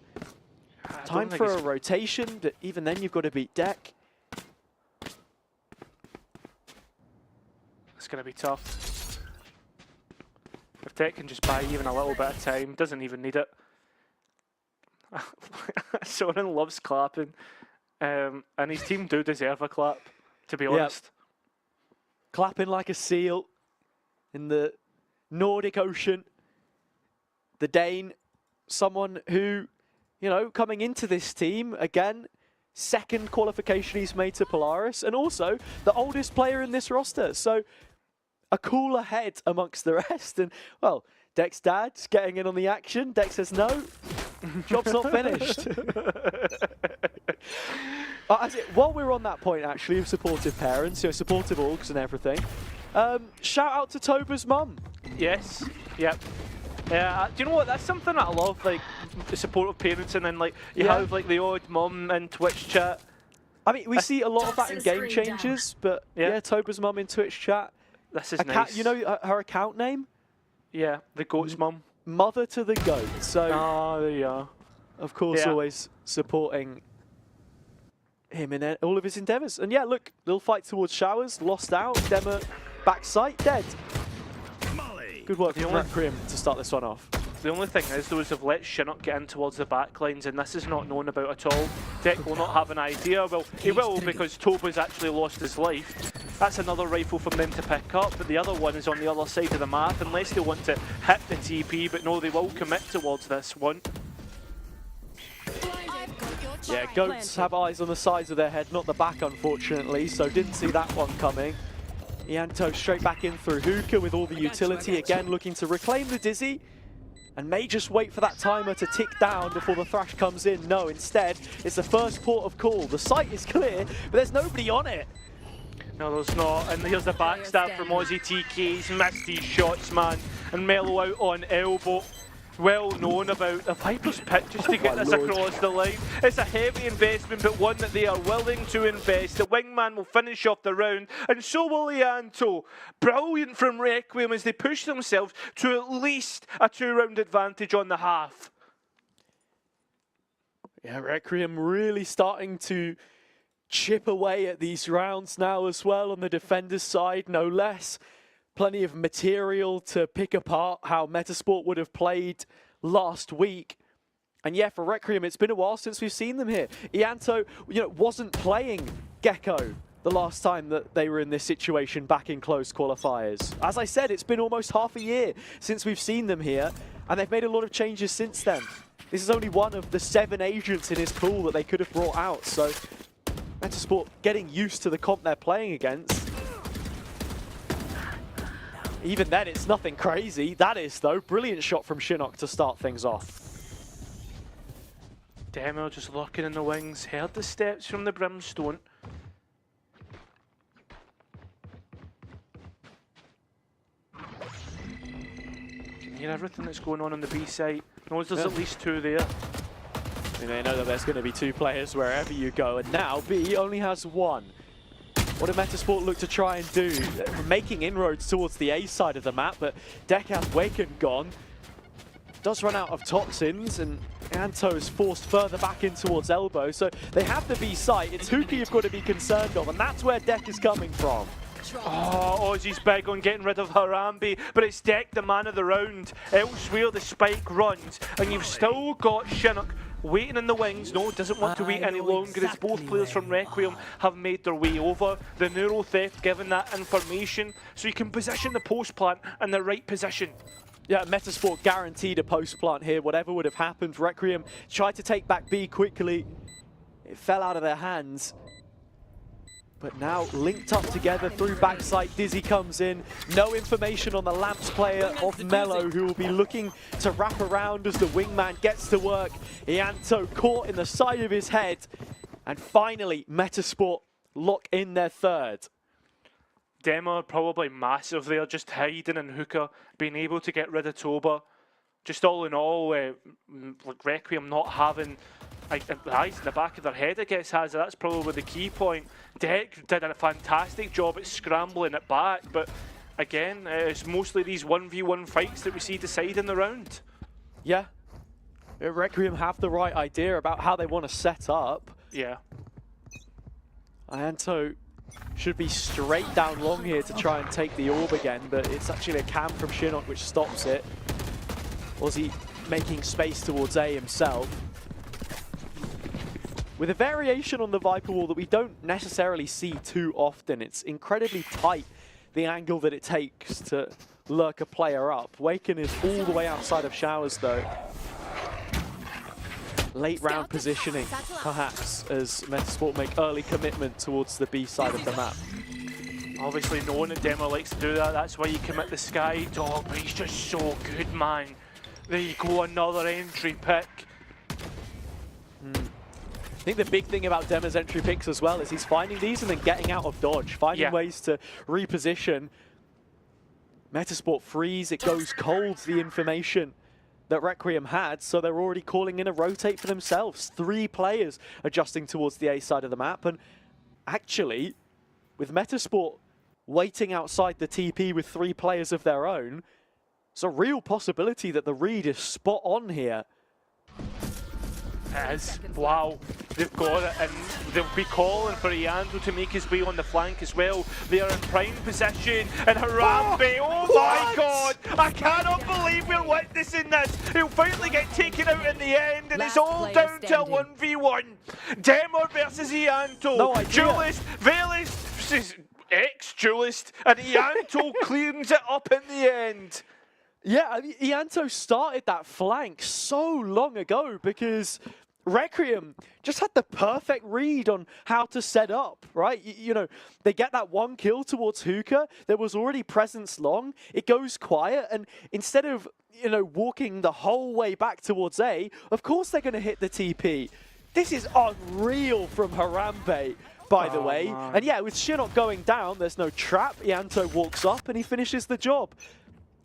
Time for a rotation, but even then you've got to beat Deck. It's going to be tough. If Deck can just buy even a little bit of time, doesn't even need it. Soren loves clapping, and his team do deserve a clap, to be honest. Clapping like a seal in the Nordic Ocean. The Dane, someone who, you know, coming into this team, again, second qualification he's made to Polaris, and also the oldest player in this roster. So a cooler head amongst the rest. And, well, Deck's dad's getting in on the action. Deck says no, job's not finished. While we're on that point, actually, of supportive parents, you know, supportive orgs and everything, shout out to Toba's mum. Yes, yep. Yeah, do you know what? That's something that I love, like the supportive parents, and then like you have like the odd mum in Twitch chat. I mean, we see a lot of that in Game Changers, but yeah, Toba's mum in Twitch chat. This is nice. You know her account name? Yeah, the goat's mum. Mother to the goat. So, oh, there you are. Of course, always supporting him in all of his endeavours. And yeah, look, little fight towards showers, lost out, Dema backside, dead. Good work The from only- Requiem to start this one off. The only thing is, though, is they've let Chinook get in towards the back lines, and this is not known about at all. Deck will not have an idea. Well, he will, because Toba's actually lost his life. That's another rifle from them to pick up, but the other one is on the other side of the map, unless they want to hit the TP, but no, they will commit towards this one. Yeah, Goats have eyes on the sides of their head, not the back, unfortunately, so didn't see that one coming. Ianto straight back in through Hookah with all the utility, again looking to reclaim the Dizzy, and may just wait for that timer to tick down before the Thrash comes in. No, instead, it's the first port of call. The site is clear, but there's nobody on it. No, there's not. And here's the backstab from Aussie TK. He's missed these shots, man. And Mello out on elbow. Well known about the Viper's pit just to get this across the line. It's a heavy investment, but one that they are willing to invest. The Wingman will finish off the round, and so will Ianto. Brilliant from Requiem as they push themselves to at least a 2-round advantage on the half. Yeah, Requiem really starting to chip away at these rounds now as well on the defender's side, no less. Plenty of material to pick apart how Metasport would have played last week. And yeah, for Requiem, it's been a while since we've seen them here. Ianto, wasn't playing Gecko the last time that they were in this situation back in closed qualifiers. As I said, it's been almost half a year since we've seen them here, and they've made a lot of changes since then. This is only one of the 7 agents in his pool that they could have brought out, so Metasport getting used to the comp they're playing against. Even then, it's nothing crazy. That is, though, brilliant shot from Chinook to start things off. Demo just lurking in the wings, heard the steps from the Brimstone. Can hear everything that's going on the B site. Knows there's at least 2 there. You may know that there's going to be 2 players wherever you go, and now B only has 1. What did Metasport look to try and do? Making inroads towards the A side of the map, but Deck has Waken gone. Does run out of toxins, and Anto is forced further back in towards Elbow, so they have the B site. It's Hookah you've got to be concerned of, and that's where Deck is coming from. Oh, Aussie's big on getting rid of Harambe, but it's Deck the man of the round. Elsewhere the spike runs, and you've still got Chinook waiting in the wings. No, doesn't want to wait any longer as both players from Requiem have made their way over. The Neuro Theft given that information, so you can position the post plant in the right position. Yeah, Metasport guaranteed a post plant here, whatever would have happened. Requiem tried to take back B quickly. It fell out of their hands. But now linked up together through backside, Dizzy comes in. No information on the Lamps player of Mello, who will be looking to wrap around as the Wingman gets to work. Ianto caught in the side of his head. And finally, Metasport lock in their 3rd. Demo probably massive there, just hiding in Hookah, being able to get rid of Toba. Just all in all, Requiem not having the eyes in the back of their head, I guess, has. That's probably the key point. Deck did a fantastic job at scrambling it back, but again, it's mostly these 1v1 fights that we see deciding the round. Yeah. Requiem have the right idea about how they want to set up. Yeah. Ianto should be straight down long here to try and take the orb again, but it's actually a cam from Chinook which stops it. Aussie making space towards A himself. With a variation on the Viper wall that we don't necessarily see too often. It's incredibly tight, the angle that it takes to lurk a player up. Waken is all the way outside of showers though. Late round positioning, perhaps, as Metasport make early commitment towards the B side of the map. Obviously knowing that Demo likes to do that, that's why you commit the Sky Dog, but he's just so good, man. There you go, another entry pick. I think the big thing about Demo's entry picks as well is he's finding these and then getting out of dodge, finding ways to reposition. Metasport freeze, it goes cold, the information that Requiem had, so they're already calling in a rotate for themselves. 3 players adjusting towards the A side of the map, and actually, with Metasport waiting outside the TP with 3 players of their own, it's a real possibility that the read is spot on here. As wow, they've got it, and they'll be calling for Ianto to make his way on the flank as well. They are in prime position, and Harambe, oh my god! I cannot believe we're witnessing this! He'll finally get taken out in the end, and it's all down to a 1v1. Demor versus Ianto. No idea. Duelist, Velis, ex-duelist, and Ianto cleans it up in the end. Yeah, I mean, Ianto started that flank so long ago because Requiem just had the perfect read on how to set up, right? You know, they get that one kill towards Hookah. There was already presence long. It goes quiet, and instead of, you know, walking the whole way back towards A, of course they're going to hit the TP. This is unreal from Harambe, by the way. Man. And yeah, with Shinnok going down, there's no trap. Ianto walks up and he finishes the job.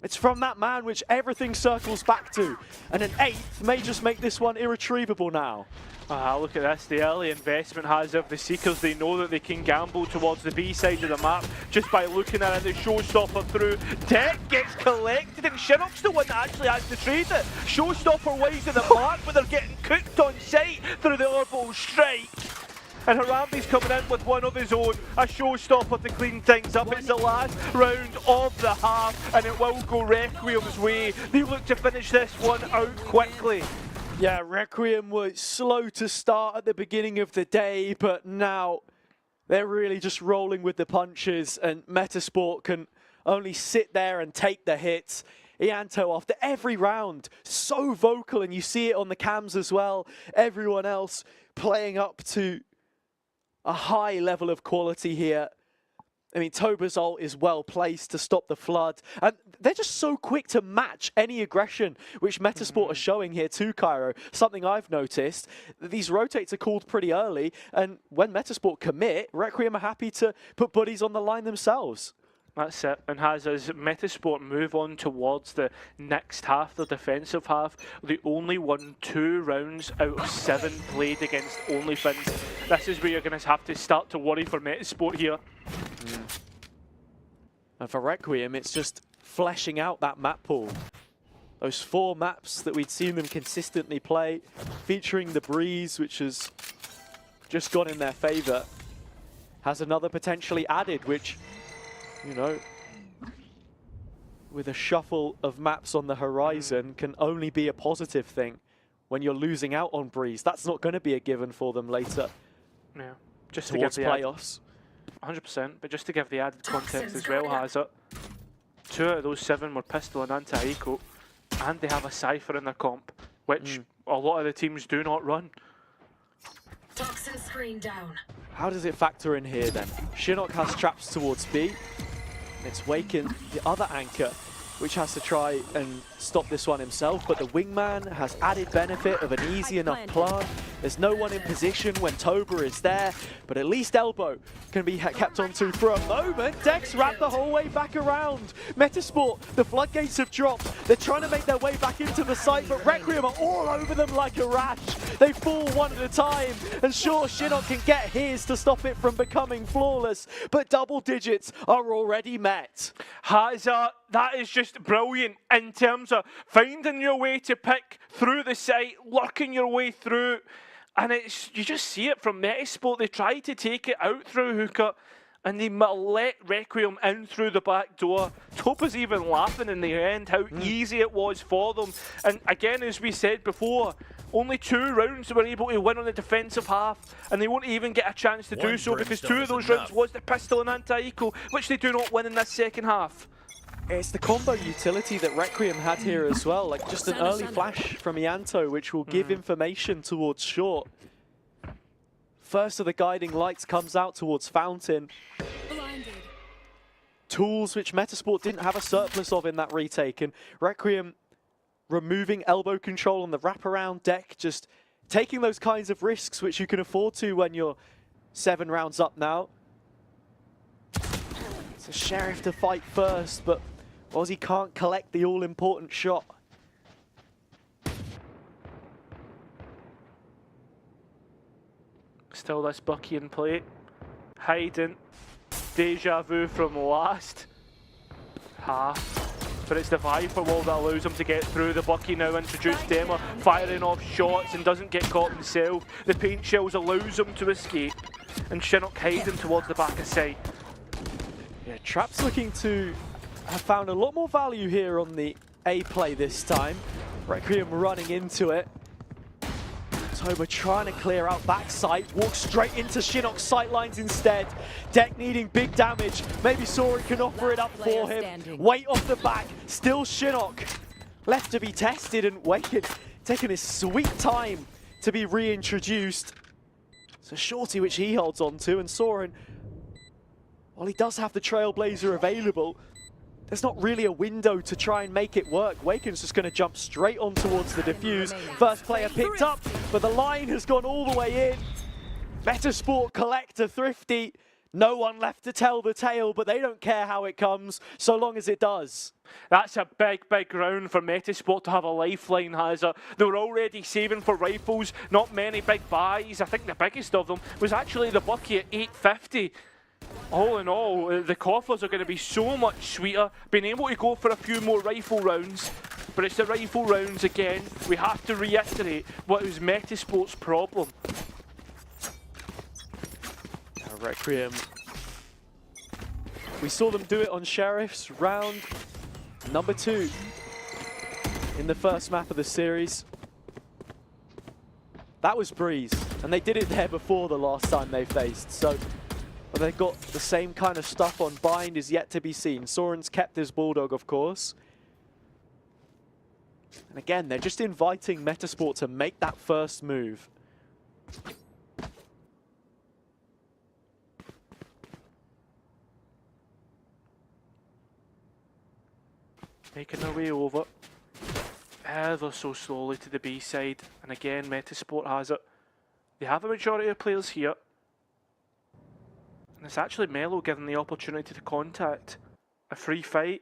It's from that man which everything circles back to. And an 8th may just make this one irretrievable now. Look at this, the early investment has of the Seekers. They know that they can gamble towards the B side of the map just by looking at it. The showstopper through. Deck gets collected, and Shinnok's the one that actually has to trade it. Showstopper wide of the mark, but they're getting cooked on sight through the orbital strike. And Harambe's coming in with one of his own, a showstopper to clean things up. It's the last round of the half, and it will go Requiem's way. They look to finish this one out quickly. Yeah, Requiem was slow to start at the beginning of the day, but now they're really just rolling with the punches, and Metasport can only sit there and take the hits. Ianto, after every round, so vocal, and you see it on the cams as well. Everyone else playing up to a high level of quality here. I mean, Toba's ult is well placed to stop the flood. And they're just so quick to match any aggression, which Metasport are showing here to Cairo. Something I've noticed, these rotates are called pretty early, and when Metasport commit, Requiem are happy to put buddies on the line themselves. That's it, and as Metasport move on towards the next half, the defensive half, they only won 2 rounds out of 7 played against OnlyFins. This is where you're going to have to start to worry for Metasport here. And for Requiem, it's just fleshing out that map pool. Those 4 maps that we'd seen them consistently play, featuring the Breeze, which has just gone in their favor, has another potentially added, which, you know, with a shuffle of maps on the horizon, can only be a positive thing when you're losing out on Breeze. That's not going to be a given for them later. Yeah, just towards to give the playoffs. 100%, but just to give the added context as well, has it. 2 out of those 7 were Pistol and Anti-Eco, and they have a Cypher in their comp, which a lot of the teams do not run. Toxin screen down. How does it factor in here then? Shinnok has traps towards B. It's Waken, the other anchor, which has to try and stop this one himself, but the wingman has added benefit of an easy enough plant. There's no one in position when Toba is there, but at least Elbow can be kept onto for a moment. Dex wrapped the whole way back around. Metasport, the floodgates have dropped. They're trying to make their way back into the site, but Requiem are all over them like a rash. They fall one at a time, and sure, Shinnok can get his to stop it from becoming flawless, but double digits are already met. Hazard, that is just brilliant in terms of finding your way to pick through the site, lurking your way through, and it's, you just see it from Metasport. They try to take it out through Hookah, and they let Requiem in through the back door. Topa's even laughing in the end how easy it was for them. And again, as we said before, only 2 rounds they were able to win on the defensive half, and they won't even get a chance to do so because 2 of those rounds was the Pistol and Anti-Eco, which they do not win in this second half. It's the combo utility that Requiem had here as well, like just an early flash from Ianto, which will give information towards short. First of the guiding lights comes out towards Fountain. Blinded. Tools which Metasport didn't have a surplus of in that retake, and Requiem removing elbow control on the wraparound deck, just taking those kinds of risks which you can afford to when you're 7 rounds up now. It's a Sheriff to fight first, but Ozzy can't collect the all-important shot. Still this Bucky in play. Hiding. Deja vu from last half. but it's the Viper wall that allows him to get through. The Bucky now introduced Demo, firing off shots and doesn't get caught himself. The paint shells allows him to escape, and Chinook hiding towards the back of site. Yeah, Trap's looking to have found a lot more value here on the A play this time. Requiem running into it. Toba trying to clear out backside, walks straight into Chinook's sightlines instead. Deck needing big damage. Maybe Soren can offer it up for him. Wait off the back, still Chinook. Left to be tested, and Waken taking his sweet time to be reintroduced. It's a shorty which he holds on to, and Soren, while he does have the Trailblazer available, there's not really a window to try and make it work. Waken's just going to jump straight on towards the defuse. First player picked up, but the line has gone all the way in. Metasport Collector Thrifty. No one left to tell the tale, but they don't care how it comes, so long as it does. That's a big, big round for Metasport to have a lifeline, Hazard. They were already saving for rifles, not many big buys. I think the biggest of them was actually the Bucky at 850. All in all, the coffers are going to be so much sweeter, being able to go for a few more rifle rounds. But it's the rifle rounds again. We have to reiterate what was Metasport's problem. Requiem. We saw them do it on Sheriff's round number 2 in the first map of the series. That was Breeze, and they did it there before the last time they faced. So whether they got the same kind of stuff on Bind is yet to be seen. Soren's kept his Bulldog, of course. And again, they're just inviting Metasport to make that first move. Making their way over ever so slowly to the B side, and again Metasport has it. They have a majority of players here, and it's actually Melo given the opportunity to contact. A free fight.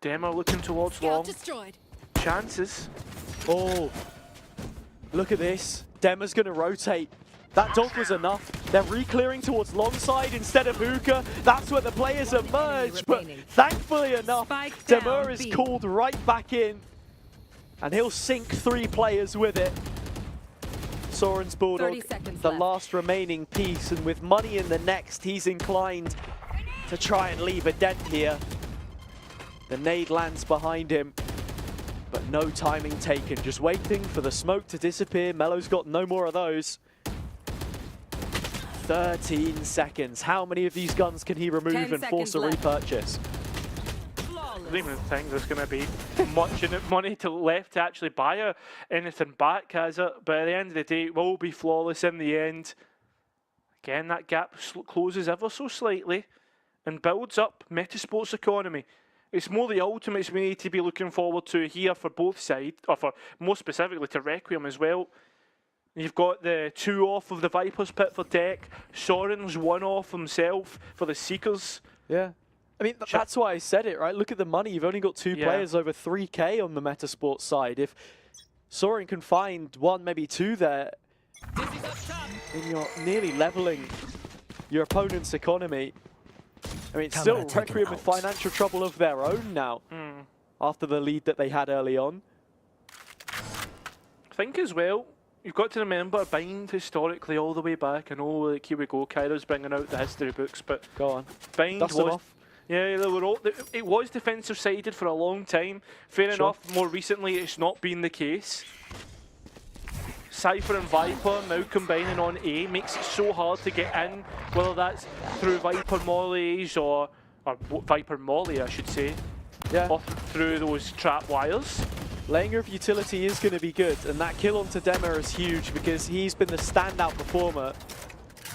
Demo looking towards long. Chances. Oh, look at this. Dema's going to rotate. That dog was enough. They're re-clearing towards long side instead of hookah. That's where the players emerge, but thankfully enough, Demur is called right back in, and he'll sink 3 players with it. Soren's Bulldog, the last remaining piece, and with money in the next, he's inclined to try and leave a dent here. The nade lands behind him, but no timing taken. Just waiting for the smoke to disappear. Melo's got no more of those. 13 seconds. How many of these guns can he remove and force a repurchase? I don't even think there's going to be much in it, money left to actually buy anything back, has it? But at the end of the day, it will be flawless in the end. Again, that gap closes ever so slightly and builds up Metasport's economy. It's more the ultimates we need to be looking forward to here for both sides, or for more specifically to Requiem as well. You've got the 2 off of the Viper's pit for Deck. Soren's 1 off himself for the Seekers. Yeah. I mean, that's why I said it, right? Look at the money. You've only got 2 players over 3K on the Metasport side. If Soren can find 1, maybe 2 there, then you're nearly leveling your opponent's economy. I mean, still Requiem with financial trouble of their own now, after the lead that they had early on. I think as well, you've got to remember Bind historically all the way back. I know, like, here we go, Kairo's bringing out the history books, but go on. Bind Dust them off. Yeah, they were all, it was defensive sided for a long time. Fair enough, more recently it's not been the case. Cypher and Viper now combining on A makes it so hard to get in, whether that's through Viper mollies or Viper molly, I should say, or through those trap wires. Laying of utility is going to be good, and that kill onto Demmer is huge because he's been the standout performer.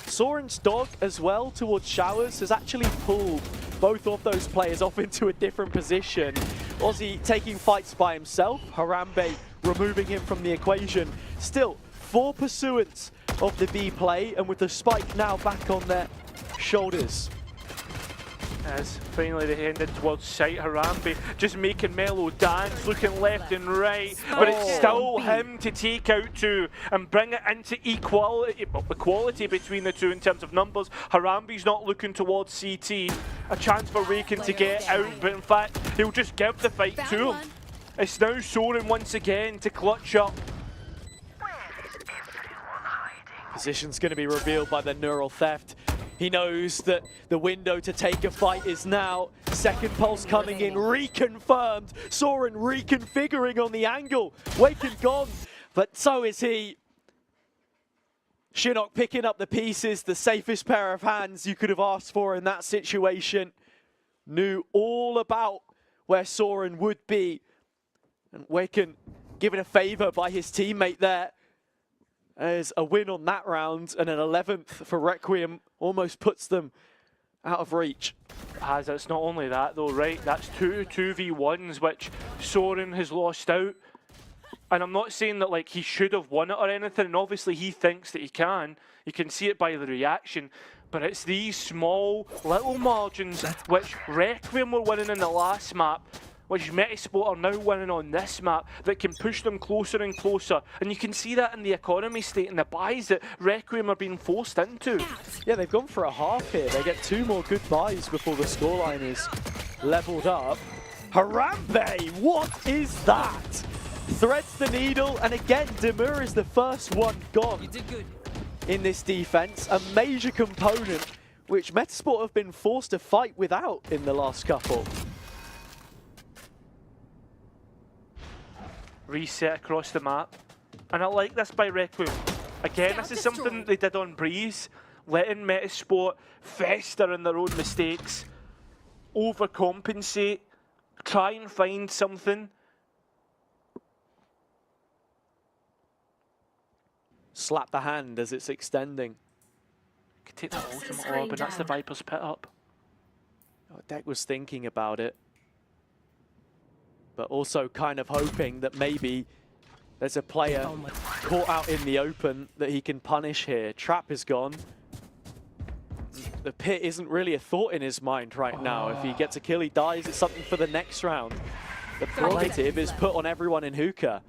Soren's dog as well towards Showers has actually pulled both of those players off into a different position. Ozzy taking fights by himself, Harambe removing him from the equation. Still, 4 pursuants of the B play, and with the spike now back on their shoulders. As finally they headed towards sight, Harambe just making Mellow dance, looking left and right, but it's still him to take out two and bring it into equality between the two in terms of numbers. Harambe's not looking towards CT, a chance for Raken to get out, but in fact he'll just give the fight to him. It's now Soren once again to clutch up. Position's going to be revealed by the neural theft. He knows that the window to take a fight is now. Second pulse coming in, reconfirmed. Soren reconfiguring on the angle. Waken gone, but so is he. Shinnok picking up the pieces, the safest pair of hands you could have asked for in that situation. Knew all about where Soren would be. And Waken given a favor by his teammate there. As a win on that round and an 11th for Requiem almost puts them out of reach. As it's not only that though, right? That's two 2v1s which Soren has lost out. And I'm not saying that like he should have won it or anything, and obviously he thinks that he can. You can see it by the reaction. But it's these small little margins which Requiem were winning in the last map, which Metasport are now winning on this map, that can push them closer and closer. And you can see that in the economy state and the buys that Requiem are being forced into. Yeah, they've gone for a half here. They get two more good buys before the scoreline is leveled up. Harambe, what is that? Threads the needle, and again, Demur is the first one gone in this defense. A major component which Metasport have been forced to fight without in the last couple. Reset across the map, and I like this by Requiem. Again, this is something they did on Breeze, letting Metasport fester in their own mistakes, overcompensate, try and find something. Slap the hand as it's extending. Could take that ultimate orb, and that's the Viper's pit up. Oh, Deck was thinking about it, but also kind of hoping that maybe there's a player caught out in the open that he can punish here. Trap is gone. The pit isn't really a thought in his mind right now. If he gets a kill, he dies. It's something for the next round. The prerogative is put on everyone in hookah.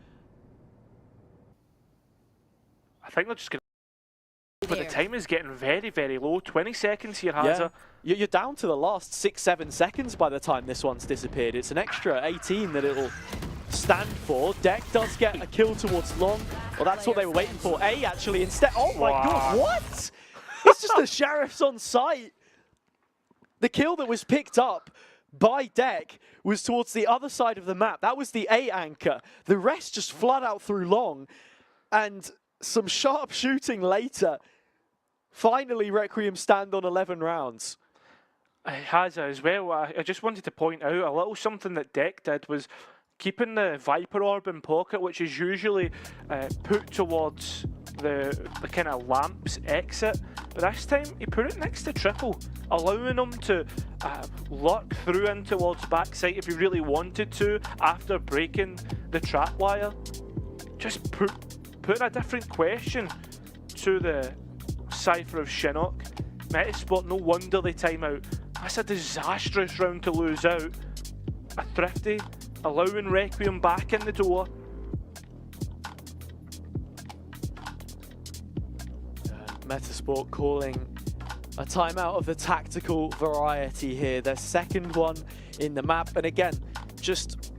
I think they're just going to... But the time is getting very, very low. 20 seconds here, Hazza. Yeah. You're down to the last 6-7 seconds by the time this one's disappeared. It's an extra 18 that it'll stand for. Deck does get a kill towards long. Well, that's what they were waiting for. A, actually, instead... Oh my god, what? It's just the Sheriff's on site. The kill that was picked up by Deck was towards the other side of the map. That was the A anchor. The rest just flood out through long. And some sharp shooting later. Finally, Requiem stand on 11 rounds. Hazza as well. I just wanted to point out a little something that Deck did was keeping the Viper Orb in pocket, which is usually put towards the kind of lamp's exit. But this time he put it next to Triple, allowing him to lurk through in towards backside if he really wanted to after breaking the trap wire. Just putting a different question to the Cypher of Shinnok. Metasport, no wonder they time out. That's a disastrous round to lose out. A Thrifty allowing Requiem back in the door. Metasport calling a timeout of the tactical variety here. Their second one in the map. And again, just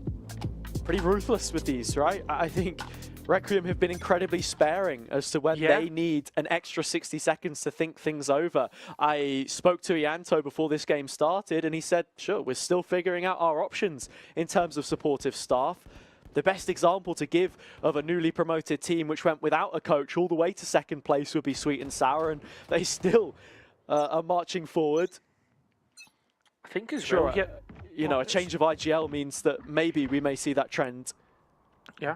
pretty ruthless with these, right? I think Requiem have been incredibly sparing as to when they need an extra 60 seconds to think things over. I spoke to Ianto before this game started, and he said, sure, we're still figuring out our options in terms of supportive staff. The best example to give of a newly promoted team which went without a coach all the way to second place would be Sweet and Sour, and they still are marching forward. I think as sure, well, you know, a change of IGL means that maybe we may see that trend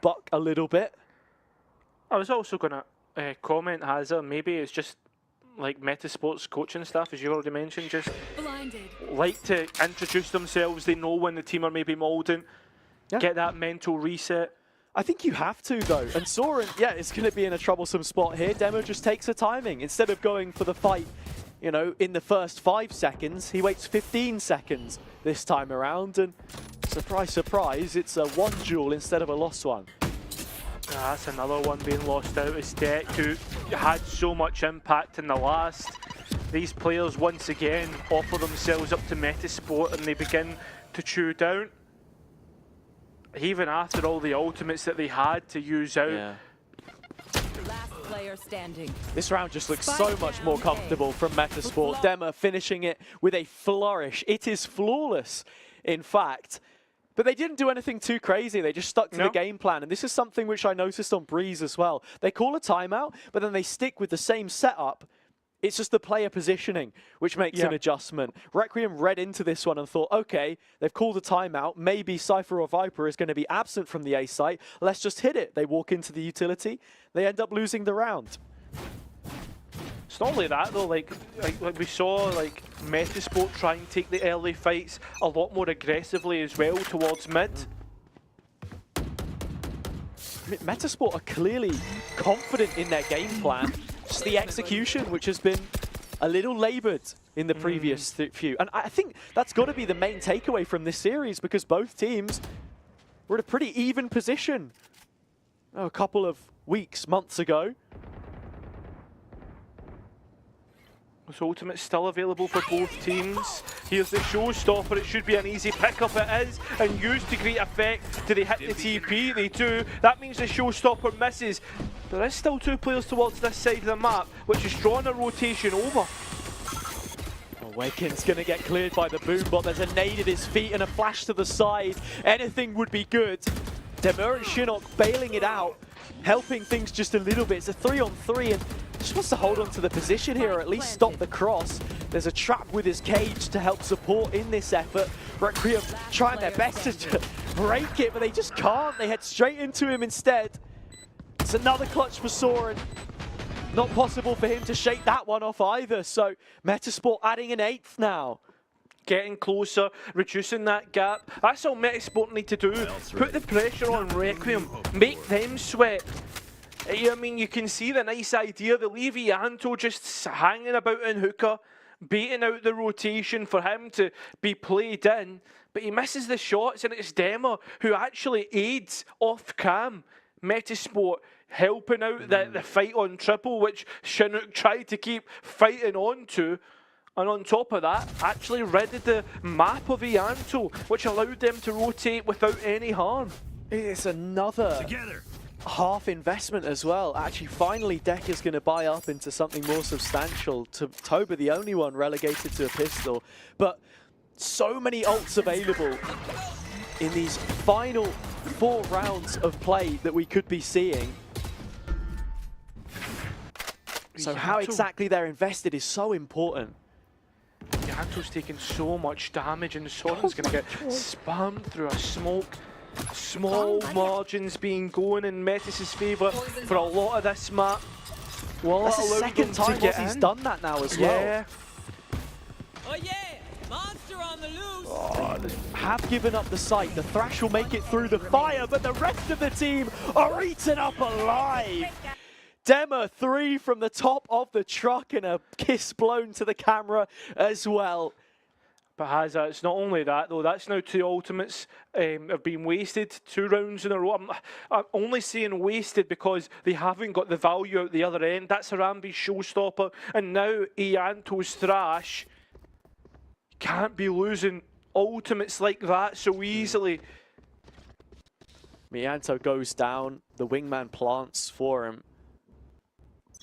buck a little bit. I was also going to comment, Hazza, maybe it's just like Metasport's coaching staff, as you already mentioned, just like to introduce themselves. They know when the team are maybe moulding, get that mental reset. I think you have to, though. And Soren, is going to be in a troublesome spot here. Demo just takes her timing. Instead of going for the fight you know, in the first 5 seconds. He waits 15 seconds this time around, and surprise, surprise, it's a 1 duel instead of a lost one. That's another one being lost out. Is Deck, who had so much impact in the last. These players once again offer themselves up to Metasport and they begin to chew down. Even after all the ultimates that they had to use out. Yeah. Last player standing. This round just looks so much more comfortable from Metasport. Dema finishing it with a flourish. It is flawless, in fact. But they didn't do anything too crazy. They just stuck to the game plan. And this is something which I noticed on Breeze as well. They call a timeout, but then they stick with the same setup. It's just the player positioning which makes an adjustment. Requiem read into this one and thought, okay, they've called a timeout. Maybe Cypher or Viper is going to be absent from the A site. Let's just hit it. They walk into the utility. They end up losing the round. It's not only that though, like we saw like Metasport try and take the early fights a lot more aggressively as well towards mid. Metasport are clearly confident in their game plan. Just the execution, which has been a little laboured in the previous few. And I think that's got to be the main takeaway from this series, because both teams were at a pretty even position a couple of weeks, months ago. This ultimate's still available for both teams. Here's the showstopper. It should be an easy pickup. It is, and used to great effect. Do they hit the TP? They do. That means the showstopper misses. There is still 2 players towards this side of the map, which is drawing a rotation over. Waken's going to get cleared by the Boombot. There's a nade at his feet and a flash to the side. Anything would be good. Demir and Shinnok bailing it out, helping things just a little bit. It's a 3-on-3, and just wants to hold on to the position here, or at least stop the cross. There's a trap with his cage to help support in this effort. Requiem trying their best to break it, but they just can't. They head straight into him instead. It's another clutch for Soren. Not possible for him to shake that one off either. So Metasport adding an 8th now. Getting closer, reducing that gap. That's all Metasport need to do. Put the pressure on Requiem. Make them sweat. I mean, you can see the nice idea. They leave Ianto just hanging about in hookah, baiting out the rotation for him to be played in. But he misses the shots, and it's Dema who actually aids off cam. Metasport helping out the fight on triple, which Chinook tried to keep fighting on to. And on top of that, actually readied the map of Ianto, which allowed them to rotate without any harm. It's another half investment as well. Actually, finally, Deck is going to buy up into something more substantial. Toba, the only one relegated to a pistol. But so many ults available in these final 4 rounds of play that we could be seeing. So how exactly they're invested is so important. Ianto's taking so much damage, and Soren's going to get spammed through a smoke. Small margins being going in Metis' favour for a lot of this map. Well, that's the second time he's done that now as well. Oh yeah! Monster on the loose! Oh, they have given up the site. The Thrash will make it through the fire, but the rest of the team are eaten up alive. Dema 3 from the top of the truck, and a kiss blown to the camera as well. But Hazza, it's not only that though, that's now 2 ultimates have been wasted 2 rounds in a row. I'm only saying wasted because they haven't got the value out the other end. That's Harambe's showstopper, and now Ianto's Thrash. Can't be losing ultimates like that so easily. Ianto goes down, the wingman plants for him.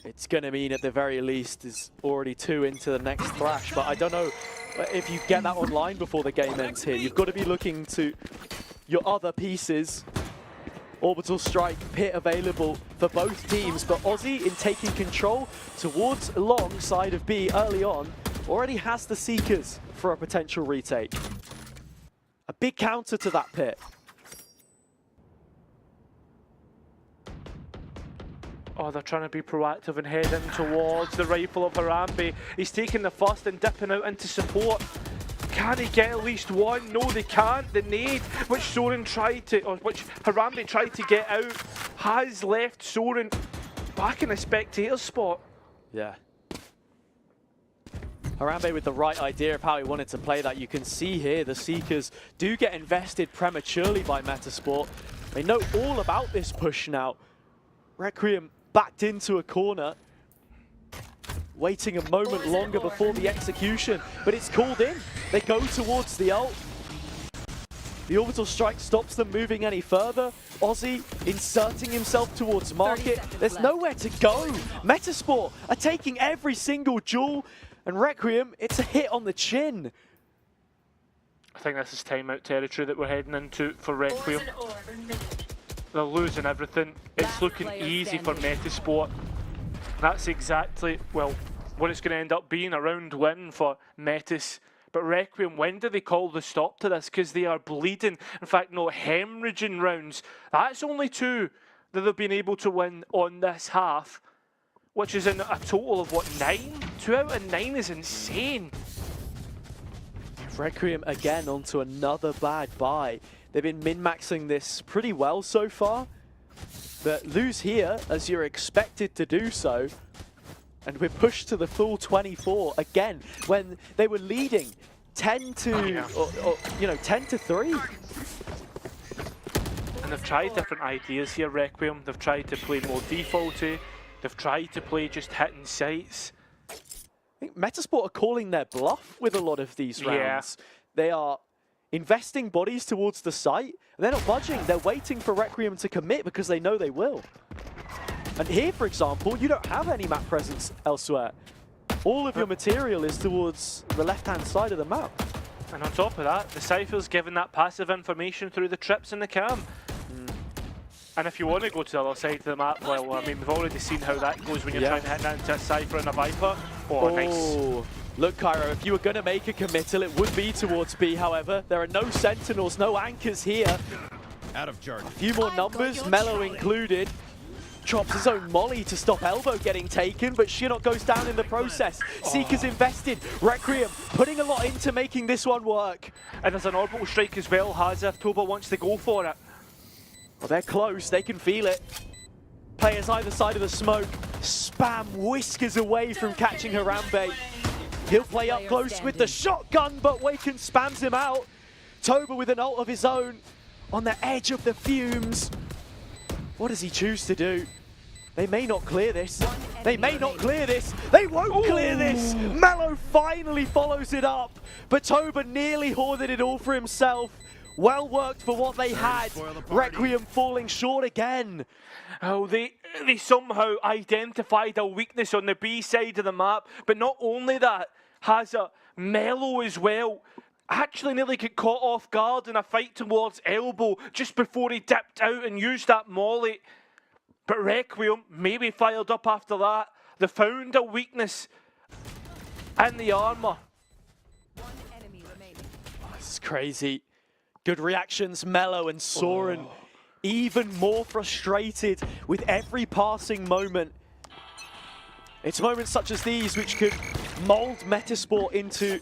It's going to mean at the very least is already 2 into the next Thrash, but I don't know if you get that online before the game ends here. You've got to be looking to your other pieces. Orbital Strike, Pit available for both teams, but Aussie in taking control towards long side of B early on already has the Seekers for a potential retake. A big counter to that Pit. Oh, they're trying to be proactive and heading towards the rifle of Harambe. He's taking the first and dipping out into support. Can he get at least one? No, they can't. The nade, which Soren tried to, or which Harambe tried to get out, has left Soren back in a spectator spot. Yeah. Harambe with the right idea of how he wanted to play that. You can see here the Seekers do get invested prematurely by Metasport. They know all about this push now. Requiem backed into a corner, waiting a moment longer before the execution, but it's called in. They go towards the ult. The orbital strike stops them moving any further. Ozzy inserting himself towards market. There's nowhere to go. Metasport are taking every single jewel, and Requiem, it's a hit on the chin. I think this is timeout territory that we're heading into for Requiem. They're losing everything. It's looking easy for Metasport. That's exactly, well, what it's going to end up being, a round win for Metis. But Requiem, when do they call the stop to this? Because they are bleeding. In fact, no, hemorrhaging rounds. That's only 2 that they've been able to win on this half, which is in a total of, what, 9? 2 out of 9 is insane. Requiem again onto another bad buy. They've been min-maxing this pretty well so far, but lose here as you're expected to do so. And we're pushed to the full 24 again when they were leading 10 to, you know, 10 to 3. And they've tried different ideas here, Requiem. They've tried to play more defaulty. They've tried to play just hitting sights. I think Metasport are calling their bluff with a lot of these rounds. Yeah. They are investing bodies towards the site. They're not budging. They're waiting for Requiem to commit because they know they will. And here, for example, you don't have any map presence elsewhere. All of your material is towards the left-hand side of the map. And on top of that, the Cypher's given that passive information through the trips in the cam. And if you want to go to the other side of the map, well, I mean, we've already seen how that goes when you're trying to hit that into a Cypher and a Viper. Oh, nice. Look, Cairo, if you were going to make a committal, it would be towards B, however. There are no Sentinels, no anchors here. Out of charge. A few more numbers, Mellow included. Drops his own molly to stop Elbow getting taken, but Shinnok goes down in the process. Seekers invested. Requiem putting a lot into making this one work. And there's an orbital strike as well, Haza, if Toba wants to go for it. Well, they're close, they can feel it. Players either side of the smoke. Spam whiskers away from catching Harambe. He'll play up close with the shotgun, but Waken spams him out. Toba with an ult of his own on the edge of the fumes. What does he choose to do? They may not clear this. They may not clear this. They won't clear this. Mellow finally follows it up, but Toba nearly hoarded it all for himself. Well worked for what they had. Requiem falling short again. Oh, they somehow identified a weakness on the B side of the map, but not only that, has a Mellow as well. Actually nearly got caught off guard in a fight towards Elbow just before he dipped out and used that molly. But Requiem maybe fired up after that. They found a weakness in the armor. One enemy remaining. Oh, this is crazy. Good reactions, Mellow and Soren. Even more frustrated with every passing moment. It's moments such as these which could mold Metasport into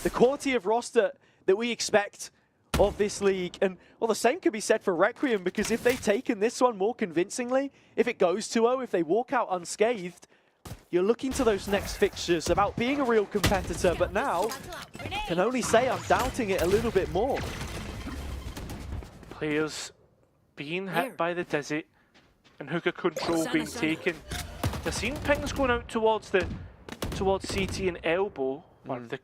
the quality of roster that we expect of this league. And well, the same could be said for Requiem, because if they've taken this one more convincingly, if it goes 2-0, if they walk out unscathed, you're looking to those next fixtures about being a real competitor. But now, can only say I'm doubting it a little bit more. Players being hit by the Dizzy and hooker control being taken. I've seen pings going out towards CT and Elbow, or the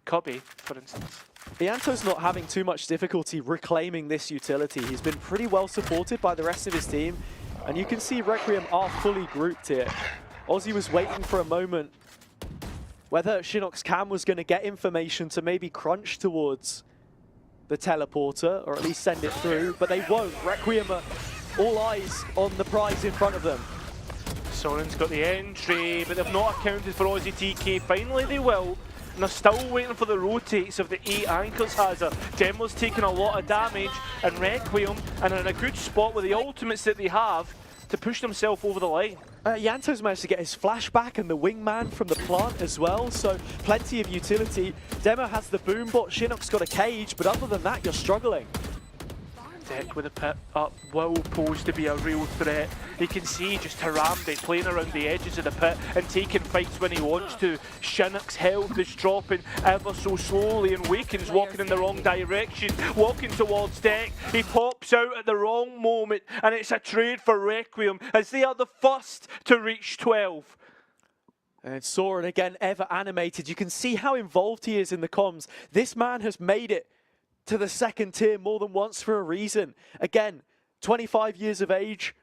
Cubby, for instance. Ianto's not having too much difficulty reclaiming this utility. He's been pretty well supported by the rest of his team, and you can see Requiem are fully grouped here. Ozzy was waiting for a moment whether Shinnok's cam was going to get information to maybe crunch towards the teleporter, or at least send it through, but they won't. Requiem are all eyes on the prize in front of them. Soren's got the entry, but they've not accounted for Aussie TK. Finally they will. And they're still waiting for the rotates of the 8 anchors. Haza. Demo's taking a lot of damage, and Requiem are in a good spot with the ultimates that they have to push themselves over the line. Yanto's managed to get his flashback and the wingman from the plant as well, so plenty of utility. Demo has the boombot, Shinnok's got a cage, but other than that, you're struggling. Deck with the pit up will pose to be a real threat. You can see just Harambe playing around the edges of the pit and taking fights when he wants to. Chinook's health is dropping ever so slowly, and Waken's walking in the wrong direction, walking towards Deck. He pops out at the wrong moment, and it's a trade for Requiem as they are the first to reach 12. And Soren again, ever animated. You can see how involved he is in the comms. This man has made it to the second tier more than once for a reason. Again, 25 years of age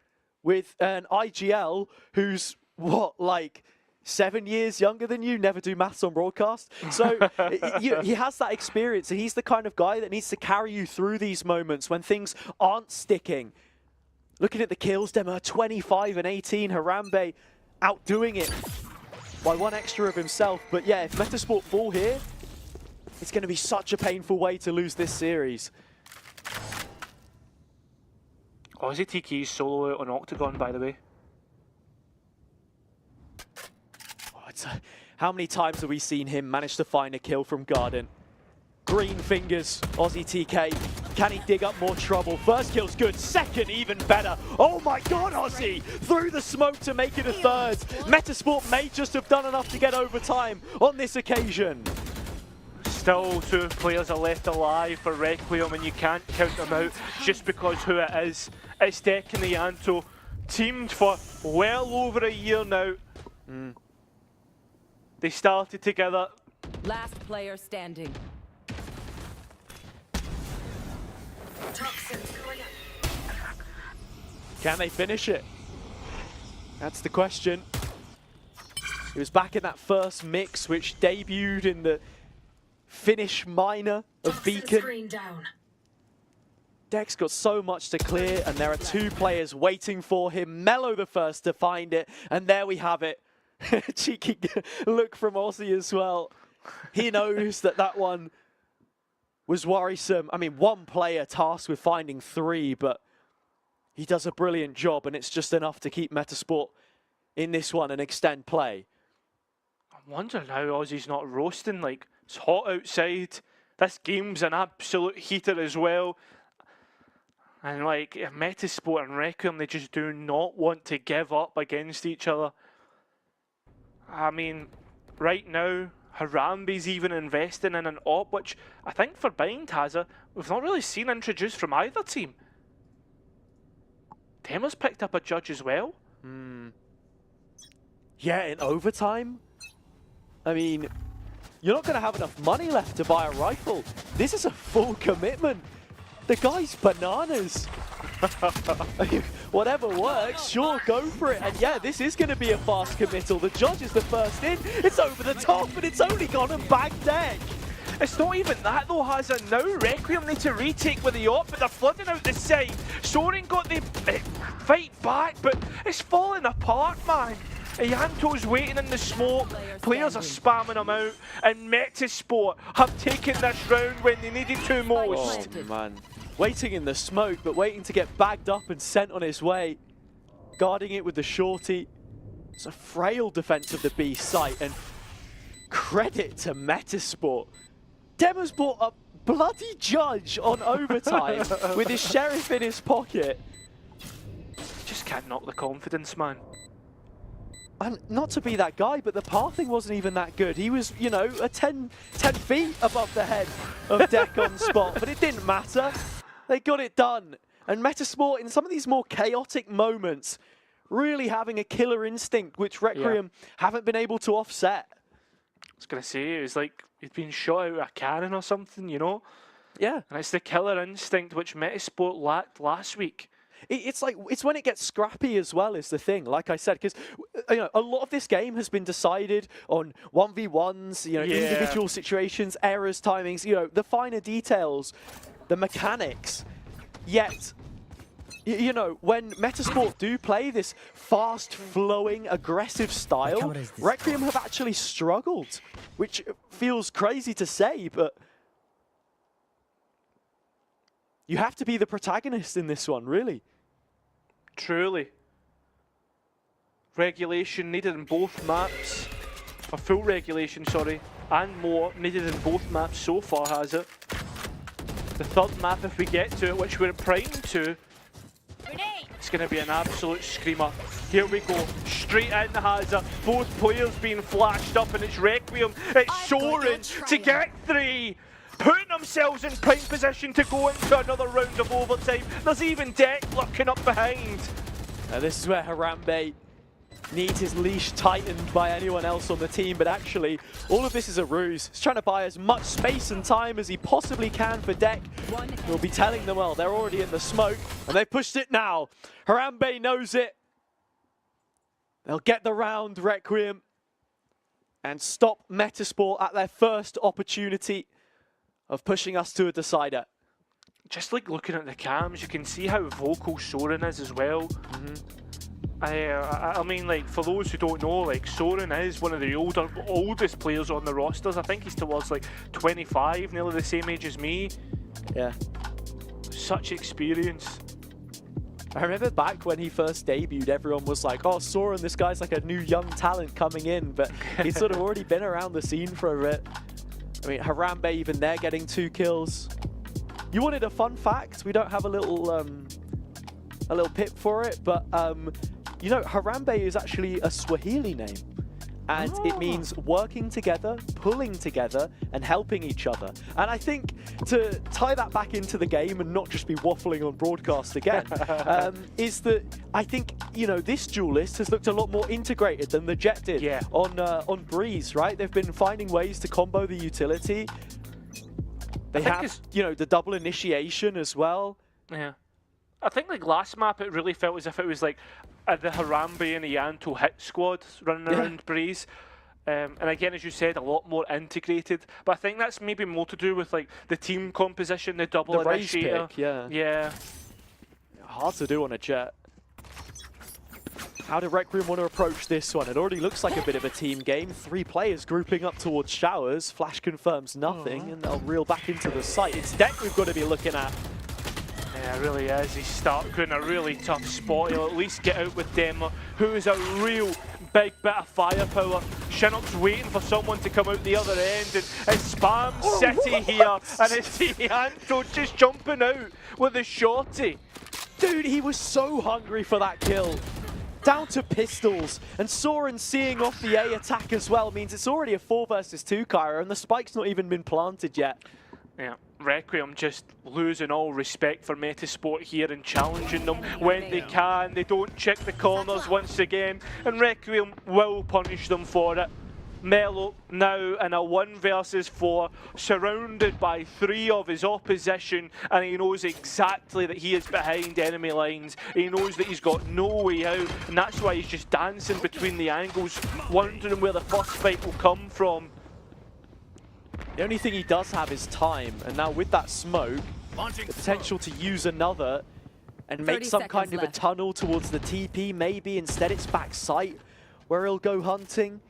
with an IGL who's, what, like 7 years younger than you? Never do maths on broadcast. So he has that experience, and he's the kind of guy that needs to carry you through these moments when things aren't sticking. Looking at the kills demo, 25 and 18, Harambe outdoing it by one extra of himself. But yeah, if Metasport fall here, it's going to be such a painful way to lose this series. Aussie TK's solo out on Octagon, by the way. Oh, how many times have we seen him manage to find a kill from Garden? Green fingers, Aussie TK. Can he dig up more trouble? First kill's good, second even better. Oh my god, Aussie! Through the smoke to make it a third. Metasport may just have done enough to get overtime on this occasion. Still 2 players are left alive for Requiem, and you can't count them out just because who it is. It's Deck and the Yanto, teamed for well over a year now. They started together. Last player standing. Can they finish it? That's the question. He was back in that first mix, which debuted in the Finnish minor of Beacon. Deck's got so much to clear, and there are 2 players waiting for him. Mello the first to find it, and there we have it. Cheeky look from Aussie as well. He knows that that one was worrisome. I mean, 1 player tasked with finding 3, but he does a brilliant job, and it's just enough to keep Metasport in this one and extend play. I'm wondering how Aussie's not roasting. Like, it's hot outside. This game's an absolute heater as well. And like, Metasport and Requiem, they just do not want to give up against each other. I mean, right now, Harambe's even investing in an op, which I think for Bindhazer, we've not really seen introduced from either team. Demo's picked up a judge as well. Yeah, in overtime? I mean, you're not going to have enough money left to buy a rifle. This is a full commitment. The guy's bananas. I mean, whatever works, sure, go for it. And yeah, this is going to be a fast committal. The judge is the first in. It's over the top, but it's only gone and bagged Deck. It's not even that though, Hazard. Now Requiem need to retake with the op, but they're flooding out the side. Soren got the fight back, but it's falling apart, man. Yanto's waiting in the smoke, players are spamming him out, and Metasport have taken this round when they needed to most. Oh man, waiting in the smoke, but waiting to get bagged up and sent on his way. Guarding it with the shorty. It's a frail defense of the B site, and credit to Metasport. Demo's bought a bloody judge on overtime with his sheriff in his pocket. Just can't knock the confidence, man. And not to be that guy, but the pathing wasn't even that good. He was, you know, a 10 feet above the head of Deck on spot, but it didn't matter. They got it done. And Metasport, in some of these more chaotic moments, really having a killer instinct, which Requiem haven't been able to offset. I was going to say, it was like he'd been shot out of a cannon or something, you know? Yeah. And it's the killer instinct which Metasport lacked last week. It's like, it's when it gets scrappy as well is the thing, like I said, because you know, a lot of this game has been decided on 1v1s, you know, individual situations, errors, timings, you know, the finer details, the mechanics. Yet, you know, when Metasport do play this fast-flowing, aggressive style, Requiem have actually struggled, which feels crazy to say, but you have to be the protagonist in this one, really. Truly. Regulation needed in both maps. A full regulation, sorry. And more needed in both maps so far, has it? The third map, if we get to it, which we're primed to, it's going to be an absolute screamer. Here we go, straight in the Hazard. Both players being flashed up, and it's Requiem. It's Soren to get 3. Putting themselves in prime position to go into another round of overtime. There's even Deck looking up behind. Now this is where Harambe needs his leash tightened by anyone else on the team, but actually all of this is a ruse. He's trying to buy as much space and time as he possibly can for Deck. He'll be telling them, well, they're already in the smoke, and they've pushed it now. Harambe knows it. They'll get the round, Requiem, and stop Metasport at their first opportunity of pushing us to a decider. Just like looking at the cams, you can see how vocal Soren is as well. I mean, like, for those who don't know, like, Soren is one of the oldest players on the rosters. I think he's towards like 25, nearly the same age as me. Yeah. Such experience. I remember back when he first debuted, everyone was like, oh, Soren, this guy's like a new young talent coming in, but he's sort of already been around the scene for a bit. I mean, Harambe even there getting 2 kills. You wanted a fun fact? We don't have a little pip for it, but you know, Harambe is actually a Swahili name. And it means working together, pulling together, and helping each other. And I think to tie that back into the game and not just be waffling on broadcast again, is that I think, you know, this duelist has looked a lot more integrated than the Jet did on Breeze, right? They've been finding ways to combo the utility. They have, you know, the double initiation as well. Yeah. I think like last map it really felt as if it was like the Harambe and Ianto hit squad running around Breeze. And again, as you said, a lot more integrated. But I think that's maybe more to do with like the team composition, the double initiator. Pick, yeah. Yeah. Hard to do on a Jet. How do Requiem want to approach this one? It already looks like a bit of a team game. 3 players grouping up towards Showers. Flash confirms nothing, and they'll reel back into the site. It's Deck we've got to be looking at. Yeah, it really is. He's stuck in a really tough spot. He'll at least get out with Demo, who is a real big bit of firepower. Chinook's waiting for someone to come out the other end, and it's Spam City here, and it's Ianto just jumping out with a shorty. Dude, he was so hungry for that kill. Down to pistols, and Soren seeing off the A attack as well means it's already a 4 versus 2, Kyra, and the spike's not even been planted yet. Yeah, Requiem just losing all respect for Metasport here and challenging them when they can. They don't check the corners once again, and Requiem will punish them for it. Melo now in a 1 versus 4, surrounded by 3 of his opposition, and he knows exactly that he is behind enemy lines. He knows that he's got no way out, and that's why he's just dancing between the angles, wondering where the first fight will come from. The only thing he does have is time, and now with that smoke, the potential to use another and make some kind of a tunnel towards the TP, maybe. Instead it's back sight where he'll go hunting.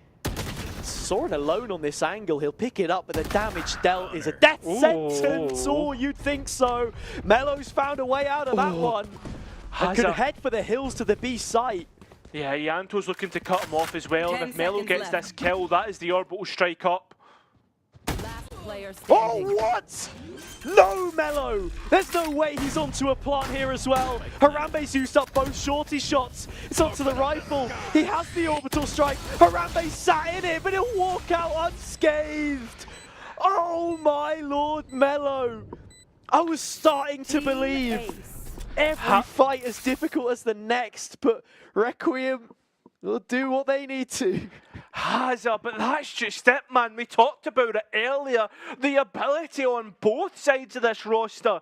Soren alone on this angle, he'll pick it up, but the damage dealt is a death sentence. Oh, you'd think so. Melo's found a way out of that one. And could head for the hills to the B site. Yeah, Ianto's looking to cut him off as well. If Melo gets this kill, that is the orbital strike up. Oh, what? No, Melo! There's no way he's onto a plant here as well. Harambe's used up both shorty shots. It's onto the rifle. He has the orbital strike. Harambe sat in it, but he'll walk out unscathed. Oh, my Lord, Melo. I was starting to believe every fight as difficult as the next, but Requiem will do what they need to. Hazard, but that's just it, man. We talked about it earlier. The ability on both sides of this roster.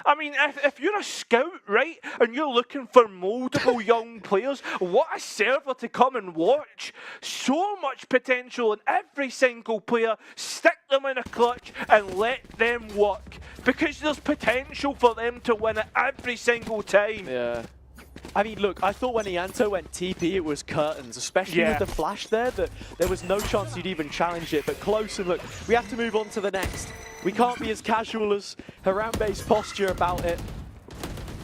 I mean, if you're a scout, right, and you're looking for moldable young players, what a server to come and watch. So much potential in every single player. Stick them in a clutch and let them work. Because there's potential for them to win it every single time. Yeah. I mean, look, I thought when Ianto went TP, it was curtains, especially with the flash there, that there was no chance you'd even challenge it. But close, and look, we have to move on to the next. We can't be as casual as Harambe's posture about it.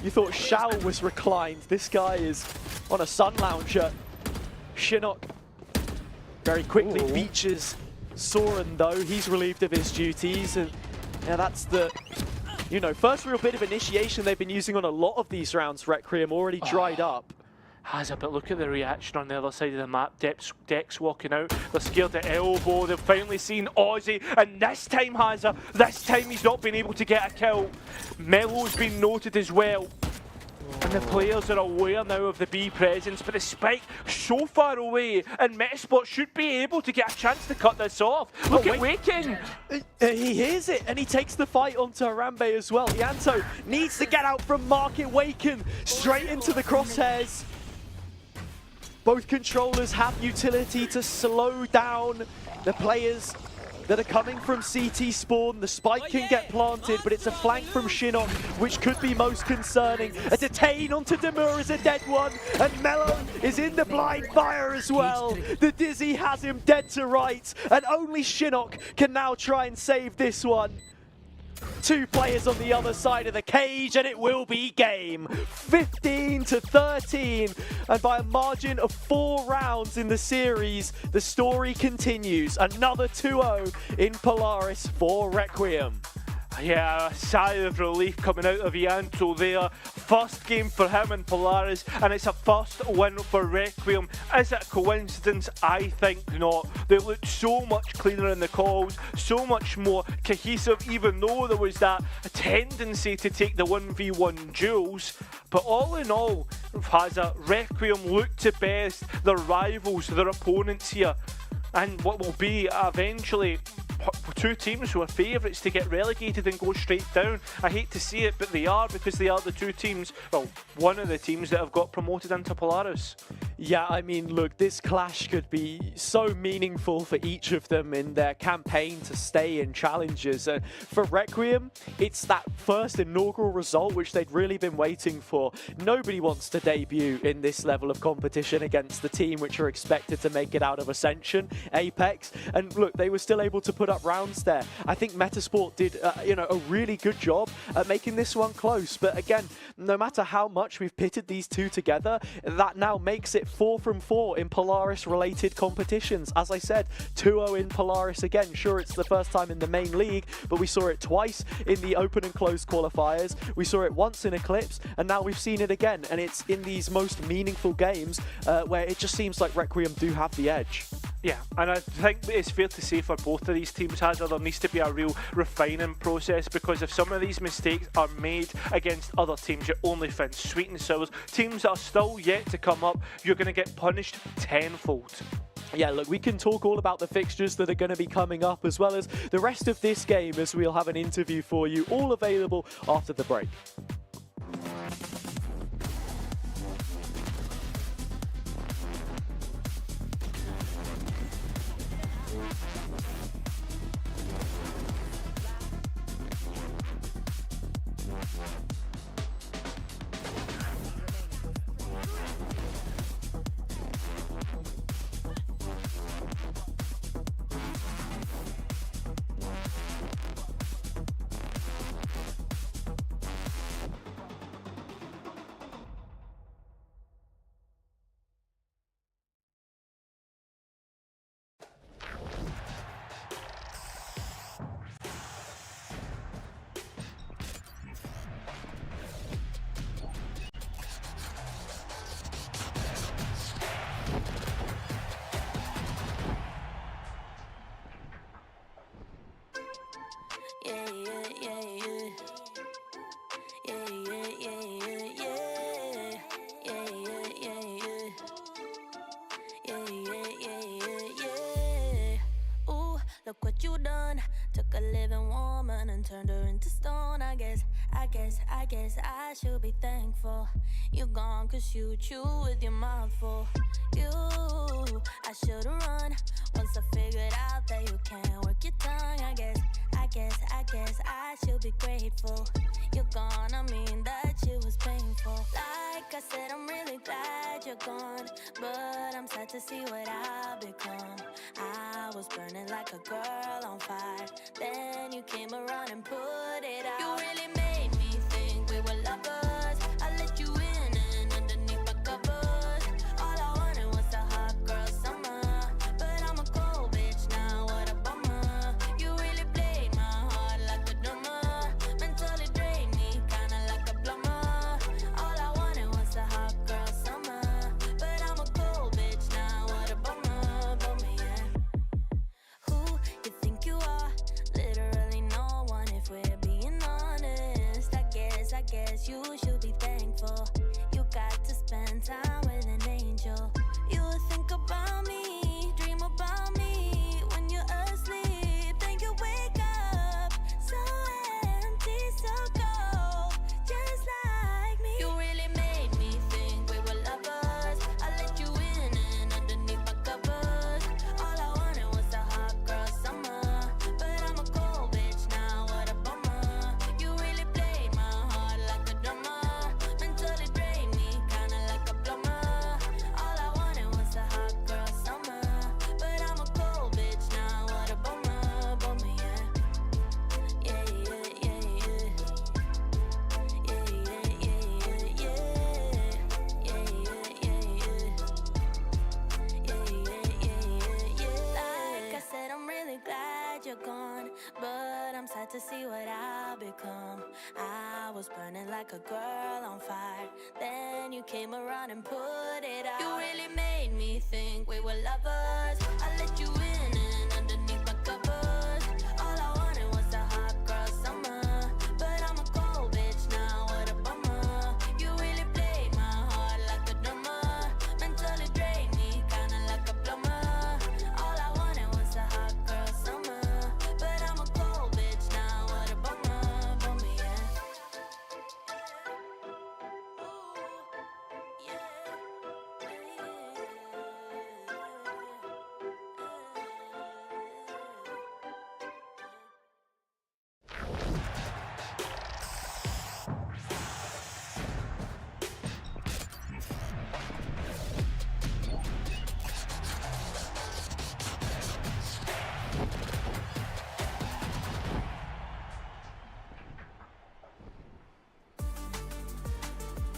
You thought Shao was reclined. This guy is on a sun lounger. Chinook very quickly beaches Soren, though. He's relieved of his duties, and yeah, that's the you know, first real bit of initiation they've been using on a lot of these rounds, Requiem, already dried up. Hazza, but look at the reaction on the other side of the map. Dex walking out. They're scared to elbow. They've finally seen Aussie. And this time, Hazza, this time he's not been able to get a kill. Melo's been noted as well. And the players are aware now of the B presence, but the spike so far away, and Metasport should be able to get a chance to cut this off. Look at Waking! He hears it, and he takes the fight onto Harambe as well. Yanto needs to get out from Market Waken, straight into the crosshairs. Both controllers have utility to slow down the players that are coming from CT spawn. The spike can get planted, but it's a flank from Shinnok, which could be most concerning. A detain onto Demur is a dead one, and Melo is in the blind fire as well. The Dizzy has him dead to rights, and only Shinnok can now try and save this one. Two players on the other side of the cage, and it will be game 15-13, and by a margin of 4 rounds in the series, the story continues. Another 2-0 in Polaris for Requiem. Yeah, a sigh of relief coming out of Yanto there. First game for him in Polaris, and it's a first win for Requiem. Is it a coincidence? I think not. They looked so much cleaner in the calls, so much more cohesive, even though there was that tendency to take the 1v1 duels. But all in all, Hazza, Requiem looked to best their rivals, their opponents here. And what will be eventually two teams who are favourites to get relegated and go straight down. I hate to see it, but they are, because they are the two teams, well, one of the teams that have got promoted into Polaris. Yeah, I mean, look, this clash could be so meaningful for each of them in their campaign to stay in challenges. And for Requiem, it's that first inaugural result which they'd really been waiting for. Nobody wants to debut in this level of competition against the team which are expected to make it out of Ascension, Apex. And look, they were still able to put up rounds there. I think Metasport did, you know, a really good job at making this one close. But again, no matter how much we've pitted these two together, that now makes it 4 from 4 in Polaris-related competitions. As I said, 2-0 in Polaris again. Sure, it's the first time in the main league, but we saw it twice in the open and closed qualifiers. We saw it once in Eclipse, and now we've seen it again. And it's in these most meaningful games where it just seems like Requiem do have the edge. Yeah, and I think it's fair to say for both of these teams, Hazza, there needs to be a real refining process, because if some of these mistakes are made against other teams, you only find sweet and sours. Teams that are still yet to come up, you're going to get punished tenfold. Yeah, look, we can talk all about the fixtures that are going to be coming up, as well as the rest of this game, as we'll have an interview for you, all available after the break. Look what you done. Took a living woman and turned her into stone. I guess I should be thankful. You gone cause you chew with your mouth full. I should've run once I figured out that you can't work your tongue. I guess I should be grateful. You're gone, I mean that shit was painful. Like I said, I'm really glad you're gone, but I'm sad to see what I've become. I was burning like a girl on fire, then you came around and put it out. You really made me think we were lovers. I let you in and underneath my covers. All I wanted was a hot girl summer, but I'm a cold bitch now, what a bummer. You really played my heart like a drummer, mentally drained. about to see what I'll become. I was burning like a girl on fire. Then you came around and put it out. You really made me think we were lovers. I let you in underneath my covers. All I wanted was a hot girl summer. But I'm a cold bitch now, what a bummer. You really played my heart like a drummer. Mentally drained me, kinda like a plumber. All I wanted was a hot girl summer. But I'm a cold bitch now, what a bummer. Bummer, yeah.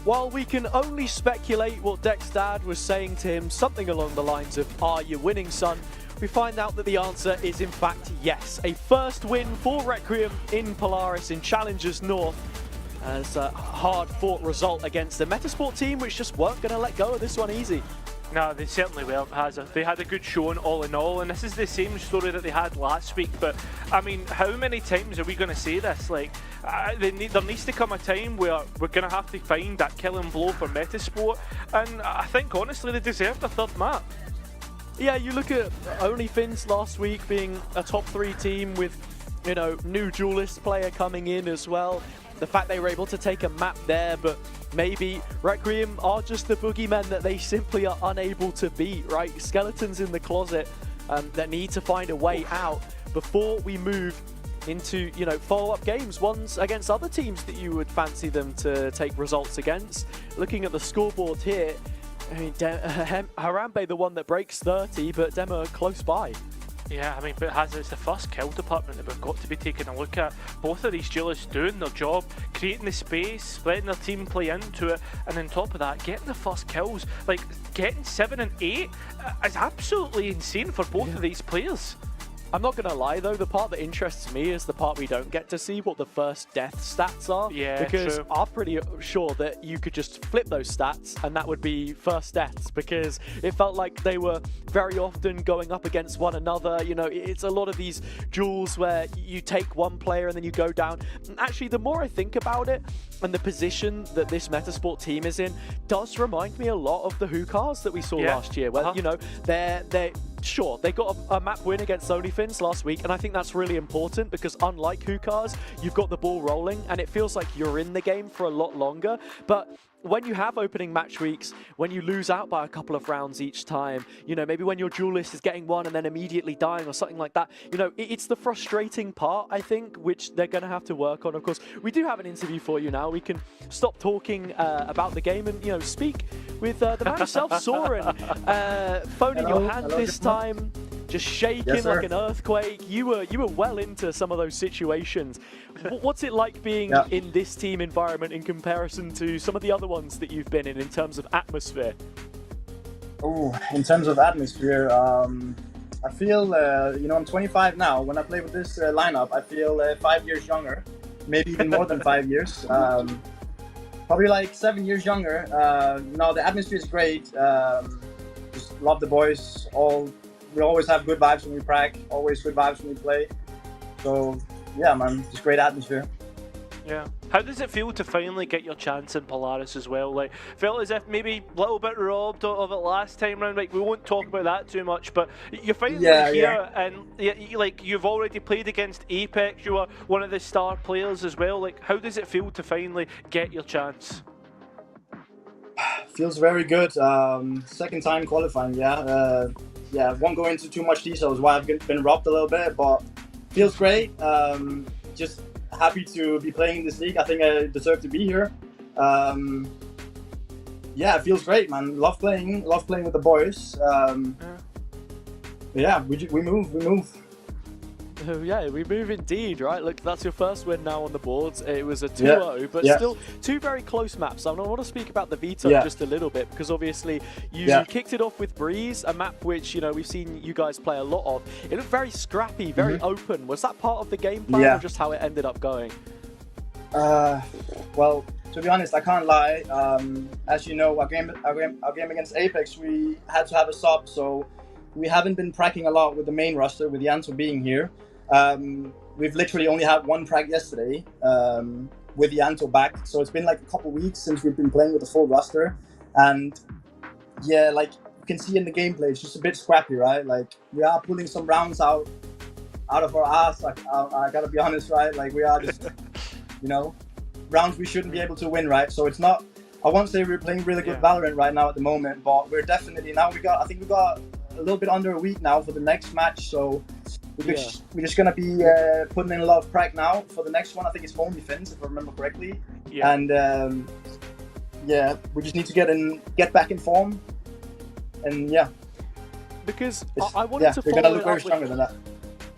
While we can only speculate what Deck's dad was saying to him, something along the lines of, "Are you winning, son?" we find out that the answer is in fact yes. A first win for Requiem in Polaris in Challengers North as a hard-fought result against the Metasport team, which just weren't going to let go of this one easy. No, they certainly weren't, Hazard. They had a good showing all in all, and this is the same story that they had last week. But, I mean, how many times are we going to say this? Like, there needs to come a time where we're going to have to find that killing blow for Metasport, and I think, honestly, they deserved a third map. Yeah, you look at OnlyFins last week being a top 3 team with, you know, new duelist player coming in as well. The fact they were able to take a map there, but maybe Requiem are just the boogeymen that they simply are unable to beat, right? Skeletons in the closet that need to find a way out before we move into, you know, follow-up games, ones against other teams that you would fancy them to take results against. Looking at the scoreboard here, I mean, Harambe, the one that breaks 30, but Demo close by. Yeah, I mean, but it's the first kill department that we've got to be taking a look at. Both of these duelists doing their job, creating the space, letting their team play into it, and on top of that, getting the first kills. Like, getting 7 and 8 is absolutely insane for both of these players. I'm not going to lie, though, the part that interests me is the part we don't get to see what the first death stats are. Yeah, because true. I'm pretty sure that you could just flip those stats and that would be first deaths, because it felt like they were very often going up against one another. You know, it's a lot of these duels where you take one player and then you go down. And actually, the more I think about it and the position that this Metasport team is in does remind me a lot of the Hookahs that we saw last year, where, you know, they're sure, they got a map win against OnlyFins last week, and I think that's really important because unlike Hookahs, you've got the ball rolling and it feels like you're in the game for a lot longer. But when you have opening match weeks, when you lose out by a couple of rounds each time, you know, maybe when your duelist is getting one and then immediately dying or something like that, you know, it's the frustrating part, I think, which they're going to have to work on. Of course, we do have an interview for you now. We can stop talking about the game and, you know, speak with the man himself, Soren. Phone in your hand this time, just shaking like an earthquake. You were well into some of those situations. What's it like being in this team environment in comparison to some of the other ones that you've been in terms of atmosphere? Oh, in terms of atmosphere, I feel, you know, I'm 25 now. When I play with this lineup, I feel 5 years younger, maybe even more than 5 years. Probably like 7 years younger. No, the atmosphere is great. Just love the boys. We always have good vibes when we prac, always good vibes when we play. So, yeah, man, just great atmosphere. Yeah. How does it feel to finally get your chance in Polaris as well? Like, felt as if maybe a little bit robbed of it last time round. Like, we won't talk about that too much, but you're finally here, and like, you've already played against Apex. You are one of the star players as well. Like, how does it feel to finally get your chance? Feels very good. Second time qualifying, yeah, won't go into too much details why I've been robbed a little bit, but feels great. Just happy to be playing in this league. I think I deserve to be here. Yeah, it feels great, man. Love playing with the boys. Yeah, we move. Oh, yeah, we move indeed, right? Look, that's your first win now on the boards. It was a 2-0, but still two very close maps. I want to speak about the Veto just a little bit, because obviously you kicked it off with Breeze, a map which, you know, we've seen you guys play a lot of. It looked very scrappy, very open. Was that part of the game plan or just how it ended up going? Well, to be honest, I can't lie. As you know, our game against Apex, we had to have a sub, so we haven't been pracking a lot with the main roster, with Yanto being here. We've literally only had one prac yesterday with Yanto back, so it's been like a couple weeks since we've been playing with the full roster. And yeah, like you can see in the gameplay, it's just a bit scrappy, right? Like we are pulling some rounds out of our ass. Like, I gotta be honest, right? Like we are just, you know, rounds we shouldn't be able to win, right? So it's not. I won't say we're playing really good Valorant right now at the moment, but we're definitely now. I think we got a little bit under a week now for the next match, so we're just gonna be putting in a lot of prac now for the next one. I think it's only Fins, if I remember correctly. Yeah. And we just need to get back in form, and because I wanted to follow we're gonna look it very up stronger than that.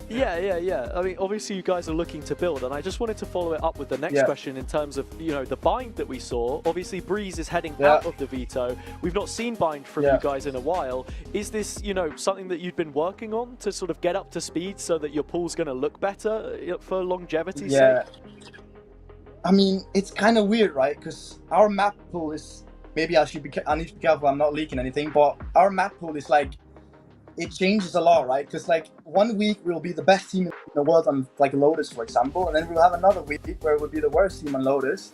Yeah. I mean, obviously you guys are looking to build, and I just wanted to follow it up with the next question in terms of, you know, the bind that we saw. Obviously Breeze is heading out of the Veto. We've not seen bind from you guys in a while. Is this, you know, something that you've been working on to sort of get up to speed so that your pool's going to look better for longevity's sake? I mean, it's kind of weird, right? Because our map pool is, maybe I need to be careful I'm not leaking anything, but our map pool is like, it changes a lot, right? Because like 1 week we'll be the best team in the world on like Lotus, for example, and then we'll have another week where we'll be the worst team on Lotus,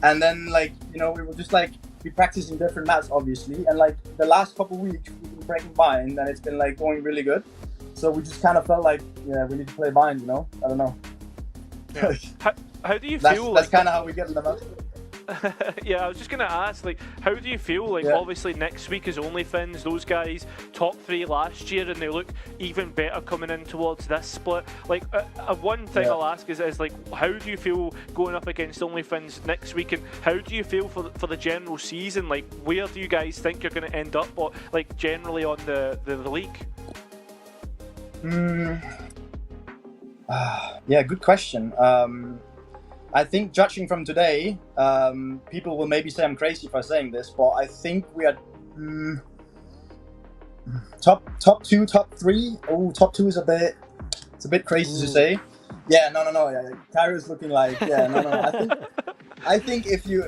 and then like, you know, we will just like be practicing different maps, obviously, and like the last couple weeks we've been breaking bind, and it's been like going really good. So we just kind of felt like, we need to play bind, you know? I don't know. How do you feel? That's kind of how we get in the map. I was just going to ask, like, how do you feel? Like, obviously next week is OnlyFins, those guys top 3 last year, and they look even better coming in towards this split. Like, one thing I'll ask is like, how do you feel going up against OnlyFins next week, and how do you feel for the general season? Like, where do you guys think you're going to end up, or like generally on the league? Good question. I think judging from today, people will maybe say I'm crazy for saying this, but I think we are top 2, top 3. Oh, top 2 is a bit crazy to say. Yeah, no. Yeah, Kyrie's looking like no. I think if you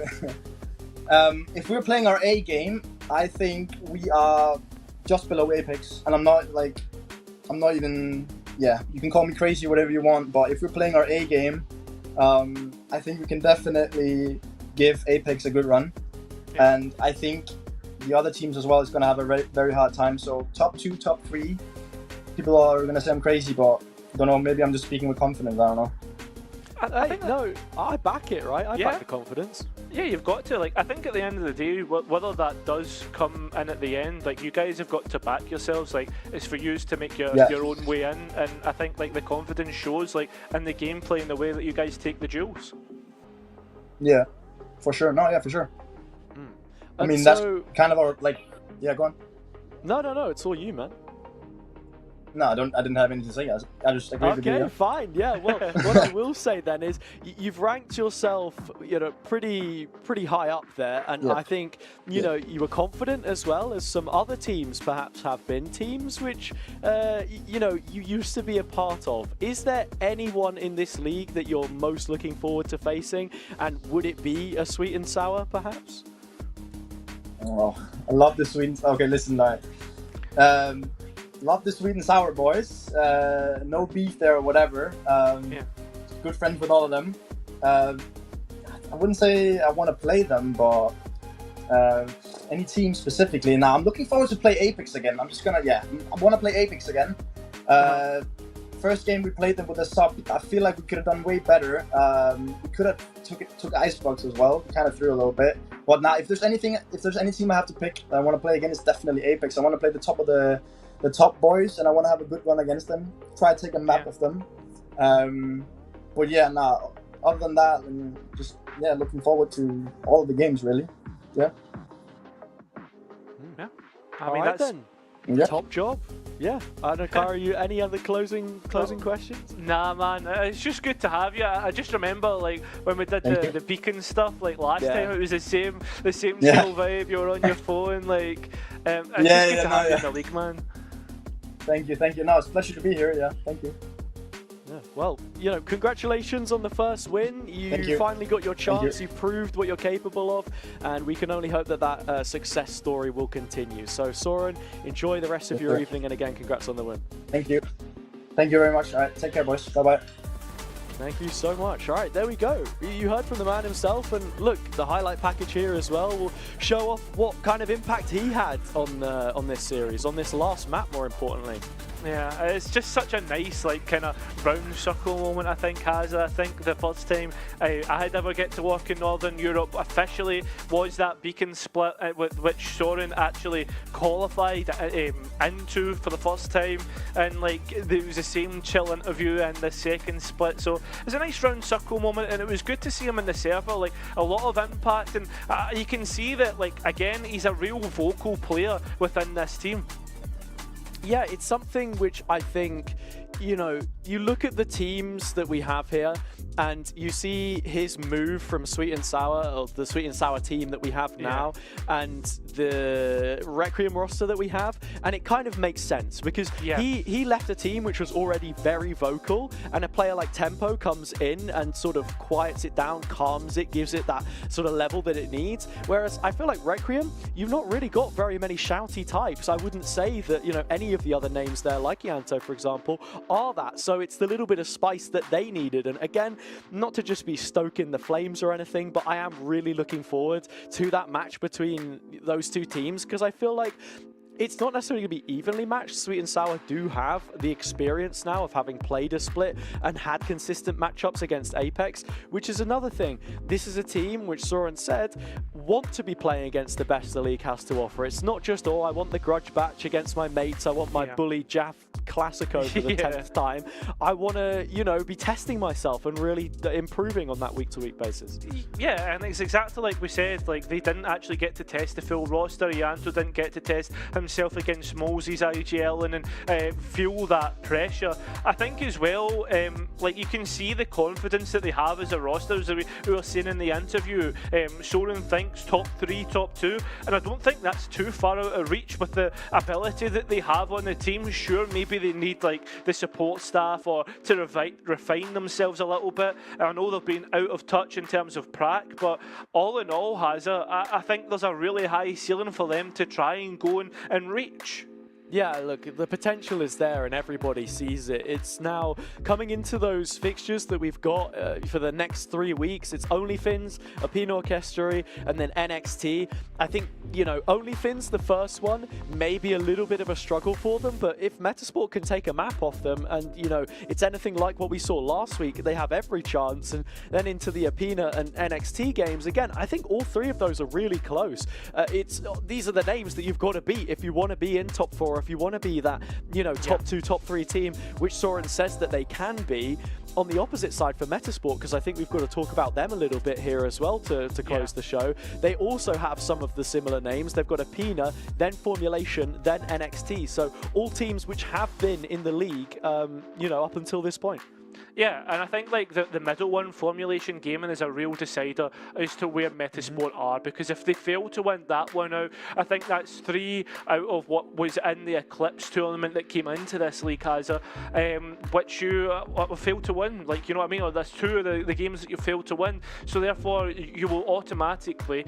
if we're playing our A game, I think we are just below Apex, and I'm not even. Yeah, you can call me crazy, whatever you want, but if we're playing our A game, I think we can definitely give Apex a good run, and I think the other teams as well is going to have a very hard time. So top 2, top 3, people are going to say I'm crazy, but I don't know, maybe I'm just speaking with confidence, I don't know. I back it, right? I back the confidence. Yeah, you've got to. Like, I think at the end of the day, whether that does come in at the end, like, you guys have got to back yourselves. Like, it's for you to make your own way in, and I think like the confidence shows like in the gameplay and the way that you guys take the duels. Yeah, for sure. No, yeah, for sure. I mean, that's kind of our like. Yeah, go on. No, it's all you, man. No, I didn't have anything to say. I just agree with you. Okay, fine. Yeah. Well, what I will say then is you've ranked yourself, you know, pretty high up there, and I think you know you were confident as well as some other teams perhaps have been, teams which you know you used to be a part of. Is there anyone in this league that you're most looking forward to facing, and would it be a sweet and sour perhaps? Oh, I love the sweet. Okay, listen, like. Love the sweet and sour boys. No beef there or whatever. Good friends with all of them. I wouldn't say I want to play them, but any team specifically. Now, I'm looking forward to play Apex again. I'm just gonna, I want to play Apex again. First game we played them with a sub. I feel like we could have done way better. We could have took Icebox as well. We kind of threw a little bit. But now, if there's any team I have to pick that I want to play again, it's definitely Apex. I want to play the top of the top boys, and I want to have a good run against them. Try to take a map of them. But yeah, other than that, and just looking forward to all of the games, really. Yeah. I mean, that's top job. Yeah, Anakara, you any other closing questions? Nah, man, it's just good to have you. I just remember like when we did the beacon stuff like last time. It was the same chill vibe. You were on your phone, like. It's just good to have you in the league, man. Thank you. No, it's a pleasure to be here. Yeah, thank you. Yeah, well, congratulations on the first win. You finally got your chance. You proved what you're capable of, and we can only hope that success story will continue. So, Soren, enjoy the rest of your evening, and again, congrats on the win. Thank you. Thank you very much. All right, take care, boys. Bye-bye. Thank you so much. All right, there we go. You heard from the man himself, and look, the highlight package here as well will show off what kind of impact he had on this series, on this last map, more importantly. Yeah, it's just such a nice, like, kind of round circle moment, I think, I think the first time I had ever get to work in Northern Europe officially was that beacon split, which Soren actually qualified into for the first time, and like there was the same chill interview in the second split, so it was a nice round circle moment, and it was good to see him in the server, like a lot of impact, and you can see that, like, again, he's a real vocal player within this team. Yeah, it's something which I think, you look at the teams that we have here and you see his move from Sweet and Sour, or the Sweet and Sour team that we have now, and the Requiem roster that we have, and it kind of makes sense because he left a team which was already very vocal, and a player like Tempo comes in and sort of quiets it down, calms it, gives it that sort of level that it needs. Whereas I feel like Requiem, you've not really got very many shouty types. I wouldn't say that, any of the other names there, like Yanto, for example, are that. So it's the little bit of spice that they needed. And again, not to just be stoking the flames or anything, but I am really looking forward to that match between those two teams, because I feel like it's not necessarily going to be evenly matched. Sweet and Sour do have the experience now of having played a split and had consistent matchups against Apex, which is another thing. This is a team which Soren said want to be playing against the best the league has to offer. It's not just, I want the grudge batch against my mates, I want my bully Jaff Classico for the 10th time. I want to, be testing myself and really improving on that week-to-week basis. Yeah, and it's exactly like we said, like they didn't actually get to test the full roster. Yanto didn't get to test himself against Moses, IGL, and feel that pressure. I think as well, like you can see the confidence that they have as a roster, as we were saying in the interview. Soren thinks top 3, top 2, and I don't think that's too far out of reach with the ability that they have on the team. Sure, maybe they need like the support staff or to refine themselves a little bit. I know they've been out of touch in terms of prac, but all in all, I think there's a really high ceiling for them to try and go and reach. Yeah, look, the potential is there and everybody sees it. It's now coming into those fixtures that we've got for the next 3 weeks. It's OnlyFins, Apina Orchestra, and then NXT. I think, OnlyFins, the first one, may be a little bit of a struggle for them, but if Metasport can take a map off them and, it's anything like what we saw last week, they have every chance. And then into the Apina and NXT games, again, I think all 3 of those are really close. These are the names that you've got to beat if you want to be in top 4, if you want to be that, top 2, top 3 team, which Soren says that they can be. On the opposite side for Metasport, because I think we've got to talk about them a little bit here as well to close the show. They also have some of the similar names. They've got Apina, then Formulation, then NXT. So all teams which have been in the league, up until this point. Yeah, and I think like the middle one, Formulation Gaming, is a real decider as to where Metasport are, because if they fail to win that one out, I think that's 3 out of what was in the Eclipse tournament that came into this league, which you failed to win. Like, you know what I mean? Or that's 2 of the games that you failed to win. So therefore, you will automatically,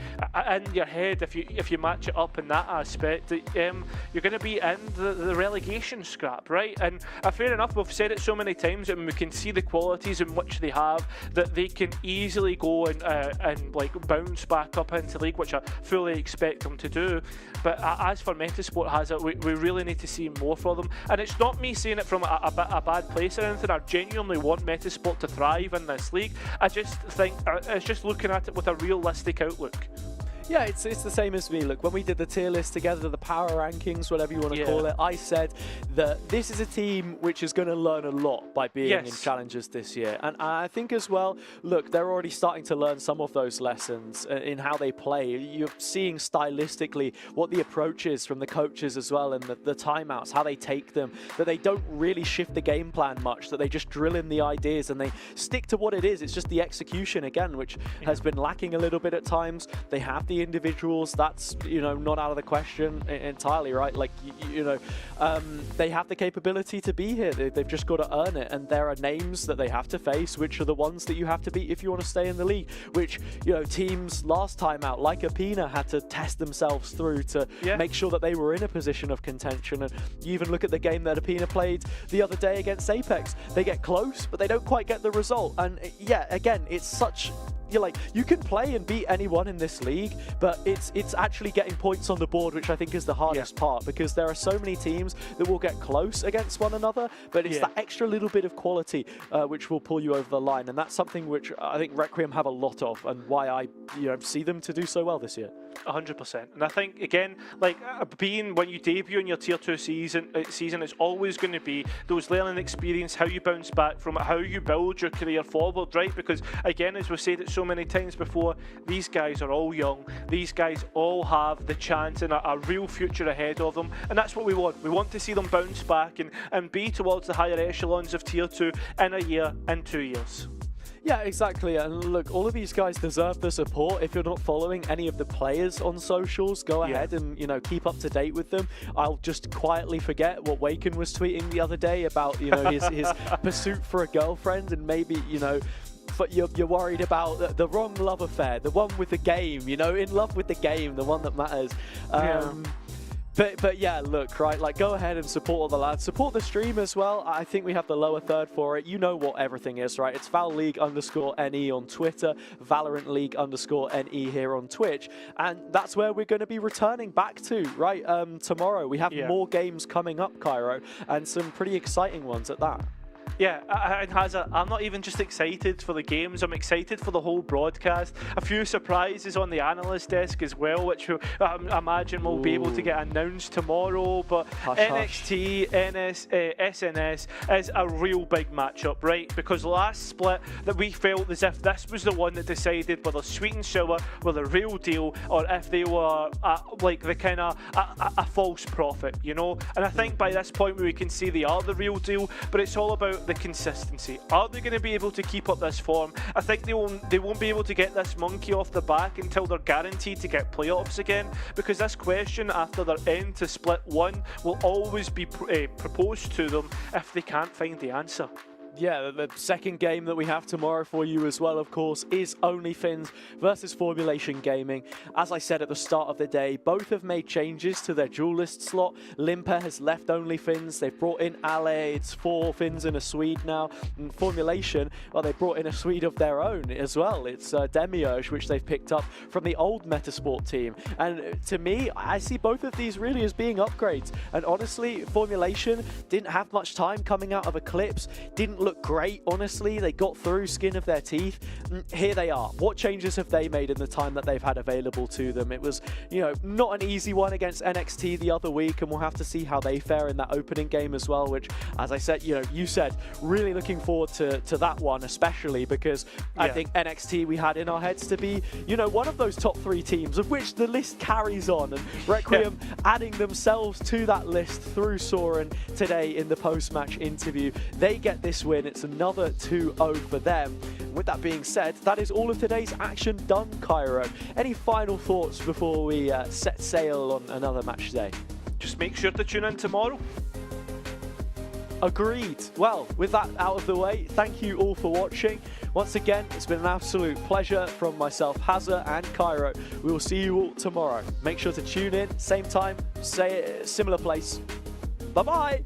in your head, if you match it up in that aspect, you're going to be in the relegation scrap, right? And fair enough, we've said it so many times, and we can see the qualities in which they have, that they can easily go and like bounce back up into league, which I fully expect them to do. But as for Metasport, we really need to see more for them. And it's not me saying it from a bad place or anything. I genuinely want Metasport to thrive in this league. I just think it's just looking at it with a realistic outlook. Yeah, it's the same as me. Look, when we did the tier list together, the power rankings, whatever you want to call it, I said that this is a team which is going to learn a lot by being in challenges this year. And I think as well, look, they're already starting to learn some of those lessons in how they play. You're seeing stylistically what the approach is from the coaches as well, and the timeouts, how they take them, that they don't really shift the game plan much, that they just drill in the ideas and they stick to what it is. It's just the execution again, which has been lacking a little bit at times. They have the individuals, that's, you know, not out of the question entirely, right? Like, you know, they have the capability to be here. They've just got to earn it, and there are names that they have to face, which are the ones that you have to beat if you want to stay in the league, which, you know, teams last time out, like Apina, had to test themselves through to make sure that they were in a position of contention. And you even look at the game that Apina played the other day against Apex. They get close, but they don't quite get the result. And yeah, again, it's such... You're like, you can play and beat anyone in this league, but it's actually getting points on the board, which I think is the hardest part, because there are so many teams that will get close against one another, but it's that extra little bit of quality which will pull you over the line, and that's something which I think Requiem have a lot of, and why I see them to do so well this year. 100%. And I think, again, like being when you debut in your tier 2 season, it's always going to be those learning experience, how you bounce back from it, how you build your career forward, right? Because again, as we've said it so many times before, these guys are all young. These guys all have the chance and a real future ahead of them, and that's what we want. We want to see them bounce back and be towards the higher echelons of tier 2 in a year, in 2 years. Yeah, exactly. And look, all of these guys deserve the support. If you're not following any of the players on socials, go ahead and, you know, keep up to date with them. I'll just quietly forget what Waken was tweeting the other day about, you know, his pursuit for a girlfriend, and maybe, you know, but you're worried about the wrong love affair, the one with the game, you know, in love with the game, the one that matters. But yeah, look, right, like, go ahead and support all the lads. Support the stream as well. I think we have the lower third for it. You know what everything is, right? It's ValLeague_NE on Twitter, Valorant League_NE here on Twitch. And that's where we're going to be returning back to, right? Tomorrow. We have more games coming up, Cairo, and some pretty exciting ones at that. Yeah, and Hazza, I'm not even just excited for the games, I'm excited for the whole broadcast. A few surprises on the analyst desk as well, which I imagine will be able to get announced tomorrow. But NXT, SNS is a real big matchup, right? Because last split that we felt as if this was the one that decided whether Sweet and Sour were the real deal, or if they were like the kind of a false prophet, you know? And I think by this point we can see they are the real deal, but it's all about the consistency. Are they going to be able to keep up this form? I think they won't be able to get this monkey off the back until they're guaranteed to get playoffs again, because this question after their end to split 1 will always be proposed to them if they can't find the answer. Yeah, the second game that we have tomorrow for you as well, of course, is OnlyFins versus Formulation Gaming. As I said at the start of the day, both have made changes to their duelist slot. Limper has left OnlyFins. They've brought in Ale. It's 4 Finns and a Swede now. And Formulation, well, they brought in a Swede of their own as well. It's Demiurge, which they've picked up from the old Metasport team. And to me, I see both of these really as being upgrades. And honestly, Formulation didn't have much time coming out of Eclipse, didn't look great, honestly. They got through skin of their teeth. Here they are. What changes have they made in the time that they've had available to them? It was, you know, not an easy one against NXT the other week, and we'll have to see how they fare in that opening game as well, which, as I said, you know, you said, really looking forward to that one, especially because I think NXT we had in our heads to be, you know, one of those top 3 teams, of which the list carries on, and Requiem adding themselves to that list through Soren today in the post-match interview. They get this win. It's another 2-0 for them. With that being said, that is all of today's action done, Cairo. Any final thoughts before we set sail on another match today? Just make sure to tune in tomorrow. Agreed. Well, with that out of the way, thank you all for watching. Once again, it's been an absolute pleasure from myself, Hazza, and Cairo. We will see you all tomorrow. Make sure to tune in, same time, similar place. Bye-bye.